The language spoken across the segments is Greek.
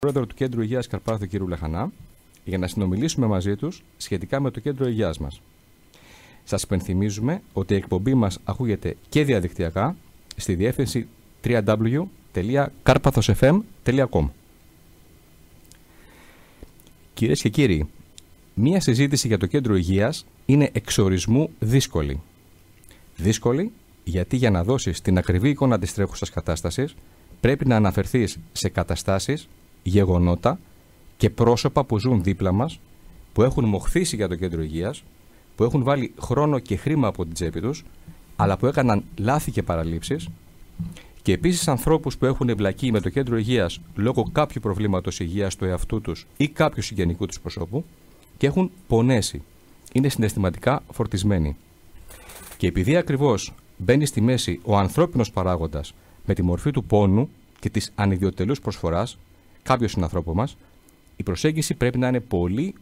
πρόεδρο του Κέντρου Υγείας Καρπάθου κ. Λαχανά για να συνομιλήσουμε μαζί τους σχετικά με το Κέντρο Υγείας μας. Σας υπενθυμίζουμε ότι η εκπομπή μας ακούγεται και διαδικτυακά στη διεύθυνση www.karpathosfm.com. Κυρίες και κύριοι, μία συζήτηση για το Κέντρο Υγείας είναι εξορισμού δύσκολη. Δύσκολη γιατί για να δώσεις την ακριβή εικόνα της τρέχουσας κατάστασης πρέπει να αναφερθείς σε καταστάσεις, γεγονότα και πρόσωπα που ζουν δίπλα μας, που έχουν μοχθήσει για το Κέντρο Υγείας, που έχουν βάλει χρόνο και χρήμα από την τσέπη τους, αλλά που έκαναν λάθη και παραλήψεις, και επίσης ανθρώπους που έχουν εμπλακεί με το Κέντρο Υγείας λόγω κάποιου προβλήματος υγείας του εαυτού τους ή κάποιου συγγενικού τους προσώπου και έχουν πονέσει, είναι συναισθηματικά φορτισμένοι. Και επειδή ακριβώς μπαίνει στη μέση ο ανθρώπινος παράγοντας με τη μορφή του πόνου και της ανιδιοτελούς προσφοράς κάποιου συνανθρώπου μας, η προσέγγιση πρέπει να είναι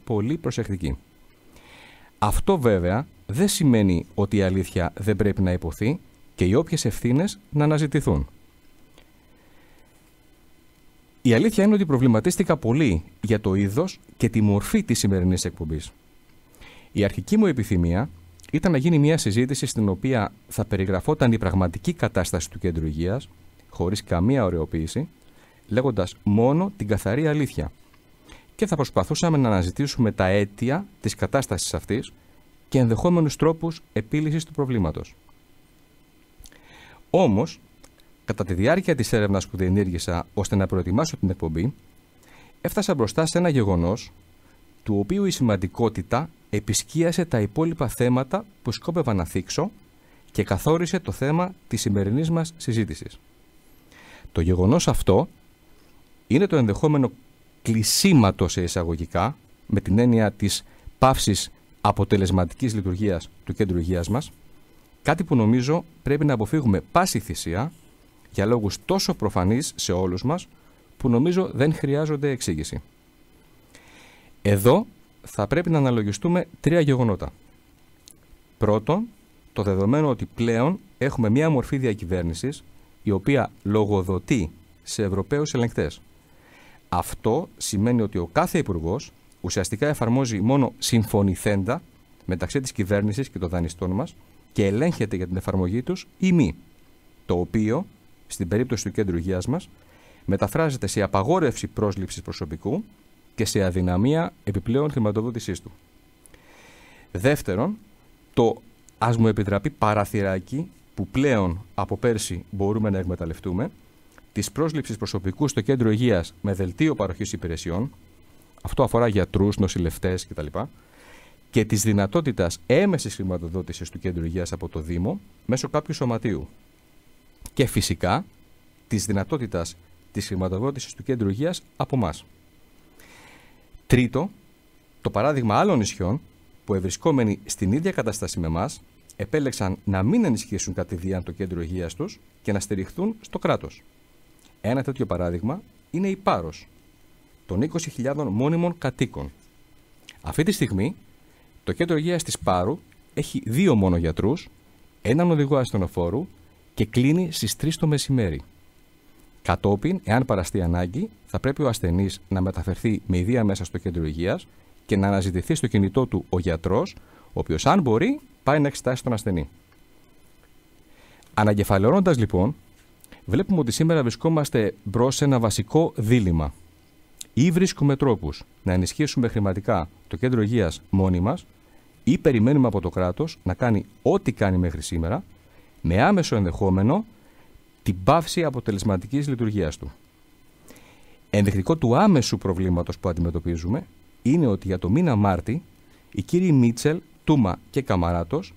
πολύ προσεκτική. Αυτό βέβαια δεν σημαίνει ότι η αλήθεια δεν πρέπει να υποθεί και οι όποιες ευθύνες να αναζητηθούν. Η αλήθεια είναι ότι προβληματίστηκα πολύ για το είδος και τη μορφή της σημερινής εκπομπής. Η αρχική μου επιθυμία ήταν να γίνει μια συζήτηση στην οποία θα περιγραφόταν η πραγματική κατάσταση του Κέντρου Υγείας, χωρίς καμία ωρεοποίηση, λέγοντας μόνο την καθαρή αλήθεια. Και θα προσπαθούσαμε να αναζητήσουμε τα αίτια της κατάστασης αυτής και ενδεχόμενους τρόπους επίλυσης του προβλήματος. Όμως, κατά τη διάρκεια της έρευνας που διενήργησα ώστε να προετοιμάσω την εκπομπή, έφτασα μπροστά σε ένα γεγονός του οποίου η σημαντικότητα επισκίασε τα υπόλοιπα θέματα που σκόπευα να θίξω και καθόρισε το θέμα της σημερινής μας συζήτησης. Το γεγονός αυτό είναι το ενδεχόμενο κλεισίματο σε εισαγωγικά, με την έννοια της πάυσης αποτελεσματικής λειτουργίας του Κέντρου Υγείας μας, κάτι που νομίζω πρέπει να αποφύγουμε πάση θυσία για λόγους τόσο προφανείς σε όλους μας που νομίζω δεν χρειάζονται εξήγηση. Εδώ θα πρέπει να αναλογιστούμε τρία γεγονότα. Πρώτον, το δεδομένο ότι πλέον έχουμε μία μορφή διακυβέρνησης η οποία λογοδοτεί σε Ευρωπαίους ελεγκτές. Αυτό σημαίνει ότι ο κάθε υπουργός ουσιαστικά εφαρμόζει μόνο συμφωνηθέντα μεταξύ της κυβέρνησης και των δανειστών μας και ελέγχεται για την εφαρμογή τους ή μη, το οποίο, στην περίπτωση του Κέντρου Υγείας μας, μεταφράζεται σε απαγόρευση πρόσληψης προσωπικού και σε αδυναμία επιπλέον χρηματοδότησής του. Δεύτερον, το ας μου επιτραπεί παραθυράκι που πλέον από πέρσι μπορούμε να εκμεταλλευτούμε, της πρόσληψης προσωπικού στο Κέντρο Υγείας με δελτίο παροχής υπηρεσιών, αυτό αφορά γιατρούς, νοσηλευτές κτλ., και της δυνατότητας έμεσης χρηματοδότησης του Κέντρου Υγείας από το Δήμο μέσω κάποιου σωματείου. Και φυσικά της δυνατότητας της χρηματοδότησης του Κέντρου Υγείας από εμάς. Τρίτο, το παράδειγμα άλλων νησιών που ευρισκόμενοι στην ίδια κατάσταση με εμάς επέλεξαν να μην ενισχύσουν κατηδίαν το Κέντρο Υγείας τους και να στηριχθούν στο κράτος. Ένα τέτοιο παράδειγμα είναι η Πάρος των 20.000 μόνιμων κατοίκων. Αυτή τη στιγμή το Κέντρο Υγείας της Πάρου έχει 2 μόνο γιατρούς, έναν οδηγό ασθενοφόρου και κλείνει στις 3 το μεσημέρι. Κατόπιν, εάν παραστεί ανάγκη, θα πρέπει ο ασθενής να μεταφερθεί με ιδία μέσα στο Κέντρο Υγείας και να αναζητηθεί στο κινητό του ο γιατρός, ο οποίος, αν μπορεί, πάει να εξετάσει τον ασθενή. Ανακεφαλαιώνοντας λοιπόν, βλέπουμε ότι σήμερα βρισκόμαστε μπρος σε ένα βασικό δίλημμα. Ή βρίσκουμε τρόπους να ενισχύσουμε χρηματικά το Κέντρο Υγείας μόνοι μας, ή περιμένουμε από το κράτος να κάνει ό,τι κάνει μέχρι σήμερα, με άμεσο ενδεχόμενο την πάυση αποτελεσματικής λειτουργίας του. Ενδεικτικό του άμεσου προβλήματος που αντιμετωπίζουμε είναι ότι για το μήνα Μάρτη οι κύριοι Μίτσελ, Τούμα και Καμαράτος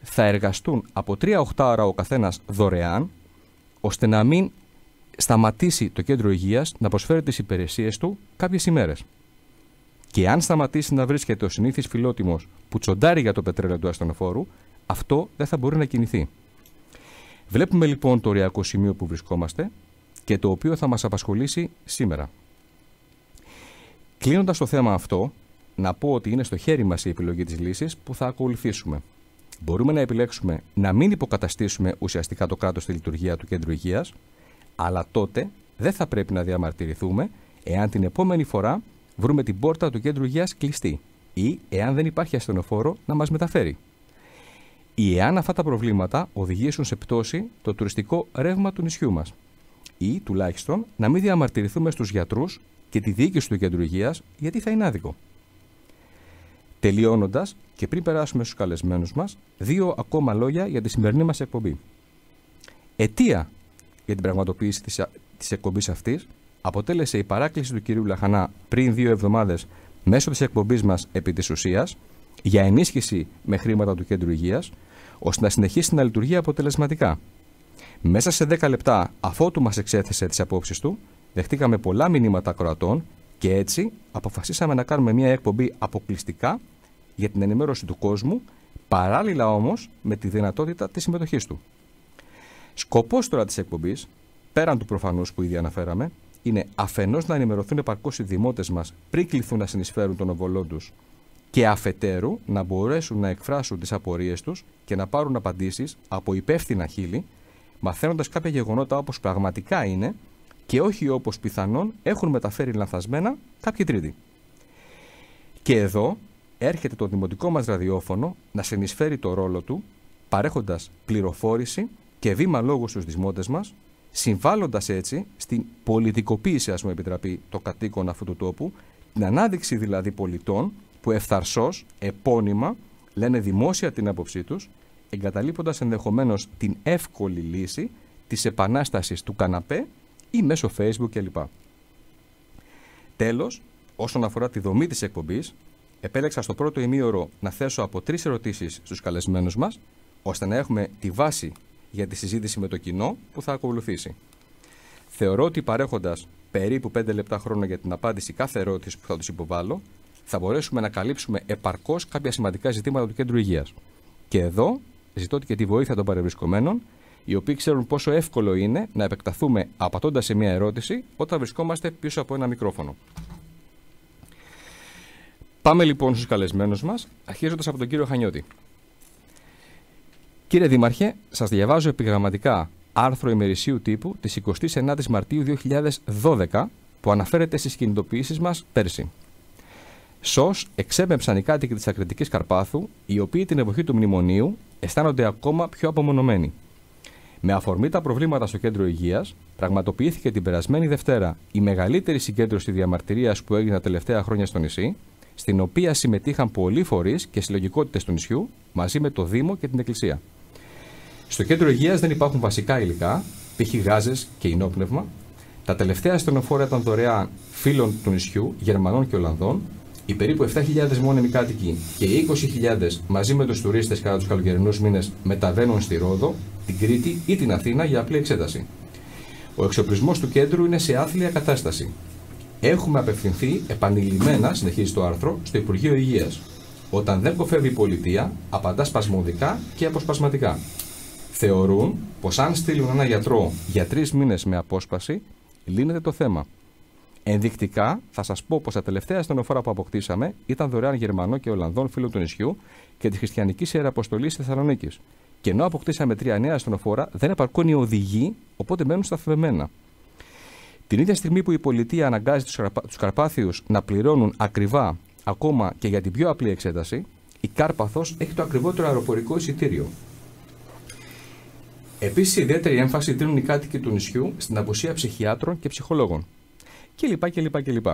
θα εργαστούν από 3 οχτάωρα ο καθένας δωρεάν, ώστε να μην σταματήσει το Κέντρο Υγείας να προσφέρει τις υπηρεσίες του κάποιες ημέρες. Και αν σταματήσει να βρίσκεται ο συνήθις φιλότιμος που τσοντάρει για το πετρέλαιο του ασθενοφόρου, αυτό δεν θα μπορεί να κινηθεί. Βλέπουμε λοιπόν το οριακό σημείο που βρισκόμαστε και το οποίο θα μας απασχολήσει σήμερα. Κλείνοντας το θέμα αυτό, να πω ότι είναι στο χέρι μας η επιλογή της λύσης που θα ακολουθήσουμε. Μπορούμε να επιλέξουμε να μην υποκαταστήσουμε ουσιαστικά το κράτος στη λειτουργία του Κέντρου Υγείας, αλλά τότε δεν θα πρέπει να διαμαρτυρηθούμε εάν την επόμενη φορά βρούμε την πόρτα του κέντρου υγείας κλειστή ή εάν δεν υπάρχει ασθενοφόρο να μας μεταφέρει. Ή εάν αυτά τα προβλήματα οδηγήσουν σε πτώση το τουριστικό ρεύμα του νησιού μας. Ή τουλάχιστον να μην διαμαρτυρηθούμε στους γιατρούς και τη διοίκηση του κέντρου υγείας, γιατί θα είναι άδικο. Τελειώνοντας, και πριν περάσουμε στους καλεσμένους μας, 2 ακόμα λόγια για τη σημερινή μας εκπομπή. Αιτία για την πραγματοποίηση της εκπομπής αυτής αποτέλεσε η παράκληση του κυρίου Λαχανά πριν 2 εβδομάδες μέσω της εκπομπής μας επί της ουσίας για ενίσχυση με χρήματα του κέντρου υγείας, ώστε να συνεχίσει να λειτουργεί αποτελεσματικά. Μέσα σε 10 λεπτά, αφότου μας εξέθεσε τις απόψεις του, δεχτήκαμε πολλά μηνύματα ακροατών και έτσι αποφασίσαμε να κάνουμε μια εκπομπή αποκλειστικά για την ενημέρωση του κόσμου, παράλληλα όμως με τη δυνατότητα της συμμετοχής του. Σκοπός τώρα της εκπομπής, πέραν του προφανούς που ήδη αναφέραμε, είναι αφενός να ενημερωθούν επαρκώς οι δημότες μας πριν κληθούν να συνεισφέρουν τον οβολό τους και αφετέρου να μπορέσουν να εκφράσουν τις απορίες τους και να πάρουν απαντήσεις από υπεύθυνα χείλη, μαθαίνοντας κάποια γεγονότα όπως πραγματικά είναι και όχι όπως πιθανόν έχουν μεταφέρει λανθασμένα κάποιοι τρίτοι. Και εδώ έρχεται το δημοτικό μας ραδιόφωνο να συνεισφέρει το ρόλο του, παρέχοντας πληροφόρηση και βήμα λόγου στους δημότες μας, συμβάλλοντας έτσι στην πολιτικοποίηση, ας μου επιτραπεί, το κατοίκον αυτού του τόπου, την ανάδειξη δηλαδή πολιτών που ευθαρσώς, επώνυμα, λένε δημόσια την άποψή τους, εγκαταλείποντας ενδεχομένως την εύκολη λύση της επανάστασης του καναπέ ή μέσω Facebook κλπ. Τέλος, όσον αφορά τη δομή της εκπομπής, επέλεξα στο πρώτο ημίωρο να θέσω από 3 ερωτήσεις στους καλεσμένους μας, ώστε να έχουμε τη βάση για τη συζήτηση με το κοινό που θα ακολουθήσει. Θεωρώ ότι παρέχοντας περίπου 5 λεπτά χρόνο για την απάντηση κάθε ερώτηση που θα τους υποβάλω, θα μπορέσουμε να καλύψουμε επαρκώς κάποια σημαντικά ζητήματα του κέντρου υγείας. Και εδώ ζητώ και τη βοήθεια των παρευρισκομένων, οι οποίοι ξέρουν πόσο εύκολο είναι να επεκταθούμε απαντώντας σε μια ερώτηση όταν βρισκόμαστε πίσω από ένα μικρόφωνο. Πάμε λοιπόν στους καλεσμένους μας, αρχίζοντας από τον κύριο Χανιώτη. Κύριε Δήμαρχε, σας διαβάζω επιγραμματικά άρθρο ημερησίου τύπου της 29ης Μαρτίου 2012 που αναφέρεται στις κινητοποιήσεις μας πέρσι. ΣΟΣ εξέπεμψαν οι κάτοικοι της Ακριτικής Καρπάθου, οι οποίοι την εποχή του μνημονίου αισθάνονται ακόμα πιο απομονωμένοι. Με αφορμή τα προβλήματα στο κέντρο υγείας, πραγματοποιήθηκε την περασμένη Δευτέρα η μεγαλύτερη συγκέντρωση διαμαρτυρίας που έγινε τα τελευταία χρόνια στο νησί, στην οποία συμμετείχαν πολλοί φορείς και συλλογικότητες του νησιού, μαζί με το Δήμο και την Εκκλησία. Στο κέντρο υγείας δεν υπάρχουν βασικά υλικά, π.χ. γάζες και υνόπνευμα. Τα τελευταία ασθενοφόρα ήταν δωρεάν φίλων του νησιού, Γερμανών και Ολλανδών. Οι περίπου 7.000 μόνιμοι κάτοικοι και οι 20.000 μαζί με τους τουρίστες κατά τους καλοκαιρινούς μήνες μεταβαίνουν στη Ρόδο, την Κρήτη ή την Αθήνα για απλή εξέταση. Ο εξοπλισμός του κέντρου είναι σε άθλια κατάσταση. Έχουμε απευθυνθεί επανειλημμένα, συνεχίζει το άρθρο, στο Υπουργείο Υγείας. Όταν δεν κοφεύει η πολιτεία, απαντά σπασμωδικά και αποσπασματικά. Θεωρούν πως αν στείλουν ένα γιατρό για 3 μήνες με απόσπαση, λύνεται το θέμα. Ενδεικτικά, θα σας πω πως τα τελευταία ασθενοφόρα που αποκτήσαμε ήταν δωρεάν Γερμανών και Ολλανδών φίλων του νησιού και της Χριστιανικής Ιεραποστολής της Θεσσαλονίκης. Και ενώ αποκτήσαμε 3 νέα ασθενοφόρα, δεν επαρκούν οι οδηγοί, οπότε μένουν σταθμευμένα. Την ίδια στιγμή που η πολιτεία αναγκάζει τους Καρπάθιους να πληρώνουν ακριβά ακόμα και για την πιο απλή εξέταση, η Κάρπαθος έχει το ακριβότερο αεροπορικό εισιτήριο. Επίσης, ιδιαίτερη έμφαση δίνουν οι κάτοικοι του νησιού στην απουσία ψυχιάτρων και ψυχολόγων. Κλπ.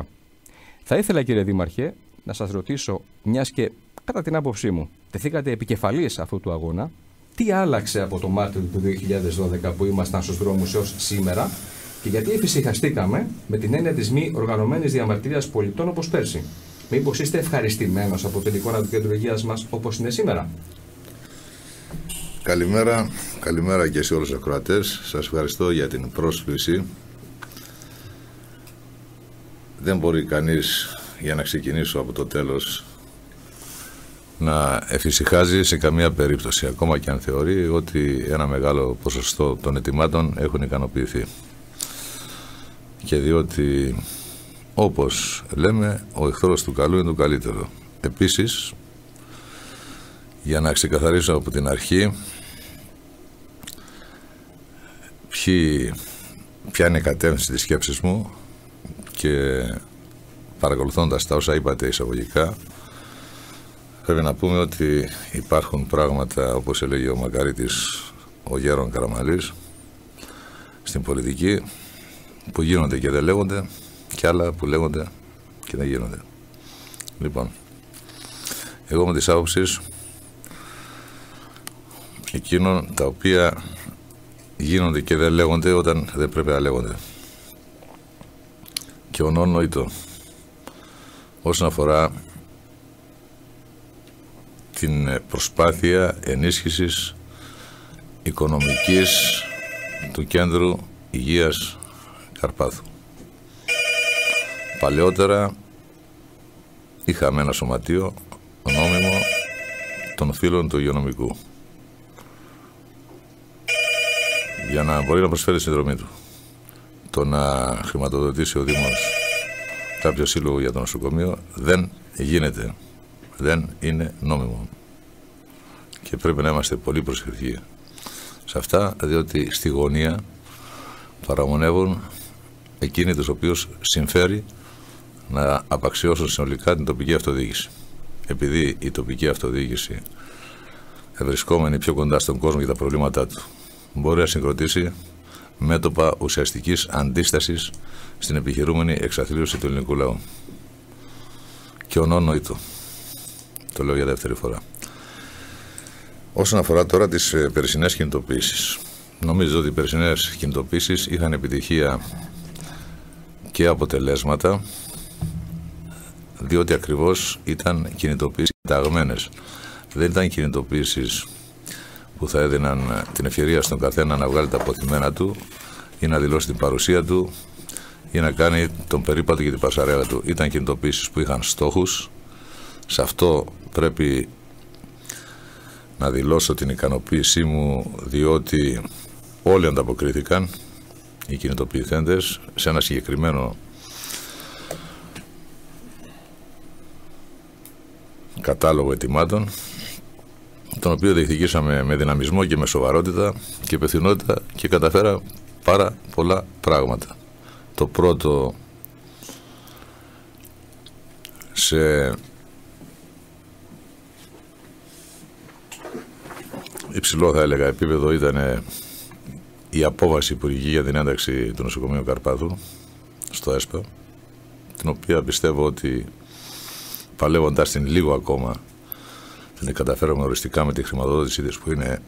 Θα ήθελα, κύριε Δήμαρχε, να σας ρωτήσω, μιας και κατά την άποψή μου τεθήκατε επικεφαλής αυτού του αγώνα, τι άλλαξε από το Μάρτιο του 2012 που ήμασταν στους δρόμους έως σήμερα και γιατί εφησυχαστήκαμε με την έννοια της μη οργανωμένης διαμαρτυρίας πολιτών όπως πέρσι. Μήπως είστε ευχαριστημένος από την εικόνα του κέντρου υγείας μας όπως είναι σήμερα? Καλημέρα και σε όλους τους ακροατές. Σας ευχαριστώ για την πρόσκληση. Δεν μπορεί κανείς, για να ξεκινήσω από το τέλος, να εφησυχάζει σε καμία περίπτωση, ακόμα και αν θεωρεί ότι ένα μεγάλο ποσοστό των αιτημάτων έχουν ικανοποιηθεί. Και διότι, όπως λέμε, ο εχθρός του καλού είναι το καλύτερο. Επίσης, για να ξεκαθαρίσω από την αρχή ποια είναι η κατεύθυνση της σκέψης μου και παρακολουθώντας τα όσα είπατε εισαγωγικά, πρέπει να πούμε ότι υπάρχουν πράγματα, όπως έλεγε ο Μακαρίτης, ο Γέρον Καραμαλής, στην πολιτική, που γίνονται και δεν λέγονται, και άλλα που λέγονται και δεν γίνονται. Λοιπόν, εγώ με τις άποψεις εκείνων τα οποία γίνονται και δεν λέγονται όταν δεν πρέπει να λέγονται. Και ονόητο όσον αφορά την προσπάθεια ενίσχυσης οικονομικής του Κέντρου Υγείας Καρπάθου. Παλαιότερα είχαμε ένα σωματείο νόμιμο των φίλων του υγειονομικού για να μπορεί να προσφέρει τη συνδρομή του. Το να χρηματοδοτήσει ο Δήμος κάποιο σύλλογο για το νοσοκομείο δεν γίνεται. Δεν είναι νόμιμο. Και πρέπει να είμαστε πολύ προσεκτικοί σε αυτά, διότι στη γωνία παραμονεύουν εκείνοι τους οποίους συμφέρει να απαξιώσουν συνολικά την τοπική αυτοδιοίκηση. Επειδή η τοπική αυτοδιοίκηση, ευρισκόμενη πιο κοντά στον κόσμο και τα προβλήματά του, μπορεί να συγκροτήσει μέτωπα ουσιαστικής αντίστασης στην επιχειρούμενη εξαθλίωση του ελληνικού λαού. Και ονόητο. Το λέω για δεύτερη φορά. Όσον αφορά τώρα τις περσινές κινητοποίησεις, νομίζω ότι οι περσινές κινητοποίησεις είχαν επιτυχία και αποτελέσματα, διότι ακριβώς ήταν κινητοποίησεις ταγμένες. Δεν ήταν κινητοποίησεις που θα έδιναν την ευκαιρία στον καθένα να βγάλει τα αποθυμένα του ή να δηλώσει την παρουσία του ή να κάνει τον περίπατο και την πασαρέλα του. Ήταν κινητοποίησεις που είχαν στόχους. Σε αυτό πρέπει να δηλώσω την ικανοποίησή μου, διότι όλοι ανταποκρίθηκαν, οι κινητοποιηθέντες, σε ένα συγκεκριμένο κατάλογο αιτημάτων, τον οποίο διεκδικήσαμε με δυναμισμό και με σοβαρότητα και υπευθυνότητα και καταφέρα πάρα πολλά πράγματα. Το πρώτο, σε υψηλό θα έλεγα επίπεδο, ήταν η απόβαση υπουργική για την ένταξη του νοσοκομείου Καρπάθου στο ΕΣΠΑ, την οποία πιστεύω ότι παλεύοντας την λίγο ακόμα την καταφέραμε οριστικά με τη χρηματοδότησή της, που είναι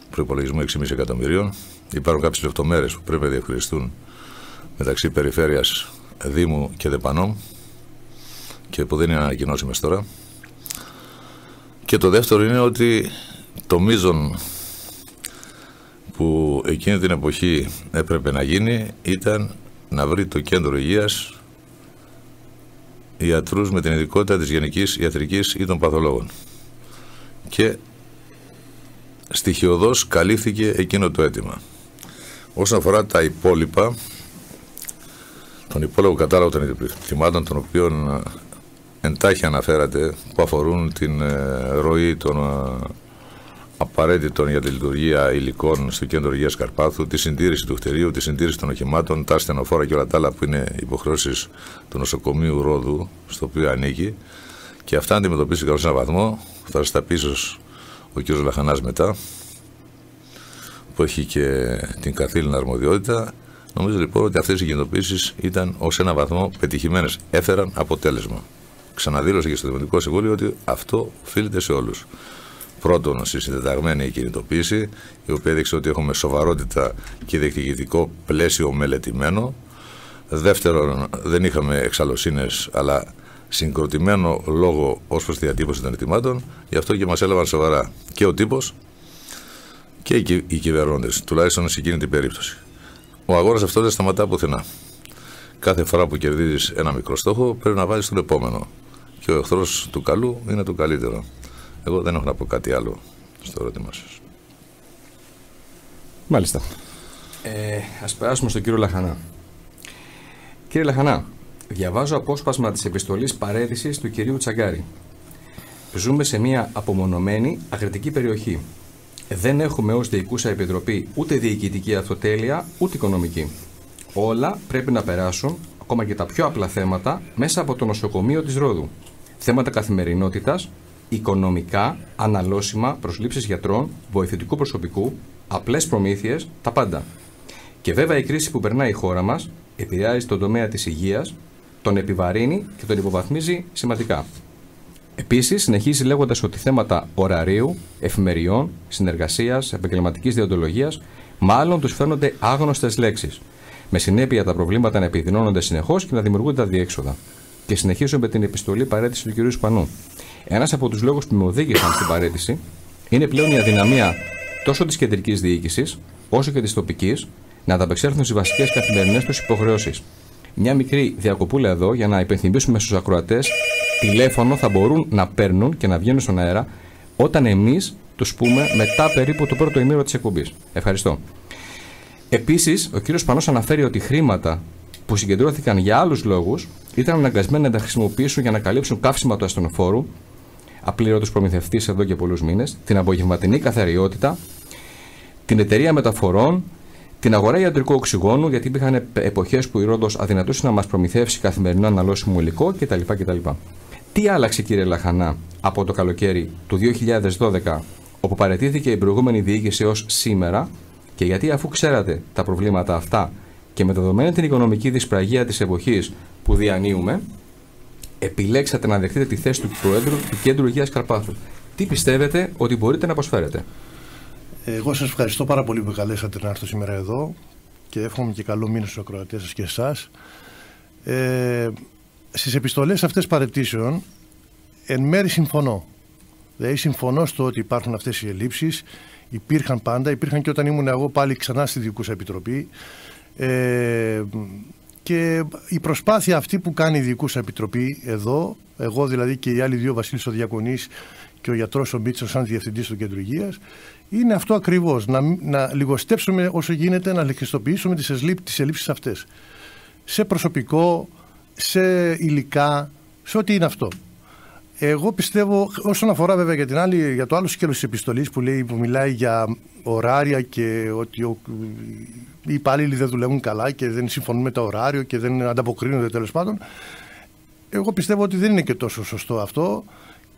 προϋπολογισμό 6,5 εκατομμυρίων. Υπάρχουν κάποιες λεπτομέρειες που πρέπει να διευκρινιστούν μεταξύ περιφέρειας, Δήμου και ΔΕΠΑΝΟΜ και που δεν είναι ανακοινώσιμες τώρα. Και το δεύτερο είναι ότι το μείζον που εκείνη την εποχή έπρεπε να γίνει ήταν να βρει το κέντρο υγείας ιατρούς με την ειδικότητα της γενικής ιατρικής ή των παθολόγων. Και στοιχειωδώς καλύφθηκε εκείνο το αίτημα. Όσον αφορά τα υπόλοιπα, τον υπόλοιπο κατάλογο των αιτημάτων, των οποίων εντάχει αναφέρατε, που αφορούν την ροή των απαραίτητων για τη λειτουργία υλικών στο κέντρο υγείας Καρπάθου, τη συντήρηση του κτηρίου, τη συντήρηση των οχημάτων, τα ασθενοφόρα και όλα τα άλλα που είναι υποχρεώσεις του νοσοκομείου Ρόδου, στο οποίο ανήκει, και αυτά αντιμετωπίστηκαν σε έναν βαθμό. Θα σας τα πει ίσως ο κ. Λαχανάς μετά, που έχει και την καθήλυνα αρμοδιότητα. Νομίζω λοιπόν ότι αυτές οι κινητοποίησεις ήταν ως ένα βαθμό πετυχημένες. Έφεραν αποτέλεσμα. Ξαναδήλωσε και στο Δημοτικό Συμβούλιο ότι αυτό οφείλεται σε όλους. Πρώτον, στη συντεταγμένη κινητοποίηση, η οποία έδειξε ότι έχουμε σοβαρότητα και διεκδικητικό πλαίσιο μελετημένο. Δεύτερον, δεν είχαμε εξαλωσίνες, αλλά συγκροτημένο λόγο ως προς τη διατύπωση των αιτημάτων. Γι' αυτό και μας έλαβαν σοβαρά και ο τύπος και οι κυβερνώντες, τουλάχιστον σε εκείνη την περίπτωση. Ο αγώνας αυτό δεν σταματά πουθενά. Κάθε φορά που κερδίζεις ένα μικρό στόχο, πρέπει να βάζεις τον επόμενο. Και ο εχθρός του καλού είναι το καλύτερο. Εγώ δεν έχω να πω κάτι άλλο στο ερώτημά σας. Μάλιστα. Ας περάσουμε στον κύριο Λαχανά. Κύριε Λαχανά, διαβάζω απόσπασμα της επιστολής παραίτησης του κυρίου Τσαγκάρη. Ζούμε σε μια απομονωμένη αγροτική περιοχή. Δεν έχουμε ως διοικούσα επιτροπή ούτε διοικητική αυτοτέλεια, ούτε οικονομική. Όλα πρέπει να περάσουν, ακόμα και τα πιο απλά θέματα μέσα από το νοσοκομείο της Ρόδου. Θέματα καθημερινότητας, οικονομικά, αναλώσιμα, προσλήψεις γιατρών, βοηθητικού προσωπικού, απλές προμήθειες, τα πάντα. Και βέβαια η κρίση που περνάει η χώρα μας επηρεάζει τον τομέα της υγείας, τον επιβαρύνει και τον υποβαθμίζει σημαντικά. Επίσης, συνεχίζει λέγοντας ότι θέματα ωραρίου, εφημεριών, συνεργασίας, επαγγελματικής δεοντολογίας, μάλλον τους φαίνονται άγνωστες λέξεις. Με συνέπεια τα προβλήματα να επιδεινώνονται συνεχώς και να δημιουργούνται αδιέξοδα. Και συνεχίζω με την επιστολή παραίτηση του κ. Σπανού. Ένας από τους λόγους που με οδήγησαν στην παραίτηση είναι πλέον η αδυναμία τόσο της κεντρικής διοίκησης, όσο και της τοπικής να ανταπεξέλθουν στις βασικές καθημερινές τους υποχρεώσεις. Μια μικρή διακοπούλα εδώ για να υπενθυμίσουμε στους ακροατές: τηλέφωνο θα μπορούν να παίρνουν και να βγαίνουν στον αέρα όταν εμείς τους πούμε μετά περίπου το πρώτο ημίρο της εκπομπής. Ευχαριστώ. Επίσης, ο κ. Σπανός αναφέρει ότι χρήματα που συγκεντρώθηκαν για άλλους λόγους ήταν αναγκασμένοι να τα χρησιμοποιήσουν για να καλύψουν καύσιμα του ασθενοφόρου, απλήρωτος προμηθευτής εδώ και πολλούς μήνες, την απογευματινή καθαριότητα, την εταιρεία μεταφορών, την αγορά ιατρικού οξυγόνου, γιατί υπήρχαν εποχές που η Ρόδος αδυνατούσε να μας προμηθεύσει καθημερινό αναλώσιμο υλικό κτλ. Τι άλλαξε, κύριε Λαχανά, από το καλοκαίρι του 2012, όπου παραιτήθηκε η προηγούμενη διοίκηση ως σήμερα, και γιατί, αφού ξέρατε τα προβλήματα αυτά και με δεδομένη την οικονομική δυσπραγία της εποχής που διανύουμε, επιλέξατε να δεχτείτε τη θέση του Προέδρου του Κέντρου Υγείας Καρπάθου? Τι πιστεύετε ότι μπορείτε να προσφέρετε? Εγώ σας ευχαριστώ πάρα πολύ που καλέσατε να έρθω σήμερα εδώ και εύχομαι και καλό μήνα στους ακροατές σας και εσάς. Στις επιστολές αυτές παραιτήσεων εν μέρει συμφωνώ. Δηλαδή συμφωνώ στο ότι υπάρχουν αυτές οι ελλείψεις, υπήρχαν πάντα, υπήρχαν και όταν ήμουν εγώ πάλι ξανά στη Διοικούσα Επιτροπή. Και η προσπάθεια αυτή που κάνει η Διοικούσα Επιτροπή εδώ, εγώ δηλαδή και οι άλλοι δύο, Βασίλης ο Διακονής και ο γιατρός ο Μίτσος σαν διευθυντής του Κέντρου Υγείας, είναι αυτό ακριβώς, να λιγοστέψουμε όσο γίνεται, να λιγιστοποιήσουμε τις ελλείψεις αυτές. Σε προσωπικό, σε υλικά, σε ό,τι είναι αυτό. Εγώ πιστεύω, όσον αφορά βέβαια για το άλλο σκέλος της επιστολής που μιλάει για ωράρια και ότι οι υπάλληλοι δεν δουλεύουν καλά και δεν συμφωνούν με το ωράριο και δεν ανταποκρίνονται τέλος πάντων, εγώ πιστεύω ότι δεν είναι και τόσο σωστό αυτό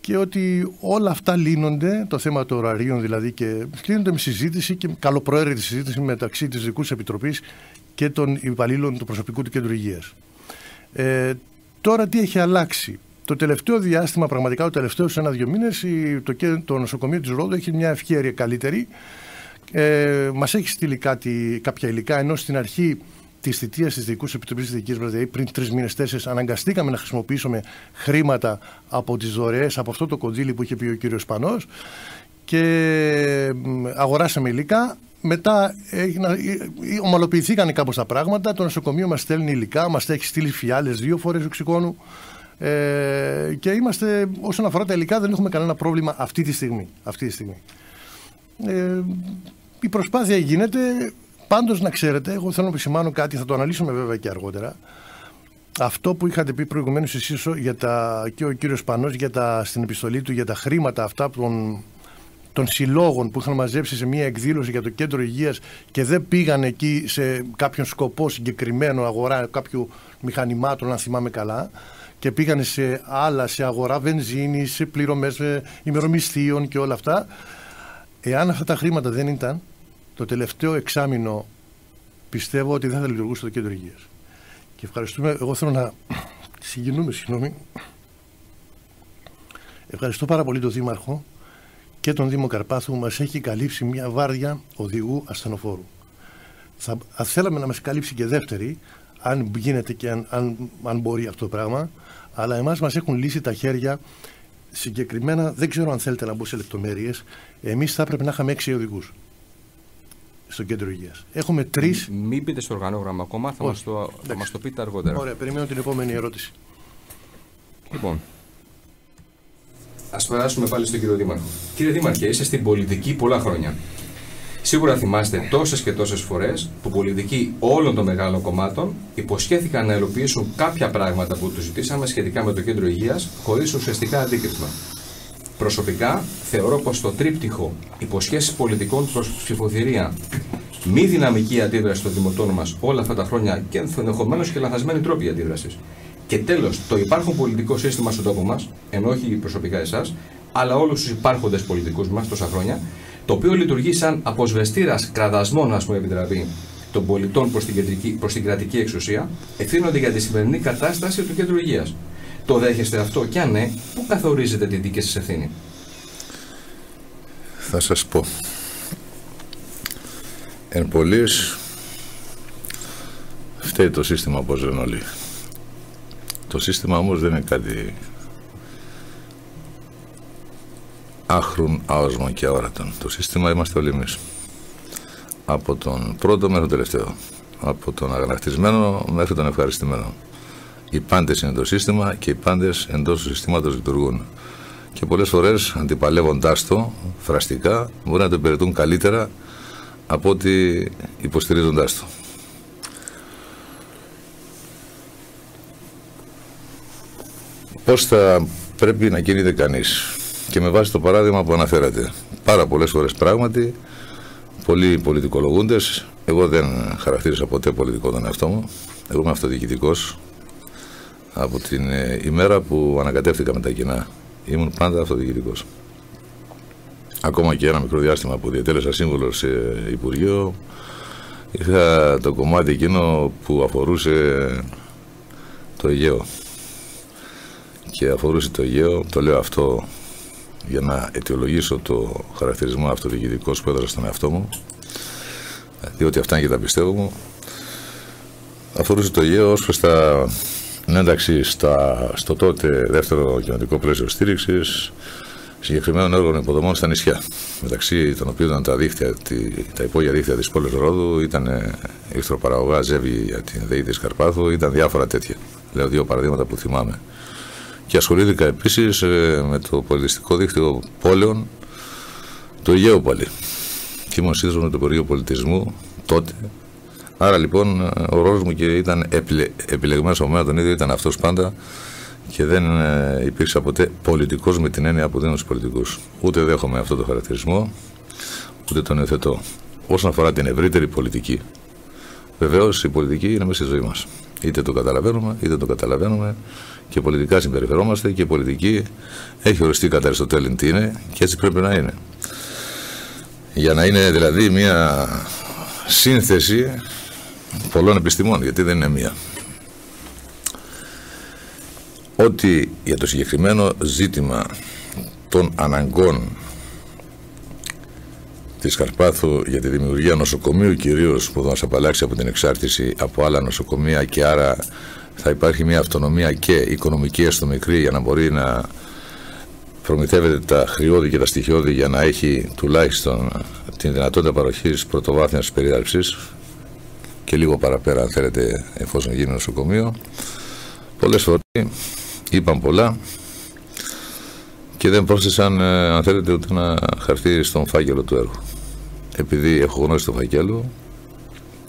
και ότι όλα αυτά λύνονται, το θέμα των ωραρίων δηλαδή, και λύνονται με συζήτηση και καλοπροαίρετη συζήτηση μεταξύ της Διοικούσας Επιτροπής και των υπαλλήλων του προσωπικού του Κέντρου Υγείας. Τώρα τι έχει αλλάξει? Το τελευταίο διάστημα, πραγματικά, το τελευταίο σε 1-2 μήνες, το νοσοκομείο της Ρόδου έχει μια ευκαιρία καλύτερη. Μας έχει στείλει κάποια υλικά, ενώ στην αρχή της θητείας της Διοικούσας Επιτροπής της δικής μας, δηλαδή πριν 3 μήνες, 4, αναγκαστήκαμε να χρησιμοποιήσουμε χρήματα από τις δωρεές, από αυτό το κονδύλι που είχε πει ο κύριος Σπανός, και αγοράσαμε υλικά. Μετά ομαλοποιηθήκαν κάπως τα πράγματα. Το νοσοκομείο μας στέλνει υλικά, μας έχει στείλει φιάλες 2 φορές οξυγόνου. Και είμαστε, όσον αφορά τα υλικά, δεν έχουμε κανένα πρόβλημα αυτή τη στιγμή. Η προσπάθεια γίνεται. Πάντως να ξέρετε, εγώ θέλω να επισημάνω κάτι, θα το αναλύσουμε βέβαια και αργότερα. Αυτό που είχατε πει προηγουμένως εσείς και ο κύριος Σπανός στην επιστολή του για τα χρήματα αυτά των συλλόγων που είχαν μαζέψει σε μια εκδήλωση για το Κέντρο Υγείας και δεν πήγαν εκεί σε κάποιον σκοπό συγκεκριμένο, αγορά κάποιου μηχανημάτων, αν θυμάμαι καλά, και πήγανε σε άλλα, σε αγορά βενζίνη, σε πληρωμές ημερομισθείων και όλα αυτά. Εάν αυτά τα χρήματα δεν ήταν, το τελευταίο εξάμηνο πιστεύω ότι δεν θα λειτουργούσε το Κέντρο Υγείας. Και ευχαριστούμε. Εγώ θέλω να συγγνώμη. Ευχαριστώ πάρα πολύ τον Δήμαρχο και τον Δήμο Καρπάθου. Μας έχει καλύψει μια βάρδια οδηγού ασθενοφόρου. Θα θέλαμε να μας καλύψει και δεύτερη, αν γίνεται και αν μπορεί αυτό το πράγμα, αλλά εμάς μας έχουν λύσει τα χέρια συγκεκριμένα. Δεν ξέρω αν θέλετε να μπω σε λεπτομέρειες. Εμείς θα έπρεπε να είχαμε 6 οδηγούς στο Κέντρο Υγείας. Έχουμε 3. Μην μπείτε στο οργανόγραμμα ακόμα, θα μας το πείτε αργότερα. Ωραία, περιμένω την επόμενη ερώτηση. Λοιπόν, ας περάσουμε πάλι στον κύριο Δήμαρχο. Κύριε Δήμαρχε, είστε στην πολιτική πολλά χρόνια. Σίγουρα θυμάστε τόσες και τόσες φορές που πολιτικοί όλων των μεγάλων κομμάτων υποσχέθηκαν να υλοποιήσουν κάποια πράγματα που τους ζητήσαμε σχετικά με το Κέντρο Υγείας, χωρίς ουσιαστικά αντίκρισμα. Προσωπικά, θεωρώ πως το τρίπτυχο υποσχέσεις πολιτικών προς ψηφοθυρία, μη δυναμική αντίδραση των δημοτών μας όλα αυτά τα χρόνια και ενδεχομένως και λανθασμένοι τρόποι αντίδρασης. Και τέλος, το υπάρχον πολιτικό σύστημα στον τόπο μας, ενώ όχι προσωπικά εσάς, αλλά όλους τους υπάρχοντες πολιτικούς μας τόσα χρόνια, το οποίο λειτουργεί σαν αποσβεστήρας κραδασμών, ας πούμε, επιτραπεί, των πολιτών προς την κρατική εξουσία, ευθύνονται για τη σημερινή κατάσταση του κέντρου υγείας. Το δέχεστε αυτό, και αν ναι, πού καθορίζετε τη δική σας ευθύνη? Θα σας πω. Εν πολλοίς, φταίει το σύστημα, όπως λένε όλοι. Το σύστημα όμως δεν είναι κάτι άχρουν, άοσμα και αόρατον. Το σύστημα είμαστε όλοι εμείς. Από τον πρώτο μέχρι τον τελευταίο. Από τον αγανακτισμένο μέχρι τον ευχαριστημένο. Οι πάντες είναι το σύστημα και οι πάντες εντός του συστήματος λειτουργούν. Και πολλές φορές, αντιπαλεύοντάς το φραστικά, μπορεί να το υπηρετούν καλύτερα από ότι υποστηρίζοντάς το. Πώς θα πρέπει να κινείται κανείς? Και με βάση το παράδειγμα που αναφέρατε, πάρα πολλές φορές πράγματι, πολλοί πολιτικολογούντες, εγώ δεν χαρακτήρισα ποτέ πολιτικό τον εαυτό μου, εγώ είμαι αυτοδιοικητικός από την ημέρα που ανακατεύτηκα με τα κοινά. Ήμουν πάντα αυτοδιοικητικός. Ακόμα και ένα μικρό διάστημα που διατέλεσα σύμβουλος σε Υπουργείο, είχα το κομμάτι εκείνο που αφορούσε το Αιγαίο. Και αφορούσε το Αιγαίο, το λέω αυτό για να αιτιολογήσω το χαρακτηρισμό αυτοδιοικητικός που έδωσα στον εαυτό μου, διότι αυτά είναι και τα πιστεύω μου. Αφορούσε το Αιγαίο ως προς τα ένταξη στο τότε δεύτερο κοινοτικό πλαίσιο στήριξης συγκεκριμένων έργων υποδομών στα νησιά, μεταξύ των οποίων ήταν τα υπόγεια δίκτυα της πόλης Ρόδου, ήταν ηλεκτροπαραγωγά Ζεύγη για την ΔΕΗ της Καρπάθου, ήταν διάφορα τέτοια. Λέω δύο παραδείγματα που θυμάμαι. Και ασχολήθηκα επίσης με το πολιτιστικό δίκτυο πόλεων του Αιγαίου πάλι. Και ήμουν σύντροφος με το Υπουργείο Πολιτισμού τότε. Άρα λοιπόν ο ρόλος μου και ήταν επιλεγμένος από μένα τον ίδιο, ήταν αυτός πάντα και δεν υπήρξα ποτέ πολιτικός με την έννοια που δίνω στους πολιτικούς. Ούτε δέχομαι αυτό το χαρακτηρισμό, ούτε τον υιοθετώ. Όσον αφορά την ευρύτερη πολιτική, βεβαίως η πολιτική είναι μέσα στη ζωή μας. Είτε το καταλαβαίνουμε, είτε το καταλαβαίνουμε και πολιτικά συμπεριφερόμαστε και η πολιτική έχει οριστεί κατά Αριστοτέλη τι είναι και έτσι πρέπει να είναι. Για να είναι δηλαδή μια σύνθεση πολλών επιστημών, γιατί δεν είναι μία. Ότι για το συγκεκριμένο ζήτημα των αναγκών της Καρπάθου για τη δημιουργία νοσοκομείου κυρίως που θα μας απαλλάξει από την εξάρτηση από άλλα νοσοκομεία και άρα θα υπάρχει μια αυτονομία και οικονομική έστω μικρή για να μπορεί να προμηθεύεται τα χρειώδη και τα στοιχειώδη για να έχει τουλάχιστον την δυνατότητα παροχής πρωτοβάθμιας περίθαλψης και λίγο παραπέρα αν θέλετε εφόσον γίνει νοσοκομείο. Πολλές φορές είπαν πολλά και δεν πρόσθεσαν αν θέλετε ούτε ένα χαρτί στον φάκελο του έργου. Επειδή έχω γνώση του φάκελου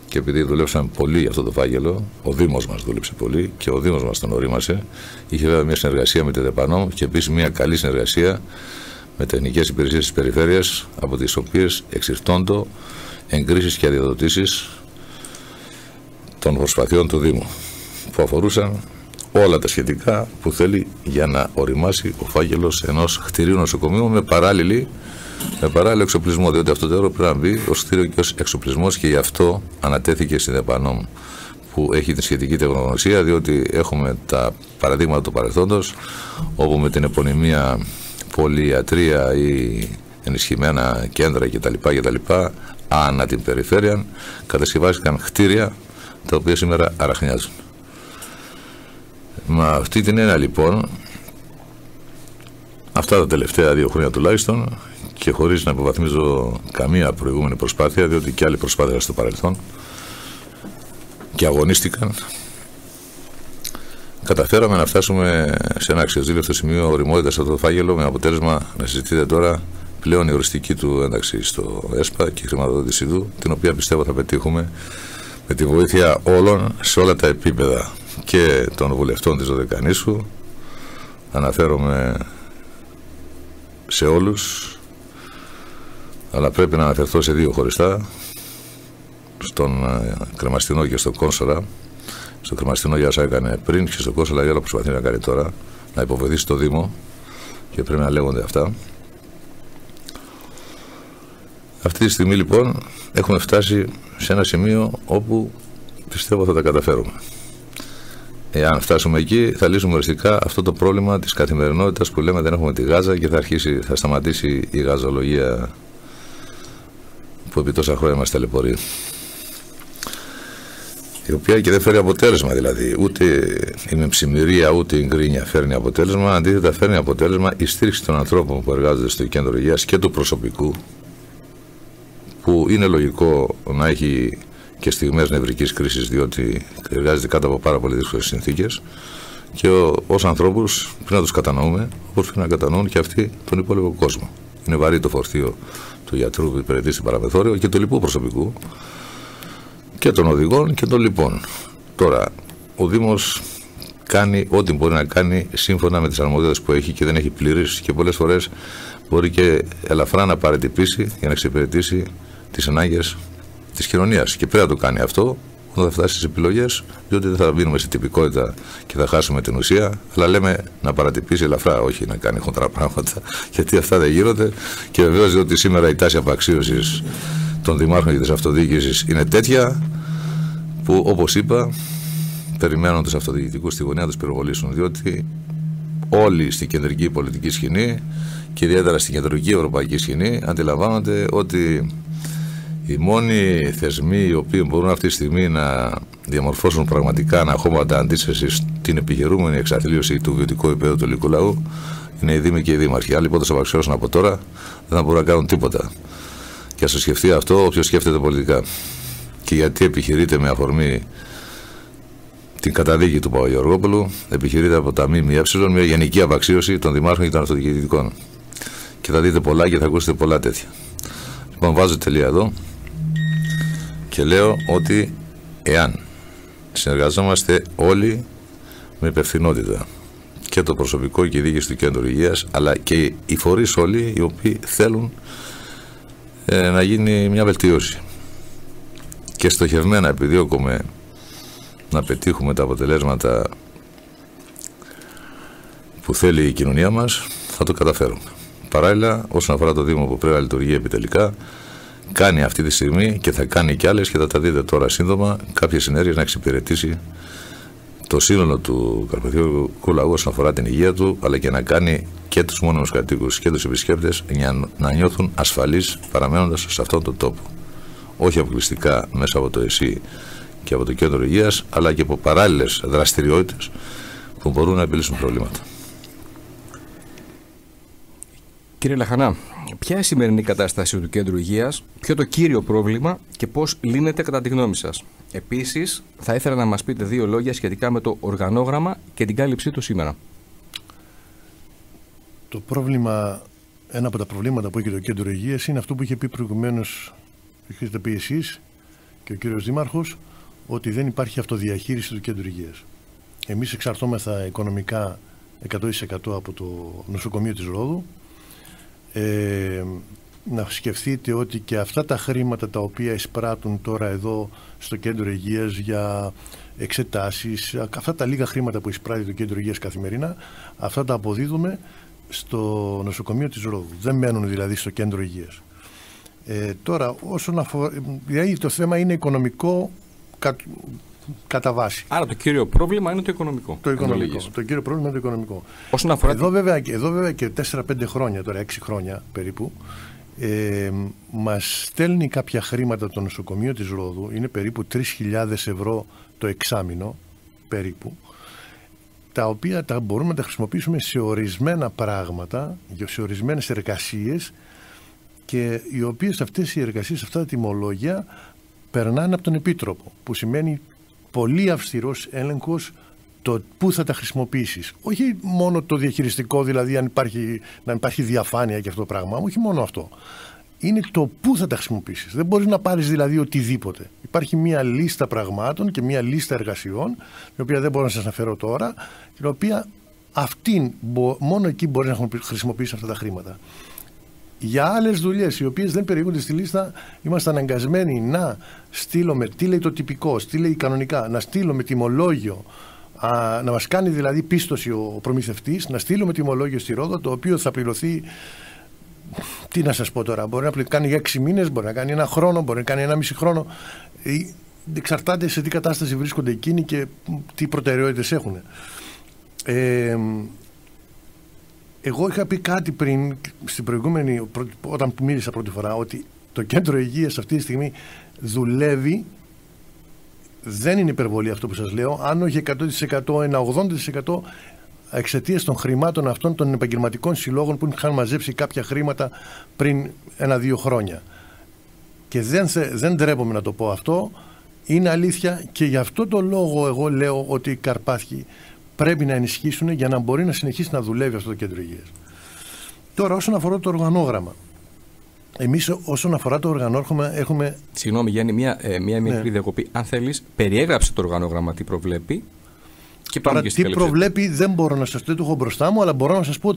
και επειδή δουλέψαμε πολύ για αυτό το φάκελο, ο Δήμος μας δούλεψε πολύ και ο Δήμος μας τον ορίμασε. Είχε βέβαια μια συνεργασία με την ΔΕΠΑΝΟ και επίσης μια καλή συνεργασία με τεχνικές υπηρεσίες της περιφέρειας, από τις οποίες εξηρτώνται εγκρίσεις και αδειοδοτήσεις των προσπαθειών του Δήμου που αφορούσαν όλα τα σχετικά που θέλει για να οριμάσει ο φάκελος ενός κτηρίου νοσοκομείου με παράλληλο εξοπλισμό, διότι αυτό το έργο πρέπει να μπει ως κτίριο και ως εξοπλισμός και γι' αυτό ανατέθηκε στην ΔΕΠΑΝΟΜ που έχει την σχετική τεχνογνωσία, διότι έχουμε τα παραδείγματα του παρελθόντος όπου με την επωνυμία πολυιατρία ή ενισχυμένα κέντρα κτλ. Ανά την περιφέρεια κατασκευάστηκαν κτίρια τα οποία σήμερα αραχνιάζουν. Με αυτή την έννοια λοιπόν, αυτά τα τελευταία 2 χρόνια τουλάχιστον και χωρίς να υποβαθμίζω καμία προηγούμενη προσπάθεια, διότι και άλλοι προσπάθησαν στο παρελθόν και αγωνίστηκαν, καταφέραμε να φτάσουμε σε ένα αξιοζήλευτο σημείο ωριμότητας αυτό το φάκελο, με αποτέλεσμα να συζητείτε τώρα πλέον η οριστική του ένταξη στο ΕΣΠΑ και η χρηματοδότησή του, την οποία πιστεύω θα πετύχουμε με τη βοήθεια όλων σε όλα τα επίπεδα και των βουλευτών της Δωδεκανήσου. Αναφέρομαι σε όλους, αλλά πρέπει να αναφερθώ σε 2 χωριστά. στον Κρεμαστινό και στον Κόνσορα. Στο Κρεμαστινό για όσα έκανε πριν και στον Κόνσορα για όλα προσπαθεί να κάνει τώρα, να υποβοηθήσει το Δήμο και πρέπει να λέγονται αυτά. Αυτή τη στιγμή λοιπόν έχουμε φτάσει σε ένα σημείο όπου πιστεύω θα τα καταφέρουμε. Εάν φτάσουμε εκεί, θα λύσουμε οριστικά αυτό το πρόβλημα της καθημερινότητας που λέμε δεν έχουμε τη Γάζα και θα σταματήσει η γαζολογία που επί τόσα χρόνια μας ταλαιπωρεί. Η οποία και δεν φέρει αποτέλεσμα, δηλαδή ούτε η μεμψημυρία ούτε η γκρίνια φέρνει αποτέλεσμα. Αντίθετα, φέρνει αποτέλεσμα η στήριξη των ανθρώπων που εργάζονται στο κέντρο υγείας και του προσωπικού, που είναι λογικό να έχει και στιγμές νευρικής κρίσης, διότι εργάζεται κάτω από πάρα πολύ δύσκολες συνθήκες και ως ανθρώπους πρέπει να τους κατανοούμε όπως πρέπει να κατανοούν και αυτοί τον υπόλοιπο κόσμο. Είναι βαρύ το φορτίο του γιατρού που υπηρετεί στην παραμεθόριο και του λοιπού προσωπικού και των οδηγών και των λοιπών. Τώρα, ο Δήμος κάνει ό,τι μπορεί να κάνει σύμφωνα με τις αρμοδιότητες που έχει και δεν έχει πλήρεις και πολλές φορές μπορεί και ελαφρά να παρετυπήσει για να εξυπηρετήσει τις ανάγκες της κοινωνίας. Και πρέπει να το κάνει αυτό όταν θα φτάσει στις επιλογές, διότι δεν θα μπίνουμε σε τυπικότητα και θα χάσουμε την ουσία, αλλά λέμε να παρατυπήσει ελαφρά, όχι να κάνει χοντρά πράγματα, γιατί αυτά δεν γίνονται. Και βεβαίως διότι σήμερα η τάση απαξίωσης των δημάρχων και της αυτοδιοίκησης είναι τέτοια που, όπως είπα, περιμένουν τους αυτοδιοικητικούς στη γωνία να τους πυροβολήσουν, διότι όλοι στην κεντρική πολιτική σκηνή και ιδιαίτερα στην κεντρική ευρωπαϊκή σκηνή αντιλαμβάνονται ότι οι μόνοι θεσμοί οι οποίοι μπορούν αυτή τη στιγμή να διαμορφώσουν πραγματικά αναχώματα αντίσταση στην επιχειρούμενη εξαθλίωση του βιωτικού επίπεδου του ελληνικού λαού είναι οι δήμοι και οι δήμαρχοι. Άλλοι πότε θα απαξιώσουν από τώρα δεν θα μπορούν να κάνουν τίποτα. Και ας το σκεφτεί αυτό όποιος σκέφτεται πολιτικά. Και γιατί επιχειρείται με αφορμή την καταδίκη του Παπαγεωργόπουλου, επιχειρείται από τα ΜΜΕ μια γενική απαξίωση των δημάρχων και των αυτοδιοικητικών. Και θα δείτε πολλά και θα ακούσετε πολλά τέτοια. Λοιπόν, βάζω τελεία εδώ και λέω ότι εάν συνεργαζόμαστε όλοι με υπευθυνότητα και το προσωπικό και η διοίκηση του κέντρου υγείας, αλλά και οι φορείς όλοι οι οποίοι θέλουν να γίνει μια βελτίωση και στοχευμένα επιδιώκουμε να πετύχουμε τα αποτελέσματα που θέλει η κοινωνία μας, θα το καταφέρουμε. Παράλληλα, όσον αφορά το Δήμο που πρέπει να λειτουργεί επιτελικά, κάνει αυτή τη στιγμή και θα κάνει κι άλλες και θα τα δείτε τώρα σύντομα κάποιες ενέργειες να εξυπηρετήσει το σύνολο του καρπαθιωτικού λαού όσον αφορά την υγεία του, αλλά και να κάνει και τους μόνιμους κατοίκους και τους επισκέπτες για να νιώθουν ασφαλείς παραμένοντας σε αυτόν τον τόπο. Όχι αποκλειστικά μέσα από το ΕΣΥ και από το κέντρο υγείας, αλλά και από παράλληλες δραστηριότητες που μπορούν να επιλύσουν προβλήματα. Κύριε Λαχανά, ποια είναι η σημερινή κατάσταση του κέντρου υγείας, ποιο το κύριο πρόβλημα και πώς λύνεται κατά τη γνώμη σας? Επίσης, θα ήθελα να μας πείτε 2 λόγια σχετικά με το οργανόγραμμα και την κάλυψή του σήμερα. Το πρόβλημα, ένα από τα προβλήματα που έχει το κέντρο υγείας είναι αυτό που είχε πει προηγουμένως, είχετε πει εσείς και ο κύριος Δήμαρχος, ότι δεν υπάρχει αυτοδιαχείριση του κέντρου υγείας. Εμείς εξαρτώμεθα οικονομικά 100% από το νοσοκομείο της Ρόδου. Να σκεφτείτε ότι και αυτά τα χρήματα τα οποία εισπράττουν τώρα εδώ στο κέντρο υγείας για εξετάσεις, αυτά τα λίγα χρήματα που εισπράττει το κέντρο υγείας καθημερινά, αυτά τα αποδίδουμε στο νοσοκομείο της Ρόδου. Δεν μένουν δηλαδή στο κέντρο υγείας. Τώρα, όσον αφορά, δηλαδή το θέμα είναι οικονομικό κατά βάση. Άρα το κύριο πρόβλημα είναι το οικονομικό. Το κύριο πρόβλημα είναι το οικονομικό. Όσον αφορά εδώ βέβαια και 4-5 χρόνια, τώρα 6 χρόνια περίπου, μας στέλνει κάποια χρήματα το νοσοκομείο της Ρόδου, είναι περίπου 3.000 ευρώ το εξάμηνο περίπου, τα οποία μπορούμε να τα χρησιμοποιήσουμε σε ορισμένα πράγματα, σε ορισμένες εργασίες, και οι οποίες αυτές οι εργασίες, αυτά τα τιμολόγια περνάνε από τον Επίτροπο, που σημαίνει πολύ αυστηρός έλεγχος το πού θα τα χρησιμοποιήσεις. Όχι μόνο το διαχειριστικό, δηλαδή να υπάρχει διαφάνεια και αυτό το πράγμα, όχι μόνο αυτό. Είναι το πού θα τα χρησιμοποιήσεις. Δεν μπορείς να πάρεις δηλαδή οτιδήποτε. Υπάρχει μια λίστα πραγμάτων και μια λίστα εργασιών, την οποία δεν μπορώ να σας αναφέρω τώρα, την οποία μόνο εκεί μπορείς να χρησιμοποιήσεις αυτά τα χρήματα. Για άλλες δουλειές, οι οποίες δεν περιέχονται στη λίστα, είμαστε αναγκασμένοι να στείλουμε τι λέει το τυπικό, τι λέει κανονικά, να στείλουμε τιμολόγιο, να μας κάνει δηλαδή πίστοση ο προμηθευτής, να στείλουμε τιμολόγιο στη Ρόδο, το οποίο θα πληρωθεί. Τι να σας πω τώρα, μπορεί να κάνει για 6 μήνες, μπορεί να κάνει 1 χρόνο, μπορεί να κάνει 1,5 χρόνο. Εξαρτάται σε τι κατάσταση βρίσκονται εκείνοι και τι προτεραιότητες έχουν. Εγώ είχα πει κάτι πριν, στην προηγούμενη, όταν μίλησα πρώτη φορά, ότι το κέντρο υγείας αυτή τη στιγμή δουλεύει, δεν είναι υπερβολή αυτό που σας λέω, αν όχι 100%, ένα 80% εξαιτίας των χρημάτων αυτών των επαγγελματικών συλλόγων που είχαν μαζέψει κάποια χρήματα πριν 1-2 χρόνια. Και δεν ντρέπομαι να το πω αυτό, είναι αλήθεια, και γι' αυτό το λόγο εγώ λέω ότι οι Καρπάθιοι πρέπει να ενισχύσουν για να μπορεί να συνεχίσει να δουλεύει αυτό το κέντρο υγείας. Τώρα, όσον αφορά το οργανόγραμμα, εμείς όσον αφορά το οργανόγραμμα έχουμε... Συγγνώμη Γιάννη, μια μικρή διακοπή. Αν θέλεις, περιέγραψε το οργανόγραμμα τι προβλέπει. Και τώρα τι προβλέπει δεν μπορώ να σας το έχω μπροστά μου, αλλά μπορώ να σας πω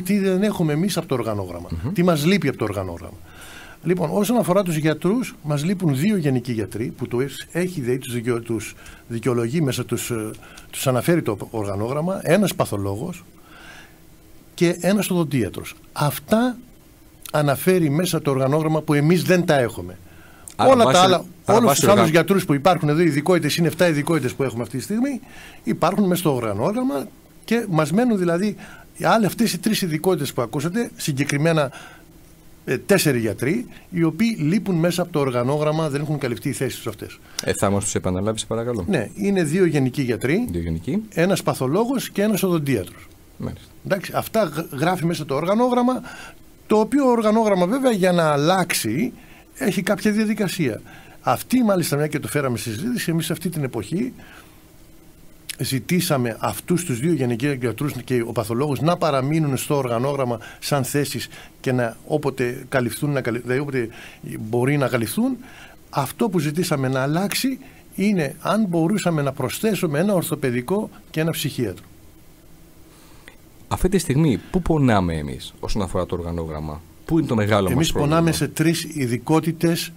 τι δεν έχουμε εμείς από το οργανόγραμμα. Τι μας λείπει από το οργανόγραμμα. Λοιπόν, όσον αφορά τους γιατρούς, μας λείπουν 2 γενικοί γιατροί που το έχει δηλαδή, τους δικαιολογεί μέσα, τους αναφέρει το οργανόγραμμα, ένας παθολόγος και ένας οδοντίατρος. Αυτά αναφέρει μέσα το οργανόγραμμα που εμείς δεν τα έχουμε. Όλους τους άλλους γιατρούς που υπάρχουν εδώ, οι ειδικότητες, είναι 7 ειδικότητες που έχουμε αυτή τη στιγμή, υπάρχουν μέσα στο οργανόγραμμα και μας μένουν δηλαδή αυτές οι 3 ειδικότητες που ακούσατε, συγκεκριμένα 4 γιατροί, οι οποίοι λείπουν μέσα από το οργανόγραμμα, δεν έχουν καλυφθεί οι θέσεις τους αυτές. Θα μας τους επαναλάβεις, παρακαλώ. Ναι, είναι 2 γενικοί γιατροί, ένας παθολόγος και ένας οδοντίατρος. Εντάξει, αυτά γράφει μέσα το οργανόγραμμα, το οποίο οργανόγραμμα βέβαια για να αλλάξει έχει κάποια διαδικασία. Αυτή μάλιστα, μια και το φέραμε στη συζήτηση, εμείς αυτή την εποχή ζητήσαμε αυτούς τους 2 γενικούς γιατρούς και ο παθολόγος να παραμείνουν στο οργανόγραμμα σαν θέσεις και να όποτε καλυφθούν, δηλαδή όποτε μπορεί να καλυφθούν. Αυτό που ζητήσαμε να αλλάξει είναι αν μπορούσαμε να προσθέσουμε ένα ορθοπαιδικό και ένα ψυχίατρο. Αυτή τη στιγμή πού πονάμε εμείς όσον αφορά το οργανόγραμμα, πού είναι το μεγάλο μας πρόβλημα? Εμείς πονάμε σε 3 ειδικότητες,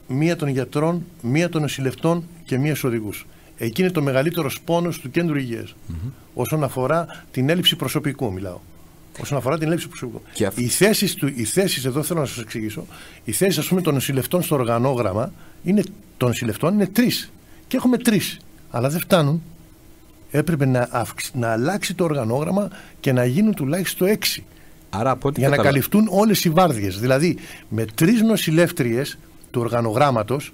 μία των γιατρών, μία των νοσηλευτών και μία στους οδηγούς. Εκεί είναι το μεγαλύτερο πόνος του κέντρου υγείας. Όσον αφορά την έλλειψη προσωπικού, μιλάω. Όσον αφορά την έλλειψη προσωπικού. Οι θέσεις, εδώ θέλω να σας εξηγήσω, οι θέσεις, ας πούμε, των νοσηλευτών στο οργανόγραμμα των νοσηλευτών είναι 3. Και έχουμε 3. Αλλά δεν φτάνουν. Έπρεπε να αλλάξει το οργανόγραμμα και να γίνουν τουλάχιστον 6. Άρα, για να καλυφθούν όλες οι βάρδιες. Δηλαδή, με 3 νοσηλεύτριες του οργανογράμματος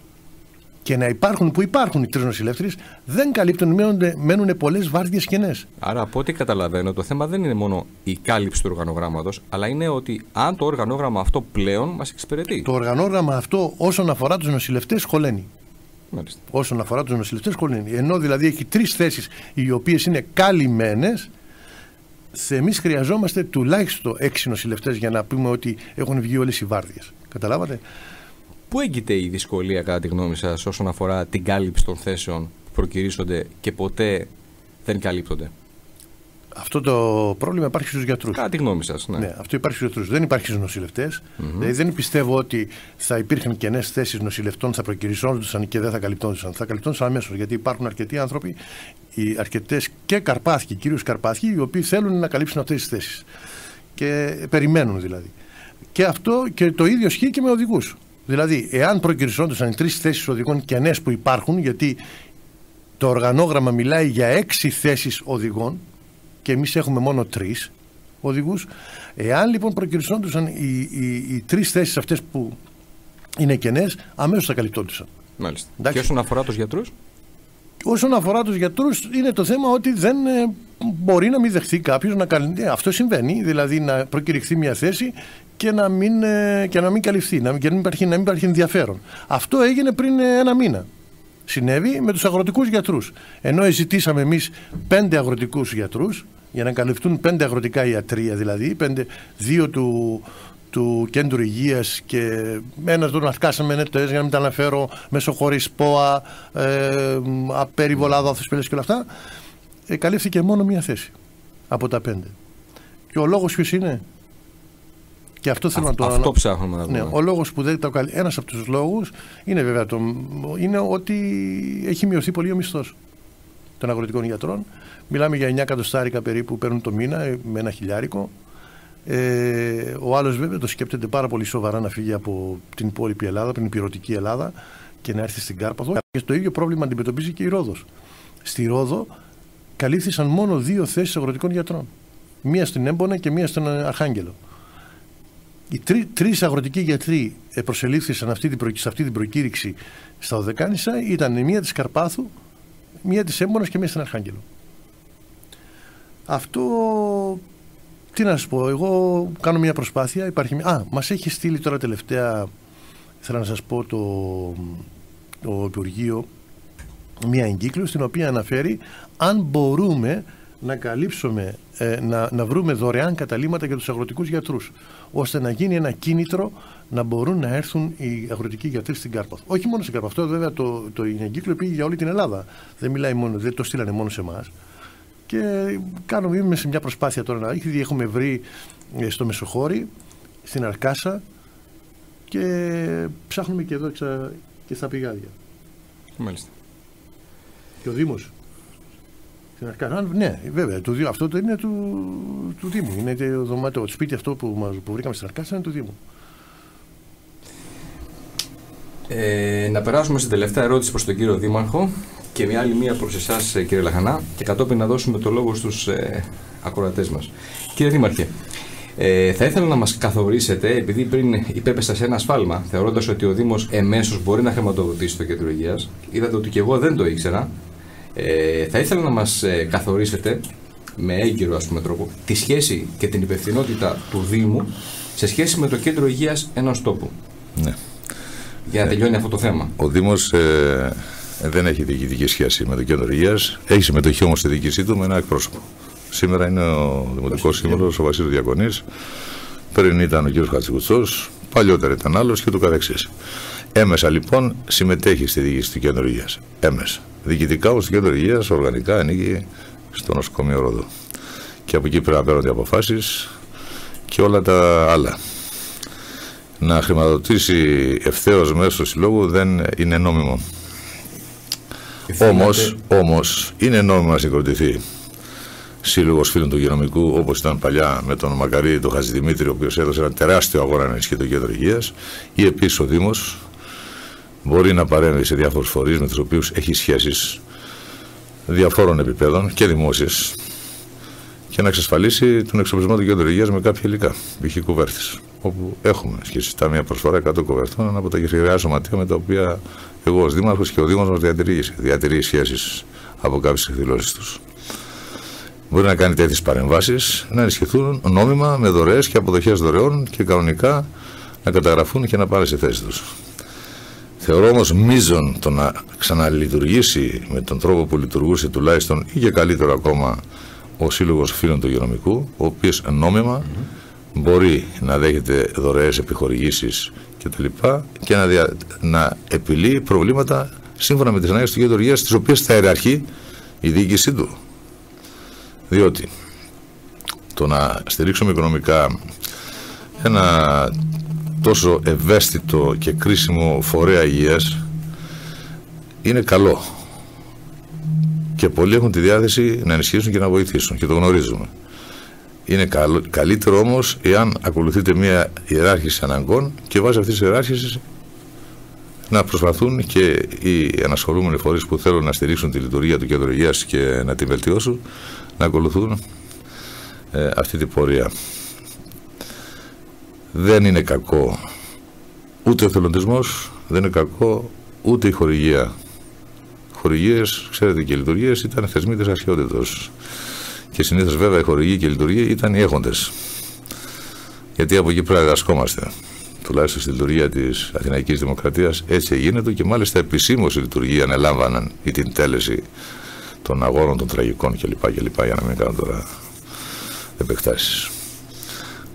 και να υπάρχουν που υπάρχουν οι 3 νοσηλεύτριες, δεν καλύπτουν, μένουν πολλές βάρδιες κενές. Άρα, από ό,τι καταλαβαίνω, το θέμα δεν είναι μόνο η κάλυψη του οργανογράμματος, αλλά είναι ότι αν το οργανόγραμμα αυτό πλέον μας εξυπηρετεί. Το οργανόγραμμα αυτό, όσον αφορά τους νοσηλευτές, χωλαίνει. Όσον αφορά τους νοσηλευτές, χωλαίνει. Ενώ δηλαδή έχει 3 θέσεις οι οποίες είναι καλυμμένες. Εμείς χρειαζόμαστε τουλάχιστον 6 νοσηλευτές για να πούμε ότι έχουν βγει όλες οι βάρδιες. Καταλάβατε? Πού έγκυται η δυσκολία, κατά τη γνώμη σας, όσον αφορά την κάλυψη των θέσεων που προκυρήσονται και ποτέ δεν καλύπτονται? Αυτό το πρόβλημα υπάρχει στους γιατρούς. Κατά τη γνώμη σας, ναι. Ναι, αυτό υπάρχει στους γιατρούς. Δεν υπάρχει στους νοσηλευτές. Δηλαδή δεν πιστεύω ότι θα υπήρχαν κενές θέσεις νοσηλευτών, θα προκυρήσονταν και δεν θα καλυπτόντουσαν. Θα καλυπτόντουσαν αμέσως, γιατί υπάρχουν αρκετοί άνθρωποι, αρκετές και Καρπάθιοι, κυρίως Καρπάθιοι, οι οποίοι θέλουν να καλύψουν αυτές τις θέσεις. Και περιμένουν δηλαδή. Και αυτό και το ίδιο ισχύει και με οδηγούς. Δηλαδή, εάν προκυρήσονταν οι 3 θέσεις οδηγών κενές που υπάρχουν, γιατί το οργανόγραμμα μιλάει για 6 θέσεις οδηγών και εμείς έχουμε μόνο 3 οδηγούς, εάν λοιπόν προκυρήσονταν οι 3 θέσεις αυτές που είναι κενές, αμέσως θα καλυπτόντουσαν. Μάλιστα. Και όσον αφορά τους γιατρούς? Όσον αφορά τους γιατρούς, είναι το θέμα ότι δεν μπορεί να μην δεχθεί κάποιος να καλυφθεί. Αυτό συμβαίνει, δηλαδή να προκηρυχθεί μια θέση και να μην καλυφθεί, να μην υπάρχει ενδιαφέρον. Αυτό έγινε πριν 1 μήνα. Συνέβη με τους αγροτικούς γιατρούς. Ενώ ζητήσαμε εμείς 5 αγροτικούς γιατρούς για να καλυφθούν 5 αγροτικά ιατρεία, δηλαδή 2 του κέντρου υγείας και ένας του να σκάσαμε νετές για να μην τα αναφέρω, μεσοχωρής ΠΟΑ, απέριβολα, δόθος, και όλα αυτά. Καλύφθηκε μόνο 1 θέση από τα 5. Και ο λόγος ποιος είναι? Και αυτό θέλω να το Αυτό ψάχνουμε να δούμε. Ναι, ο λόγος που δεν το καλεί, ένας από τους λόγους είναι βέβαια είναι ότι έχει μειωθεί πολύ ο μισθός των αγροτικών γιατρών. Μιλάμε για 9 εκατοστάρικα περίπου παίρνουν το μήνα με ένα χιλιάρικο. Ο άλλος βέβαια το σκέπτεται πάρα πολύ σοβαρά να φύγει από την υπόλοιπη Ελλάδα, από την υπηρετική Ελλάδα και να έρθει στην Κάρπαθο. Και το ίδιο πρόβλημα αντιμετωπίζει και η Ρόδος. Στη Ρόδο καλύφθησαν μόνο 2 θέσεις αγροτικών γιατρών. Μία στην Έμπονα και μία στον Αρχάγγελο. Οι 3 αγροτικοί γιατροί προσελήφθησαν σε αυτή την προκήρυξη στα Οδεκάνησα. Ήταν μία της Καρπάθου, μία της Έμπονας και μία στην Αρχάγγελο. Αυτό, τι να σας πω, εγώ κάνω μια προσπάθεια. Μας έχει στείλει τώρα τελευταία, θέλω να σας πω, το Υπουργείο μια εγκύκλωση στην οποία αναφέρει αν μπορούμε να καλύψουμε, να βρούμε δωρεάν καταλύματα για τους αγροτικούς γιατρούς, ώστε να γίνει ένα κίνητρο να μπορούν να έρθουν οι αγροτικοί γιατροί στην Κάρπαθο. Όχι μόνο στην Κάρπαθο, αυτό βέβαια το εγκύκλιο πήγε για όλη την Ελλάδα. Δεν το στείλανε μόνο σε εμάς. Και είμαι σε μια προσπάθεια τώρα ήδη έχουμε βρει στο Μεσοχώρι, στην Αρκάσα και ψάχνουμε και εδώ και στα Πηγάδια. Μάλιστα. Και ο Δήμος. Στην Αρκάσα, ναι, βέβαια, αυτό είναι του Δήμου. Είναι το δωμάτιο, το σπίτι αυτό που βρήκαμε στην Αρκάσα είναι του Δήμου. Να περάσουμε στην τελευταία ερώτηση προς τον κύριο Δήμαρχο και μια άλλη μία προς εσάς, κύριε Λαχανά, και κατόπιν να δώσουμε το λόγο στους ακροατές μας. Κύριε Δήμαρχε, θα ήθελα να μας καθορίσετε, επειδή πριν υπέπεσα σε ένα σφάλμα, θεωρώντας ότι ο Δήμος εμέσως μπορεί να χρηματοδοτήσει το κέντρο υγείας, είδατε ότι και εγώ δεν το ήξερα, θα ήθελα να μας καθορίσετε με έγκυρο τρόπο τη σχέση και την υπευθυνότητα του Δήμου σε σχέση με το κέντρο υγείας ενός τόπου. Ναι. Για να τελειώνει αυτό το θέμα. Ο Δήμος δεν έχει διοικητική σχέση με το κέντρο υγείας, έχει συμμετοχή όμως στη διοίκησή του με ένα εκπρόσωπο. Σήμερα είναι ο Δημοτικός Σύμβουλος, ο Βασίλης Διακονής, πριν ήταν ο κ. Χατζικουτσός, παλιότερα ήταν άλλος και το καθεξής. Έμεσα λοιπόν συμμετέχει στη διοίκηση του κέντρου υγείας. Έμεσα. Διοικητικά όμως το κέντρο υγείας οργανικά ανήκει στο νοσοκομείο Ρόδο. Και από εκεί πρέπει να παίρνονται αποφάσεις και όλα τα άλλα. Να χρηματοδοτήσει ευθέως μέσω του συλλόγου δεν είναι νόμιμο. Όμως είναι νόμιμο να συγκροτηθεί σύλλογος φίλων του υγειονομικού, όπως ήταν παλιά με τον Μακαρίδη, τον Χατζηδημήτρη, ο οποίος έδωσε ένα τεράστιο αγώνα να ενισχύει το κέντρο υγείας, ή επίσης ο Δήμος μπορεί να παρέμβει σε διάφορους φορείς με τους οποίους έχει σχέσεις διαφόρων επιπέδων και δημόσιες και να εξασφαλίσει τον εξοπλισμό του κέντρου υγείας με κάποια υλικά, π.χ. κουβέρτες, όπου έχουμε σχετιστά μια προσφορά 100 κουβερτών από τα γεωργικά σωματεία με τα οποία εγώ ως Δήμαρχος και ο Δήμος μας διατηρεί σχέσεις από κάποιες εκδηλώσεις τους. Μπορεί να κάνει τέτοιες παρεμβάσεις, να ενισχυθούν νόμιμα με δωρεές και αποδοχές δωρεών και κανονικά να καταγραφούν και να πάρει σε θέση τους. Θεωρώ όμως μείζον το να ξαναλειτουργήσει με τον τρόπο που λειτουργούσε τουλάχιστον ή και καλύτερο ακόμα ο Σύλλογος Φίλων του Υγειονομικού, ο οποίος νόμιμα μπορεί να δέχεται δωρεές επιχορηγήσεις κτλ. Και να επιλύει προβλήματα σύμφωνα με τις ανάγκες του κέντρου υγείας, τις οποίες θα ιεραρχεί η διοίκησή του. Διότι το να στηρίξουμε οικονομικά ένα τόσο ευαίσθητο και κρίσιμο φορέα υγείας είναι καλό και πολλοί έχουν τη διάθεση να ενισχύσουν και να βοηθήσουν και το γνωρίζουμε. Είναι καλύτερο όμως εάν ακολουθείτε μια ιεράρχηση αναγκών και βάσει αυτής της ιεράρχησης να προσπαθούν και οι ανασχολούμενοι φορείς που θέλουν να στηρίξουν τη λειτουργία του κέντρου υγείας και να την βελτιώσουν να ακολουθούν αυτή την πορεία. Δεν είναι κακό ούτε ο εθελοντισμός, δεν είναι κακό ούτε η χορηγία. Χορηγίες, ξέρετε, και οι λειτουργίες ήταν θεσμοί της αρχαιότητος. Και συνήθως βέβαια η χορηγία και η λειτουργία ήταν οι έχοντες. Γιατί από εκεί πρέπει να διδασκόμαστε. Τουλάχιστον στη λειτουργία της Αθηναϊκής Δημοκρατίας έτσι γίνεται και μάλιστα επισήμως η λειτουργία ανελάμβαναν ή την τέλεση των αγώνων των τραγικών κλπ. Για να μην κάνω τώρα επεκτάσεις.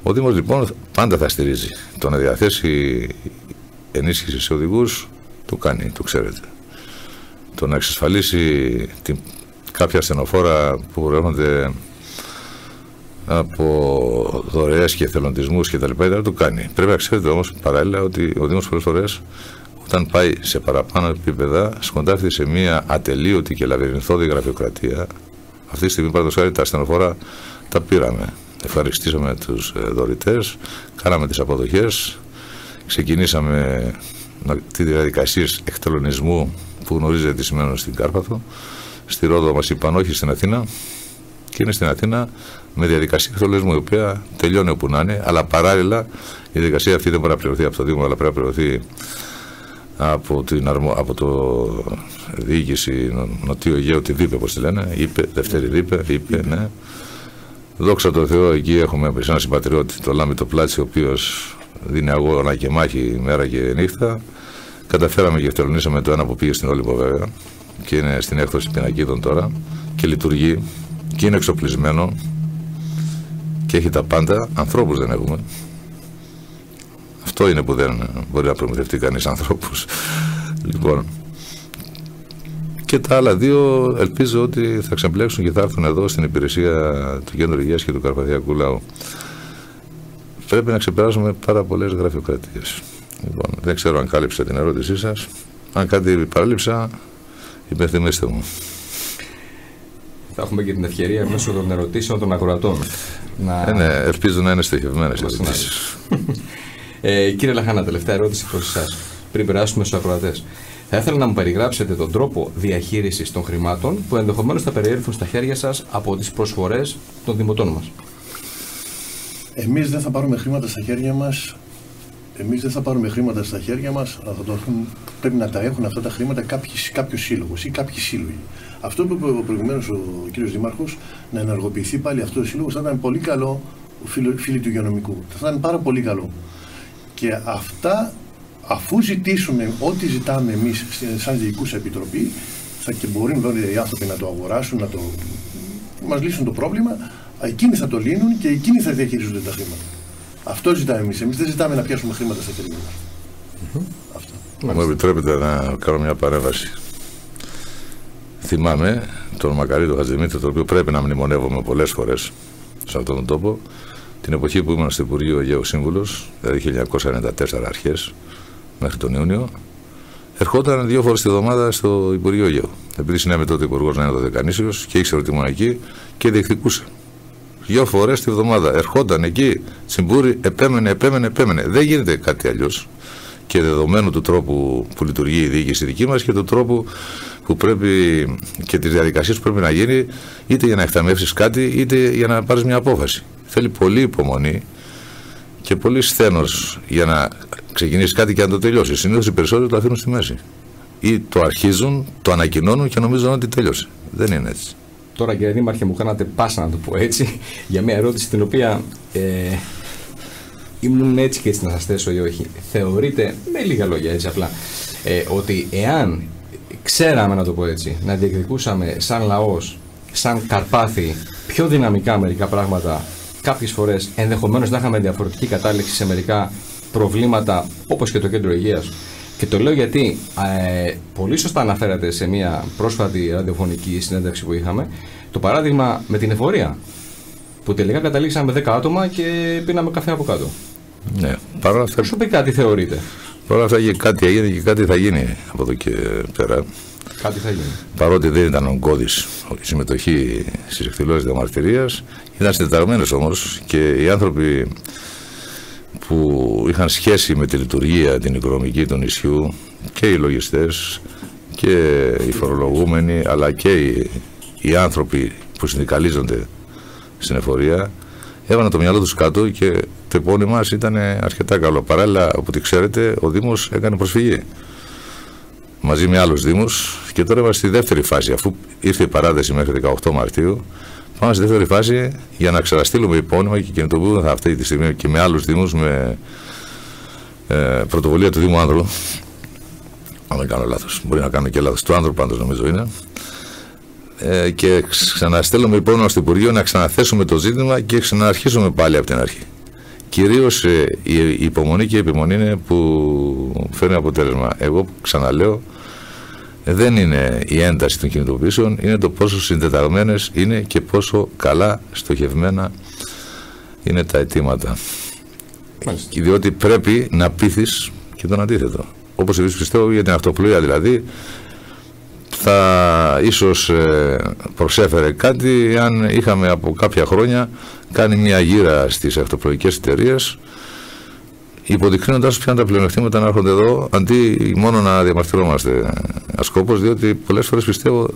Ο Δήμος λοιπόν πάντα θα στηρίζει. Το να διαθέσει ενίσχυση σε οδηγούς το κάνει, το ξέρετε. Το να εξασφαλίσει κάποια ασθενοφόρα που προέρχονται από δωρεές και εθελοντισμούς και τα λοιπά, δεν το κάνει. Πρέπει να ξέρετε όμως παράλληλα ότι ο Δήμος πολλές φορές όταν πάει σε παραπάνω επίπεδα σκοντάφτει σε μια ατελείωτη και λαβυρινθώδη γραφειοκρατία. Αυτή τη στιγμή παραδοσιακά τα ασθενοφόρα τα πήραμε. Ευχαριστήσαμε τους δωρητές, κάναμε τις αποδοχές, ξεκινήσαμε τις διαδικασίες εκτελονισμού που γνωρίζετε τι σημαίνουν στην Κάρπαθο. Στη Ρόδο μας είπαν όχι στην Αθήνα και είναι στην Αθήνα με διαδικασία εκτελονισμού η οποία τελειώνει όπου να είναι, αλλά η διαδικασία αυτή δεν μπορεί να πληρωθεί από το Δήμο, αλλά πρέπει να πληρωθεί από το διοίκηση Νοτιού Αιγαίου, τη ΔΥΠΕ όπως τη λένε, Δευτέρη ΔΥΠΕ, ναι. Δόξα τω Θεώ, εκεί έχουμε ένα συμπατριώτη, το Λάμι το Πλάτσι, ο οποίος δίνει αγώνα και μάχη μέρα και νύχτα. Καταφέραμε και ευτελονίσαμε το ένα που πήγε στην Όλυμπο βέβαια και είναι στην έκδοση πινακίδων τώρα και λειτουργεί και είναι εξοπλισμένο και έχει τα πάντα. Ανθρώπους δεν έχουμε. Αυτό είναι που δεν μπορεί να προμηθευτεί κανείς, ανθρώπους. Λοιπόν, και τα άλλα δύο ελπίζω ότι θα ξεμπλέξουν και θα έρθουν εδώ στην υπηρεσία του Κέντρου Υγείας και του Καρπαθιακού Λαού. Πρέπει να ξεπεράσουμε πάρα πολλές γραφειοκρατίες. Λοιπόν, δεν ξέρω αν κάλυψα την ερώτησή σας. Αν κάτι παράλειψα, υπενθυμίστε μου. Θα έχουμε και την ευκαιρία μέσω των ερωτήσεων των ακροατών. Ναι, ελπίζω να είναι στοχευμένες οι ερωτήσεις. Κύριε Λαχάνα, τελευταία ερώτηση προς εσάς, πριν περάσουμε στους ακροατές. Θα ήθελα να μου περιγράψετε τον τρόπο διαχείρισης των χρημάτων που ενδεχομένως θα περιέλθουν στα χέρια σας από τις προσφορές των δημοτών μας. Εμείς δεν θα πάρουμε χρήματα στα χέρια μας. Αλλά πρέπει να τα έχουν αυτά τα χρήματα κάποιος σύλλογος ή κάποιοι σύλλογοι. Αυτό που είπε προηγουμένως ο κύριος Δήμαρχος, να ενεργοποιηθεί πάλι αυτός ο σύλλογος, θα ήταν πολύ καλό, φίλοι του υγειονομικού. Θα ήταν πάρα πολύ καλό. Και αυτά, αφού ζητήσουμε ό,τι ζητάμε εμείς σαν Διοικούσα Επιτροπή, και μπορούν οι άνθρωποι να το αγοράσουν, να μας λύσουν το πρόβλημα, εκείνοι θα το λύνουν και εκείνοι θα διαχειρίζονται τα χρήματα. Αυτό ζητάμε εμείς. Εμείς δεν ζητάμε να πιάσουμε χρήματα στα χέρια μας. Αυτό. Μου επιτρέπετε να κάνω μια παρέμβαση. Θυμάμαι τον Μακαρίτο Χατζημήτρη, το οποίο πρέπει να μνημονεύομαι πολλές φορές σε αυτόν τον τόπο, την εποχή που ήμουν στο Υπουργείο Αιγαίου Σύμβουλος, δηλαδή 1994 αρχές, μέχρι τον Ιούνιο, ερχόταν 2 φορές τη εβδομάδα στο Υπουργείο Αιγαίου. Επειδή συνέβη τότε υπουργός να είναι το Δεκανήσιος και ήξερε ότι ήμουν εκεί και διεκδικούσε. 2 φορές τη εβδομάδα ερχόταν εκεί, τσιμπούρι, επέμενε. Δεν γίνεται κάτι αλλιώς. Και δεδομένου του τρόπου που λειτουργεί η διοίκηση δική μας και του τρόπου που πρέπει και τις διαδικασίες που πρέπει να γίνει, είτε για να εκταμεύσεις κάτι, είτε για να πάρεις μια απόφαση. Θέλει πολύ υπομονή και πολύ σθένος για να ξεκινήσει κάτι και να το τελειώσει. Συνήθως οι περισσότεροι το αφήνουν στη μέση. Ή το αρχίζουν, το ανακοινώνουν και νομίζουν ότι τέλειωσε. Δεν είναι έτσι. Τώρα, κύριε Δήμαρχε, μου κάνατε πάσα να το πω έτσι, για μια ερώτηση την οποία ήμουν έτσι και έτσι να σας θέσω ή όχι. Θεωρείτε, με λίγα λόγια έτσι απλά, ότι εάν ξέραμε, να το πω έτσι, να διεκδικούσαμε σαν λαός, σαν Καρπάθι, πιο δυναμικά μερικά πράγματα, κάποιες φορές ενδεχομένως να είχαμε διαφορετική κατάληξη σε μερικά προβλήματα, όπως και το Κέντρο Υγείας. Και το λέω γιατί πολύ σωστά αναφέρατε σε μια πρόσφατη ραδιοφωνική συνέντευξη που είχαμε το παράδειγμα με την εφορία, που τελικά καταλήξαμε 10 άτομα και πίναμε καφέ από κάτω. Ναι, παρόλα αυτά. Προσωπικά τι θεωρείτε? Παρόλα αυτά κάτι έγινε και κάτι θα γίνει από εδώ και πέρα. Κάτι θα γίνει. Παρότι δεν ήταν ογκώδης η συμμετοχή στις εκδηλώσεις διαμαρτυρίας, ήταν συντεταγμένες όμως και οι άνθρωποι που είχαν σχέση με τη λειτουργία την οικονομική του νησιού, και οι λογιστές και οι φορολογούμενοι, αλλά και οι άνθρωποι που συνδικαλίζονται στην εφορία, έβαλαν το μυαλό τους κάτω και το επώνυμά μας ήταν αρκετά καλό. Παράλληλα, από ό,τι ξέρετε, ο Δήμος έκανε προσφυγή μαζί με άλλους Δήμους και τώρα είμαστε στη δεύτερη φάση. Αφού ήρθε η παράδεση μέχρι 18 Μαρτίου, πάμε στη δεύτερη φάση για να ξαναστείλουμε υπόνοιμα και κινητοποιούμε αυτή τη στιγμή και με άλλους Δήμους, με πρωτοβουλία του Δήμου Άνδρου. Αν δεν κάνω λάθος, μπορεί να κάνω και λάθος, του Άνδρου πάντως νομίζω είναι. Και ξαναστέλνουμε υπόνοιμα στο Υπουργείο να ξαναθέσουμε το ζήτημα και ξαναρχίσουμε πάλι από την αρχή. Κυρίως η υπομονή και η επιμονή είναι που φέρνει αποτέλεσμα. Εγώ ξαναλέω, δεν είναι η ένταση των κινητοποιήσεων, είναι το πόσο συντεταγμένες είναι και πόσο καλά στοχευμένα είναι τα αιτήματα. Μάλιστα. Διότι πρέπει να πείθεις και τον αντίθετο. Όπως επίσης πιστεύω για την ακτοπλοεία, δηλαδή θα ίσως προσέφερε κάτι αν είχαμε από κάποια χρόνια κάνει μια γύρα στις ακτοπλοϊκές εταιρείες, υποδεικνύοντας ποια είναι τα πλεονεκτήματα να έρχονται εδώ, αντί μόνο να διαμαρτυρόμαστε ασκόπως, διότι πολλές φορές πιστεύω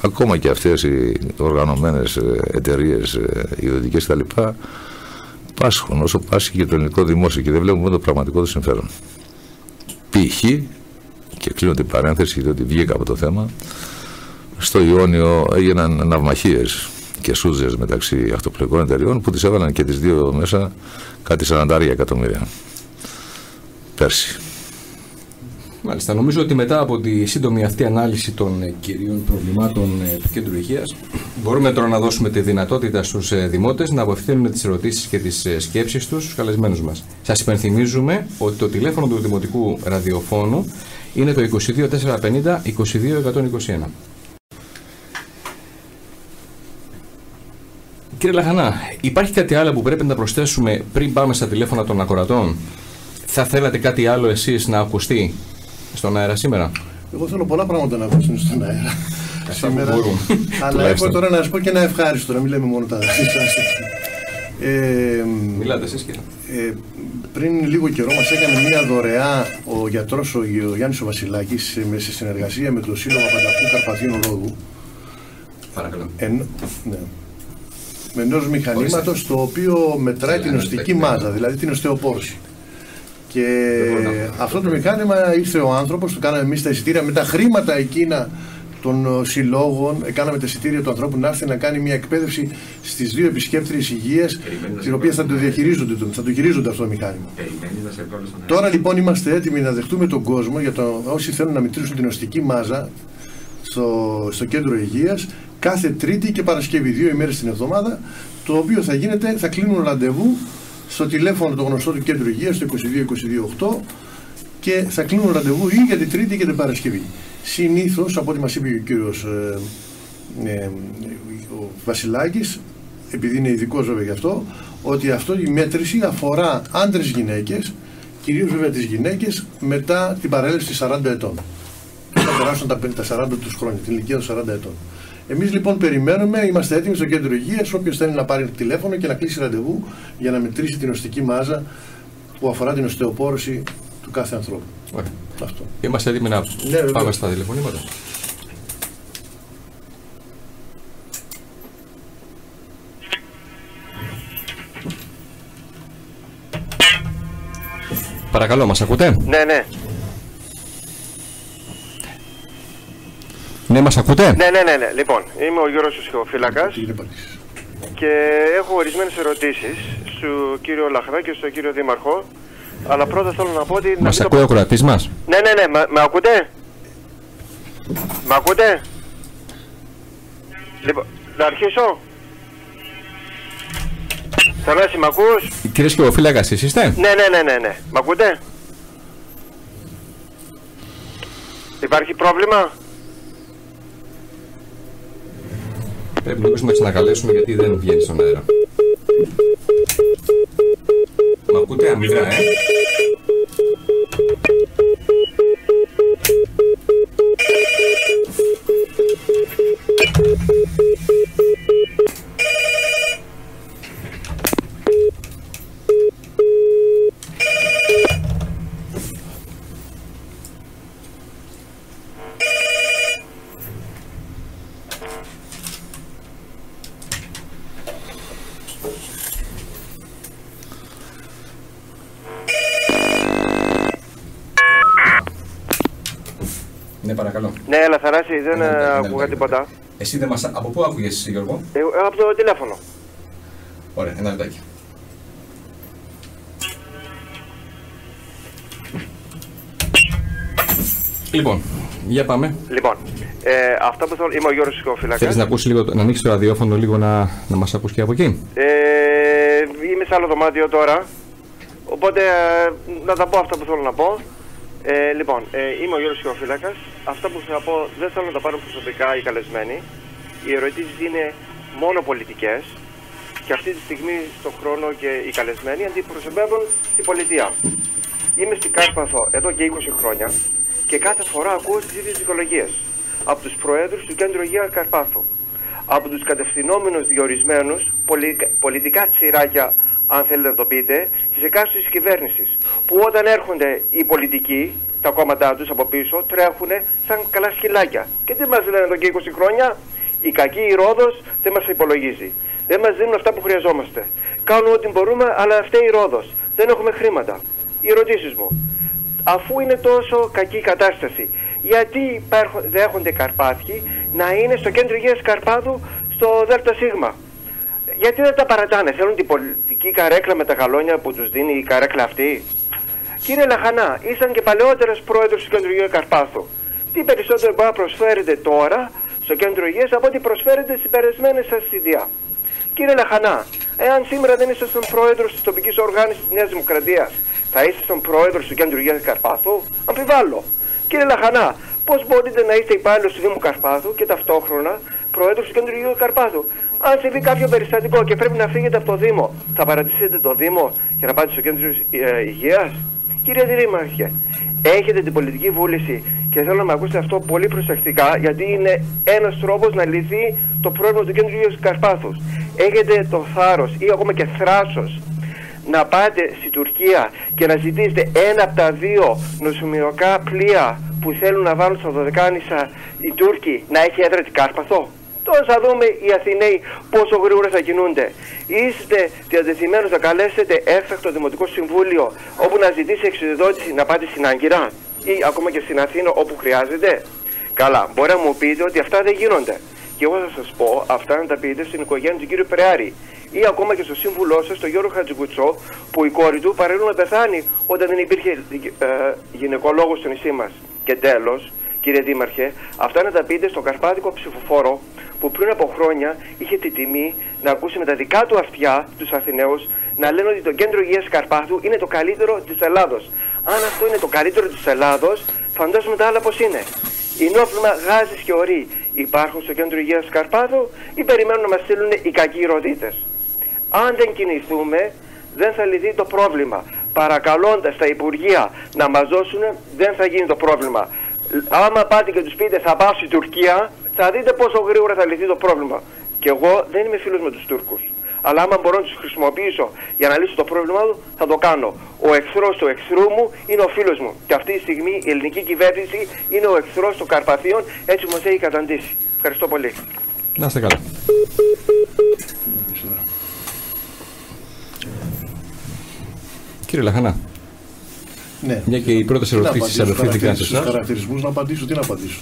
ακόμα και αυτές οι οργανωμένες εταιρείες ιδιωτικές κτλ. Πάσχουν όσο πάσχει και το ελληνικό δημόσιο και δεν βλέπουμε το πραγματικό του συμφέρον. Π.χ. και κλείνω την παρένθεση διότι βγήκα από το θέμα, στο Ιόνιο έγιναν ναυμαχίες και σούζες μεταξύ ακτοπλοϊκών εταιριών που τις έβαλαν και τις δύο μέσα κάτι 40 εκατομμύρια πέρσι. Μάλιστα. Νομίζω ότι μετά από τη σύντομη αυτή ανάλυση των κυρίων προβλημάτων του Κέντρου Υγείας, μπορούμε τώρα να δώσουμε τη δυνατότητα στους δημότες να απευθύνουν τις ερωτήσεις και τις σκέψεις τους στους καλεσμένους μας. Σας υπενθυμίζουμε ότι το τηλέφωνο του Δημοτικού Ραδιοφώνου είναι το 22 450 22 121. Κύριε Λαχανά, υπάρχει κάτι άλλο που πρέπει να προσθέσουμε πριν πάμε στα τηλέφωνα των ακροατών? Θα θέλατε κάτι άλλο εσείς να ακουστεί στον αέρα σήμερα? Εγώ θέλω πολλά πράγματα να ακούσουν στον αέρα σήμερα, αλλά έχω τώρα να σας πω και ένα ευχάριστο, να μην λέμε μόνο τα Μιλάτε εσείς, κύριε. Πριν λίγο καιρό μας έκανε μια δωρεά ο γιατρός ο Γιάννης ο Βασιλάκης σε συνεργασία με το Σύλλογο Πανταχού Καρπαθίων Ρόδου. Παρακαλώ. Ναι. Με ενός μηχανήματος το οποίο μετράει την οστική μάζα, δηλαδή την οστεοπόρωση. Και αυτό το μηχάνημα ήρθε ο άνθρωπος, του κάναμε εμείς τα εισιτήρια με τα χρήματα εκείνα των συλλόγων, κάναμε τα εισιτήρια του ανθρώπου να έρθει να κάνει μια εκπαίδευση στις δύο επισκέπτριες υγείας, την οποία θα το διαχειρίζονται, θα το χειρίζονται αυτό το μηχάνημα. Τώρα λοιπόν είμαστε έτοιμοι να δεχτούμε τον κόσμο, για όσοι θέλουν να μετρήσουν την οστική μάζα στο κέντρο υγείας, κάθε Τρίτη και Παρασκευή, 2 ημέρες την εβδομάδα, το οποίο θα κλείνουν ραντεβού στο τηλέφωνο το γνωστό του κέντρου υγείας, το 22-22-8, και θα κλείνουν ραντεβού ή για την Τρίτη και την Παρασκευή. Συνήθως, από ό,τι μας είπε ο κύριος ο Βασιλάκης, επειδή είναι ειδικός βέβαια γι' αυτό, ότι αυτό η μέτρηση αφορά άντρες-γυναίκες, κυρίως βέβαια τις γυναίκες, μετά την παρέλευση 40 ετών. Θα περάσουν τα 40 τους χρόνια, την ηλικία των 40 ετών. Εμείς λοιπόν περιμένουμε, είμαστε έτοιμοι στο κέντρο υγείας, όποιος θέλει να πάρει τηλέφωνο και να κλείσει ραντεβού για να μετρήσει την οστική μάζα που αφορά την οστεοπόρωση του κάθε ανθρώπου. Ωραία. Αυτό. Είμαστε έτοιμοι να πάμε στα τηλεφωνήματα. Παρακαλώ, μας ακούτε? Ναι, ναι. Ναι, μας ακούτε? Ναι. Λοιπόν, είμαι ο Γιώργος Ψυχοφύλακας και έχω ορισμένες ερωτήσεις στον κύριο Λαχανά και στον κύριο Δήμαρχο. Αλλά πρώτα θέλω να πω ότι... Μας ακούει ο κροατής μας? Ναι. Με ακούτε? Με ακούτε? Λοιπόν, να αρχίσω. Θανάση, μ' ακούς? Κύριε Ψυχοφύλακα, εσείς είστε? Ναι. Μ' ακούτε? Υπάρχει πρόβλημα? Πρέπει νομίζω να ξανακαλέσουμε γιατί δεν βγαίνει στον αέρα. Μ' ακούτε αμοιβαία, Ναι, παρακαλώ. Ναι, αλλά Θανάση, δεν ακούγα τίποτα. Εσύ δεν μας... Από πού άκουγες εσύ, Γιώργο? Από το τηλέφωνο. Ωραία, ένα λεπτάκι. Λοιπόν, για πάμε. Λοιπόν, αυτά που θέλω... Είμαι ο Γιώργος Ψυχοφύλακας. Θέλεις να ακούσει λίγο, να ανοίξεις το ραδιόφωνο λίγο να μας ακούς και από εκεί? Είμαι σε άλλο δωμάτιο τώρα. Οπότε να τα πω αυτά που θέλω να πω. Λοιπόν, είμαι ο Γιώργος Ψυχοφύλακας. Αυτά που θα πω δεν θέλω να τα πάρουν προσωπικά οι καλεσμένοι. Οι ερωτήσεις είναι μόνο πολιτικές. και αυτή τη στιγμή στον χρόνο και οι καλεσμένοι αντιπροσωπεύουν την πολιτεία. Είμαι στην Κάρπαθο εδώ και 20 χρόνια και κάθε φορά ακούω τις ίδιες δικολογίες από τους προέδρους του Κέντρου Υγείας Καρπάθου, από τους κατευθυνόμενους διορισμένους πολιτικά τσιράκια, αν θέλετε να το πείτε, της εκάστοτε κυβέρνησης, που όταν έρχονται οι πολιτικοί, τα κόμματά τους από πίσω, τρέχουν σαν καλά σκυλάκια. Και τι μας λένε εδώ και 20 χρόνια? Η κακή η Ρόδος δεν μας υπολογίζει. Δεν μας δίνουν αυτά που χρειαζόμαστε. Κάνουν ό,τι μπορούμε, αλλά φταίει η Ρόδος. Δεν έχουμε χρήματα. Οι ερωτήσεις μου, αφού είναι τόσο κακή η κατάσταση, γιατί δέχονται Καρπάθιοι να είναι στο Κέντρο Υγείας Καρπάθου στο ΔΣ? Γιατί δεν τα παρατάνε? Θέλουν την πολιτική καρέκλα με τα γαλόνια που τους δίνει η καρέκλα αυτή? Κύριε Λαχανά, ήσαν και παλαιότερος πρόεδρος του Κέντρου Υγείας Καρπάθου. Τι περισσότερο μπορεί να προσφέρετε τώρα στο Κέντρο Υγείας από ό,τι προσφέρετε στις περασμένες σας θητεία? Κύριε Λαχανά, εάν σήμερα δεν ήσασταν πρόεδρος της τοπικής οργάνωσης της Νέας Δημοκρατίας, θα ήσασταν πρόεδρος του Κέντρου Υγείας Καρπάθου? Αμφιβάλλω. Κύριε Λαχανά, πώς μπορείτε να είστε υπάλληλος του Δήμου Καρπάθου και ταυτόχρονα πρόεδρος του Κέντρου Υγείας Καρπάθου? Αν συμβεί κάποιο περιστατικό και πρέπει να φύγετε από το Δήμο, θα παρατήσετε το Δήμο για να πάτε στο Κέντρο Υγείας? Κύριε Δήμαρχε, έχετε την πολιτική βούληση και θέλω να με ακούσετε αυτό πολύ προσεκτικά, γιατί είναι ένας τρόπος να λυθεί το πρόβλημα του Κέντρου Υγείας Καρπάθου. Έχετε το θάρρος ή ακόμα και θράσος να πάτε στη Τουρκία και να ζητήσετε ένα από τα δύο νοσημειωτικά πλοία που θέλουν να βάλουν στα Δωδεκάνησα οι Τούρκοι να έχει έδρα την Κάρπαθο? Τώρα θα δούμε οι Αθηναίοι πόσο γρήγορα θα κινούνται. Είστε διατεθειμένους να καλέσετε έκτακτο Δημοτικό Συμβούλιο όπου να ζητήσει εξουδότηση να πάτε στην Άγκυρα ή ακόμα και στην Αθήνα όπου χρειάζεται? Καλά, μπορεί να μου πείτε ότι αυτά δεν γίνονται. Και εγώ θα σας πω, αυτά να τα πείτε στην οικογένεια του κύριου Πρεάρη ή ακόμα και στο σύμβουλό σας, τον Γιώργο Χατζικουτσό, που η κόρη του παρέλαβε να πεθάνει όταν δεν υπήρχε γυναικολόγος στο νησί μας. Και τέλος, κύριε Δήμαρχε, αυτά να τα πείτε στον καρπάτικο ψηφοφόρο που πριν από χρόνια είχε τη τιμή να ακούσει με τα δικά του αυτιά τους Αθηναίους να λένε ότι το Κέντρο Υγείας Καρπάθου είναι το καλύτερο της Ελλάδος. Αν αυτό είναι το καλύτερο της Ελλάδος, φαντάζομαι τα άλλα πώς είναι. Οι νόφλημα γάζεις και ορί υπάρχουν στο Κέντρο Υγείας Καρπάθου ή περιμένουν να μας στείλουν οι κακοί ροδίτες? Αν δεν κινηθούμε, δεν θα λυθεί το πρόβλημα. Παρακαλώντας τα Υπουργεία να μας δώσουν, δεν θα γίνει το πρόβλημα. Άμα πάτε και τους πείτε θα πάω στην Τουρκία, θα δείτε πόσο γρήγορα θα λυθεί το πρόβλημα. Και εγώ δεν είμαι φίλος με τους Τούρκους. Αλλά άμα μπορώ να τους χρησιμοποιήσω για να λύσω το πρόβλημά του, θα το κάνω. Ο εχθρός του εχθρού μου είναι ο φίλος μου. Και αυτή τη στιγμή η ελληνική κυβέρνηση είναι ο εχθρός των Καρπαθίων, έτσι μας έχει καταντήσει. Ευχαριστώ πολύ. Να είστε καλά. Κύριε Λαχανά. Ναι. Μια και οι πρώτες ερωτήσεις απευθύνθηκαν σε εσάς. Στους χαρακτηρισμούς να απαντήσω, τι να απαντήσω?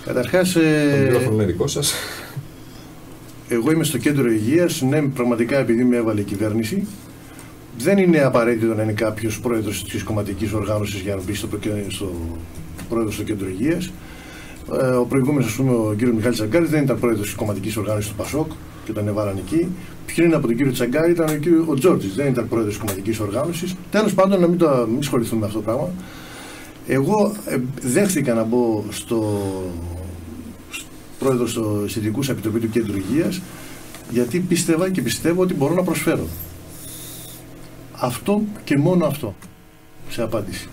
Καταρχάς, το μικρόφωνο είναι δικό σας. Εγώ είμαι στο Κέντρο Υγείας, ναι, πραγματικά επειδή με έβαλε η κυβέρνηση. Δεν είναι απαραίτητο να είναι κάποιος πρόεδρος της κομματικής οργάνωσης για να μπει στο πρόεδρος στο Κέντρο Υγείας. Ο προηγούμενος, ας πούμε, ο κύριος Μιχάλης Τσαγκάρης δεν ήταν πρόεδρος της κομματικής οργάνωσης του ΠΑΣΟΚ και τον έβαλαν εκεί. Πριν από τον κύριο Τσαγκάρη ήταν ο Τζόρτζης, δεν ήταν πρόεδρος της κομματικής οργάνωσης. Τέλος πάντων, να μην ασχοληθούμε με αυτό το πράγμα. Εγώ δέχθηκα να μπω πρόεδρος της Ειδικούς Επιτροπή του Κέντρου Υγείας, γιατί πίστευα και πιστεύω ότι μπορώ να προσφέρω. Αυτό και μόνο αυτό, σε απάντηση.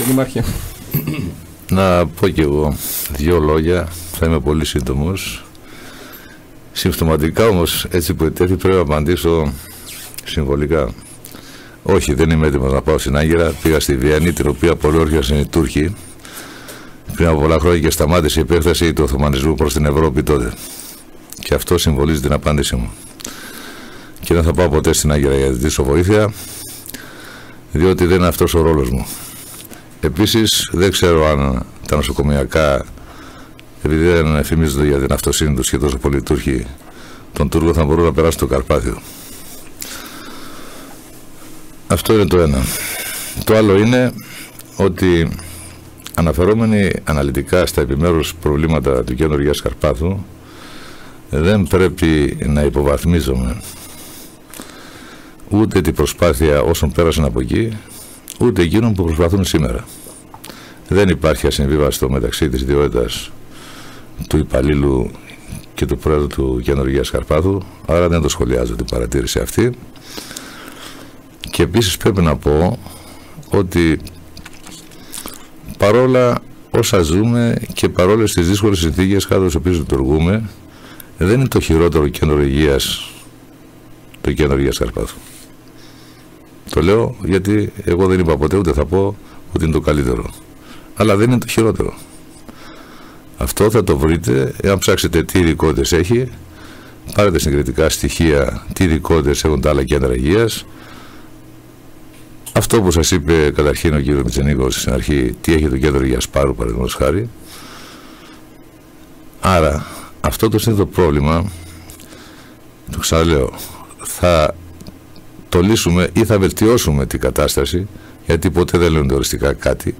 Δημάρχε. Να πω κι εγώ δύο λόγια, θα είμαι πολύ σύντομος. Συμπτωματικά όμως, έτσι που ετέθη, πρέπει να απαντήσω συμβολικά. Όχι, δεν είμαι έτοιμος να πάω στην Άγκυρα. Πήγα στη Βιέννη, την οποία πολιόρχιασαν οι Τούρκοι πριν από πολλά χρόνια και σταμάτησε η επέκταση του Οθωμανισμού προς την Ευρώπη τότε. Και αυτό συμβολίζει την απάντησή μου. Και δεν θα πάω ποτέ στην Άγκυρα για να ζητήσω βοήθεια, διότι δεν είναι αυτός ο ρόλος μου. Επίσης, δεν ξέρω αν τα νοσοκομιακά, επειδή δεν εφημίζονται για την αυτοσύνη τους και τόσο πολλοί Τούρκοι, τον Τούρκο θα μπορούν να περάσουν στο Καρπάθιο. Αυτό είναι το ένα. Το άλλο είναι ότι αναφερόμενοι αναλυτικά στα επιμέρους προβλήματα του Κέντρου Υγείας Καρπάθου, δεν πρέπει να υποβαθμίζουμε ούτε την προσπάθεια όσων πέρασαν από εκεί, ούτε εκείνων που προσπαθούν σήμερα. Δεν υπάρχει ασυμβίβαστο μεταξύ της ιδιότητας του υπαλλήλου και του πρόεδρου του Κέντρου Υγείας Καρπάθου, άρα δεν το σχολιάζω την παρατήρηση αυτή. Και επίσης πρέπει να πω ότι παρόλα όσα ζούμε και παρόλες τις δύσκολες συνθήκες κάτω στις οποίες λειτουργούμε, δεν είναι το χειρότερο κέντρο υγείας το Κέντρο Υγείας Καρπάθου. Το λέω γιατί εγώ δεν είπα ποτέ, ούτε θα πω ότι είναι το καλύτερο. Αλλά δεν είναι το χειρότερο. Αυτό θα το βρείτε εάν ψάξετε τι ειδικότητες έχει, πάρετε συγκριτικά στοιχεία τι ειδικότητες έχουν τα άλλα κέντρα υγείας. Αυτό που σας είπε καταρχήν ο κύριος Μητσενίκος στην αρχή, τι έχει το Κέντρο Υγείας Πάρου, παραδείγματος χάρη. Άρα αυτό το σύνθετο πρόβλημα, το ξαναλέω, θα το λύσουμε ή θα βελτιώσουμε την κατάσταση, γιατί ποτέ δεν λένε οριστικά κάτι,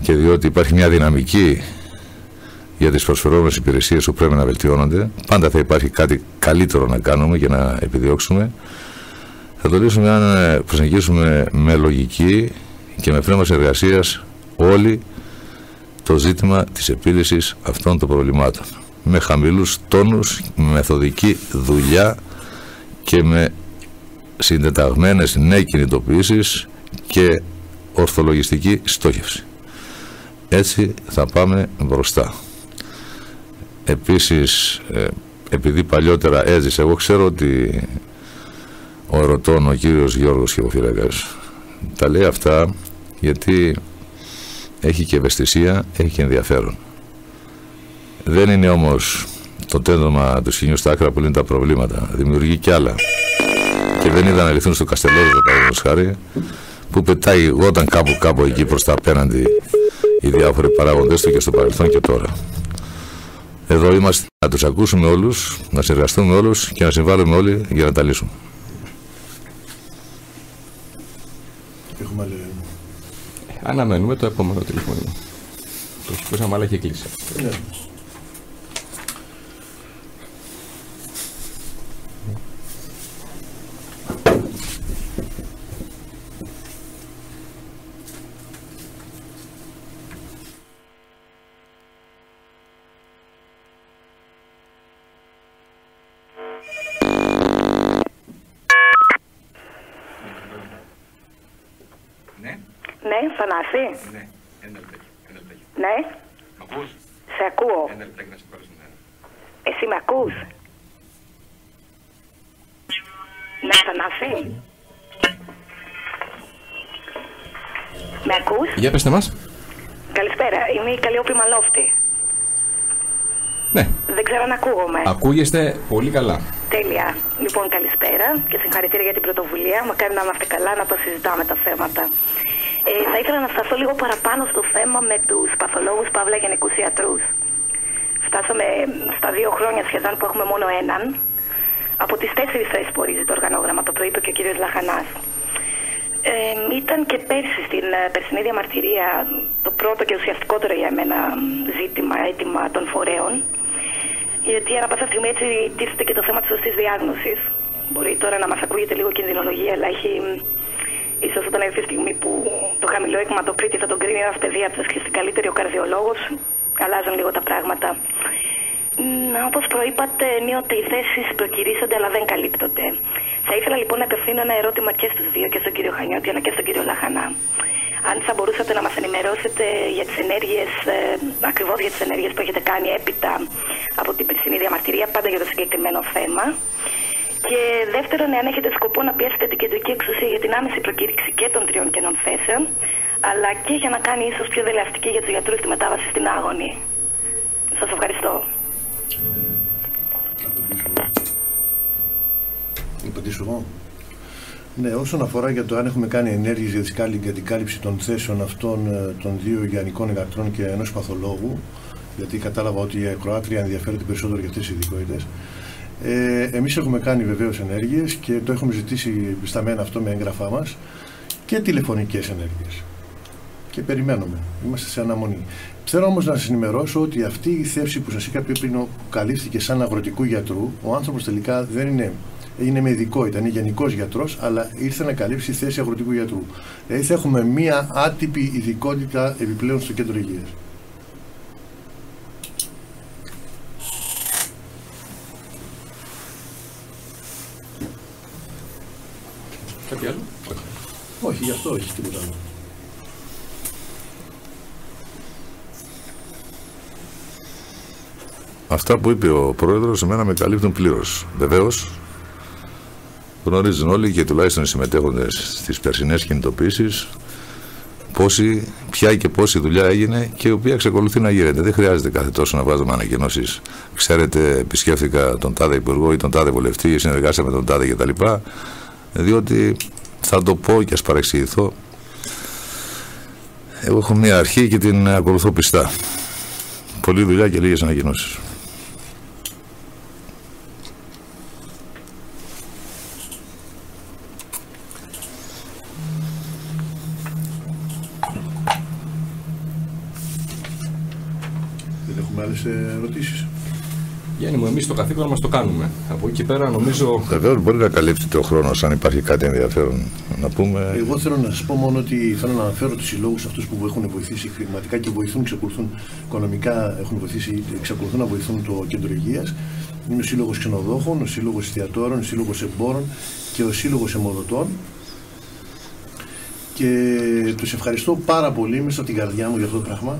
και διότι υπάρχει μια δυναμική για τις προσφερόμενες υπηρεσίες που πρέπει να βελτιώνονται, πάντα θα υπάρχει κάτι καλύτερο να κάνουμε και να επιδιώξουμε. Θα το λύσουμε αν προσεγγίσουμε με λογική και με πνεύμα συνεργασίας όλοι το ζήτημα της επίλυσης αυτών των προβλημάτων. Με χαμηλούς τόνους, με μεθοδική δουλειά και με συντεταγμένες νέες κινητοποιήσεις και ορθολογιστική στόχευση. Έτσι θα πάμε μπροστά. Επίσης, επειδή παλιότερα έζησε, εγώ ξέρω ότι ο ερωτών, ο κύριος Γιώργος Χεβοφύλακας, τα λέει αυτά γιατί έχει και ευαισθησία, έχει και ενδιαφέρον. Δεν είναι όμως το τέντομα του σκηνιού στα άκρα που λύνει τα προβλήματα. Δημιουργεί κι άλλα. Και δεν είδα να λυθούν στο Καστελόριζο, παραδείγματος χάρη, που πετάει όταν κάπου εκεί προς τα απέναντι οι διάφοροι παράγοντες του και στο παρελθόν και τώρα. Εδώ είμαστε να τους ακούσουμε όλους, να συνεργαστούμε όλους και να συμβάλλουμε όλοι για να τα λύσουμε. Αναμένουμε το επόμενο τηλεφώνημα. Το σηκώσαμε, αλλά έχει κλείσει. Ναι, Θανάση. Ναι, ένα λεπτάκι. Ναι. Μ' ακούς? Σε ακούω. Ένα λεπτάκι να σε πάρω στην αέρα. Εσύ με ακούς? Ναι, Θανάση. Με ακούς? Για πέστε μας. Καλησπέρα, είμαι η Καλλιόπη Μαλόφτη. Ναι. Δεν ξέρω αν ακούγομαι. Ακούγεστε πολύ καλά. Τέλεια. Λοιπόν, καλησπέρα και συγχαρητήρια για την πρωτοβουλία. Μακάρι να είμαστε καλά, να το συζητάμε τα θέματα. Θα ήθελα να σταθώ λίγο παραπάνω στο θέμα με τους παθολόγους παύλα γενικούς ιατρούς. Φτάσαμε στα 2 χρόνια σχεδόν που έχουμε μόνο έναν. Από τις 4 θέσεις που ορίζει το οργανόγραμμα, το προείπε και ο κύριος Λαχανάς. Ήταν και πέρσι στην περσινή διαμαρτυρία το πρώτο και ουσιαστικότερο για μένα ζήτημα, αίτημα των φορέων. Γιατί ανά πάσα στιγμή έτσι τίθεται και το θέμα της σωστής διάγνωσης. Μπορεί τώρα να μας ακούγεται λίγο κινδυνολογία, αλλά έχει ίσως όταν έρθει η στιγμή που το χαμηλό εκματοκρίτη θα τον κρίνει ένας παιδίατρος και στην καλύτερη ο καρδιολόγος, αλλάζουν λίγο τα πράγματα. Όπως προείπατε, ενίοτε οι θέσεις προκυρήσονται αλλά δεν καλύπτονται. Θα ήθελα λοιπόν να απευθύνω ένα ερώτημα και στους δύο, και στον κύριο Χανιώτη αλλά και στον κύριο Λαχανά. Αν θα μπορούσατε να μας ενημερώσετε για τις ενέργειες, ακριβώς για τις ενέργειες που έχετε κάνει έπειτα από την περσινή διαμαρτυρία, πάντα για το συγκεκριμένο θέμα. Και δεύτερον, εάν έχετε σκοπό να πιέσετε την κεντρική εξουσία για την άμεση προκήρυξη και των 3 κενών θέσεων, αλλά και για να κάνει ίσως πιο δελεαστική για τους γιατρούς τη μετάβαση στην άγωνη. Σας ευχαριστώ. Απαντήσω εγώ. Ναι, όσον αφορά για το αν έχουμε κάνει ενέργειες για την κάλυψη των θέσεων αυτών των 2 γυανικών γιατρών και ενός παθολόγου, γιατί κατάλαβα ότι η ακροάτρια ενδιαφέρεται περισσότερο για αυτές τις ειδικότητες. Εμείς έχουμε κάνει βεβαίως ενέργειες και το έχουμε ζητήσει επισταμμένα αυτό με έγγραφά μας, και τηλεφωνικές ενέργειες. Και περιμένουμε. Είμαστε σε αναμονή. Θέλω όμως να σας ενημερώσω ότι αυτή η θέση που σας είχα πει πριν, που καλύφθηκε σαν αγροτικού γιατρού, ο άνθρωπος τελικά δεν είναι με ειδικότητα, είναι γενικός γιατρός, αλλά ήρθε να καλύψει θέση αγροτικού γιατρού. Δηλαδή θα έχουμε μία άτυπη ειδικότητα επιπλέον στο κέντρο υγείας. Κάτι άλλο? Όχι, γι' αυτό όχι τίποτα άλλο. Αυτά που είπε ο πρόεδρος εμένα με καλύπτουν πλήρως. Βεβαίως, γνωρίζουν όλοι και τουλάχιστον οι συμμετέχοντες στις περσινές κινητοποιήσεις ποια και πόση δουλειά έγινε και η οποία εξακολουθεί να γίνεται. Δεν χρειάζεται κάθε τόσο να βάζουμε ανακοινώσεις. Ξέρετε, επισκέφθηκα τον τάδε υπουργό ή τον τάδε βουλευτή, συνεργάστηκα με τον τάδε κτλ. Διότι θα το πω και ας παρεξηγηθώ. Εγώ έχω μια αρχή και την ακολουθώ πιστά. Πολλή δουλειά και λίγες ανακοινώσεις. Δεν έχουμε άλλες ερωτήσεις. Γιάννη μου, εμείς το καθήκον μας το κάνουμε. Από εκεί πέρα νομίζω... Βεβαίως μπορεί να καλύπτει ο χρόνος αν υπάρχει κάτι ενδιαφέρον να πούμε. Εγώ θέλω να σας πω μόνο ότι θέλω να αναφέρω τους συλλόγους αυτούς που έχουν βοηθήσει χρηματικά και βοηθούν, εξακολουθούν οικονομικά, έχουν βοηθήσει, εξακολουθούν να βοηθούν το Κέντρο Υγείας. Είναι ο Σύλλογος Ξενοδόχων, ο Σύλλογος Εστιατόρων, ο Σύλλογος Εμπόρων και ο Σύλλογος Αιμοδοτών. Και τους ευχαριστώ πάρα πολύ μέσα από την καρδιά μου για αυτό το πράγμα.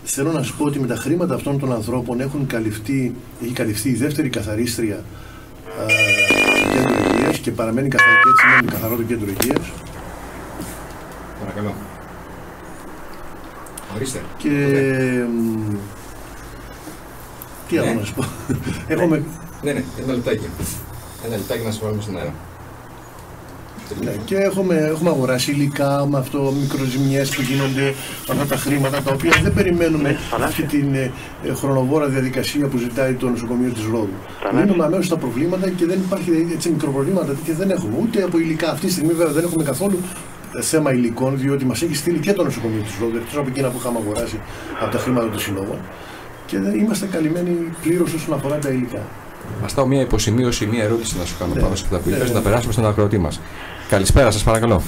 Θέλω να σας πω ότι με τα χρήματα αυτών των ανθρώπων έχει καλυφθεί η δεύτερη καθαρίστρια του Κέντρου Υγείας και παραμένει καθαρό το Κέντρο Υγείας. Παρακαλώ. Ορίστε. Και τι άλλο να σας πω. Ναι, ένα λεπτάκι. Ένα λεπτάκι να σας βάλουμε στην αέρα. Ναι, και έχουμε αγοράσει υλικά με αυτό, μικροζημιές που γίνονται, αυτά τα χρήματα τα οποία δεν περιμένουμε αυτή την χρονοβόρα διαδικασία που ζητάει το νοσοκομείο της Ρόδου. Μείνουμε αμέσως στα προβλήματα και δεν υπάρχει έτσι μικροπροβλήματα και δεν έχουμε ούτε από υλικά. Αυτή τη στιγμή βέβαια δεν έχουμε καθόλου θέμα υλικών, διότι μας έχει στείλει και το νοσοκομείο της Ρόδου, εκτός από εκείνα που είχαμε αγοράσει από τα χρήματα των συλλόγων. Και είμαστε καλυμμένοι πλήρως όσον αφορά τα υλικά. Βαστάω μια υποσημείωση, μια ερώτηση να σου κάνω πάνω σε αυτά που είπες, να περάσουμε στον ακροατή μας. Καλησπέρα σας, παρακαλώ.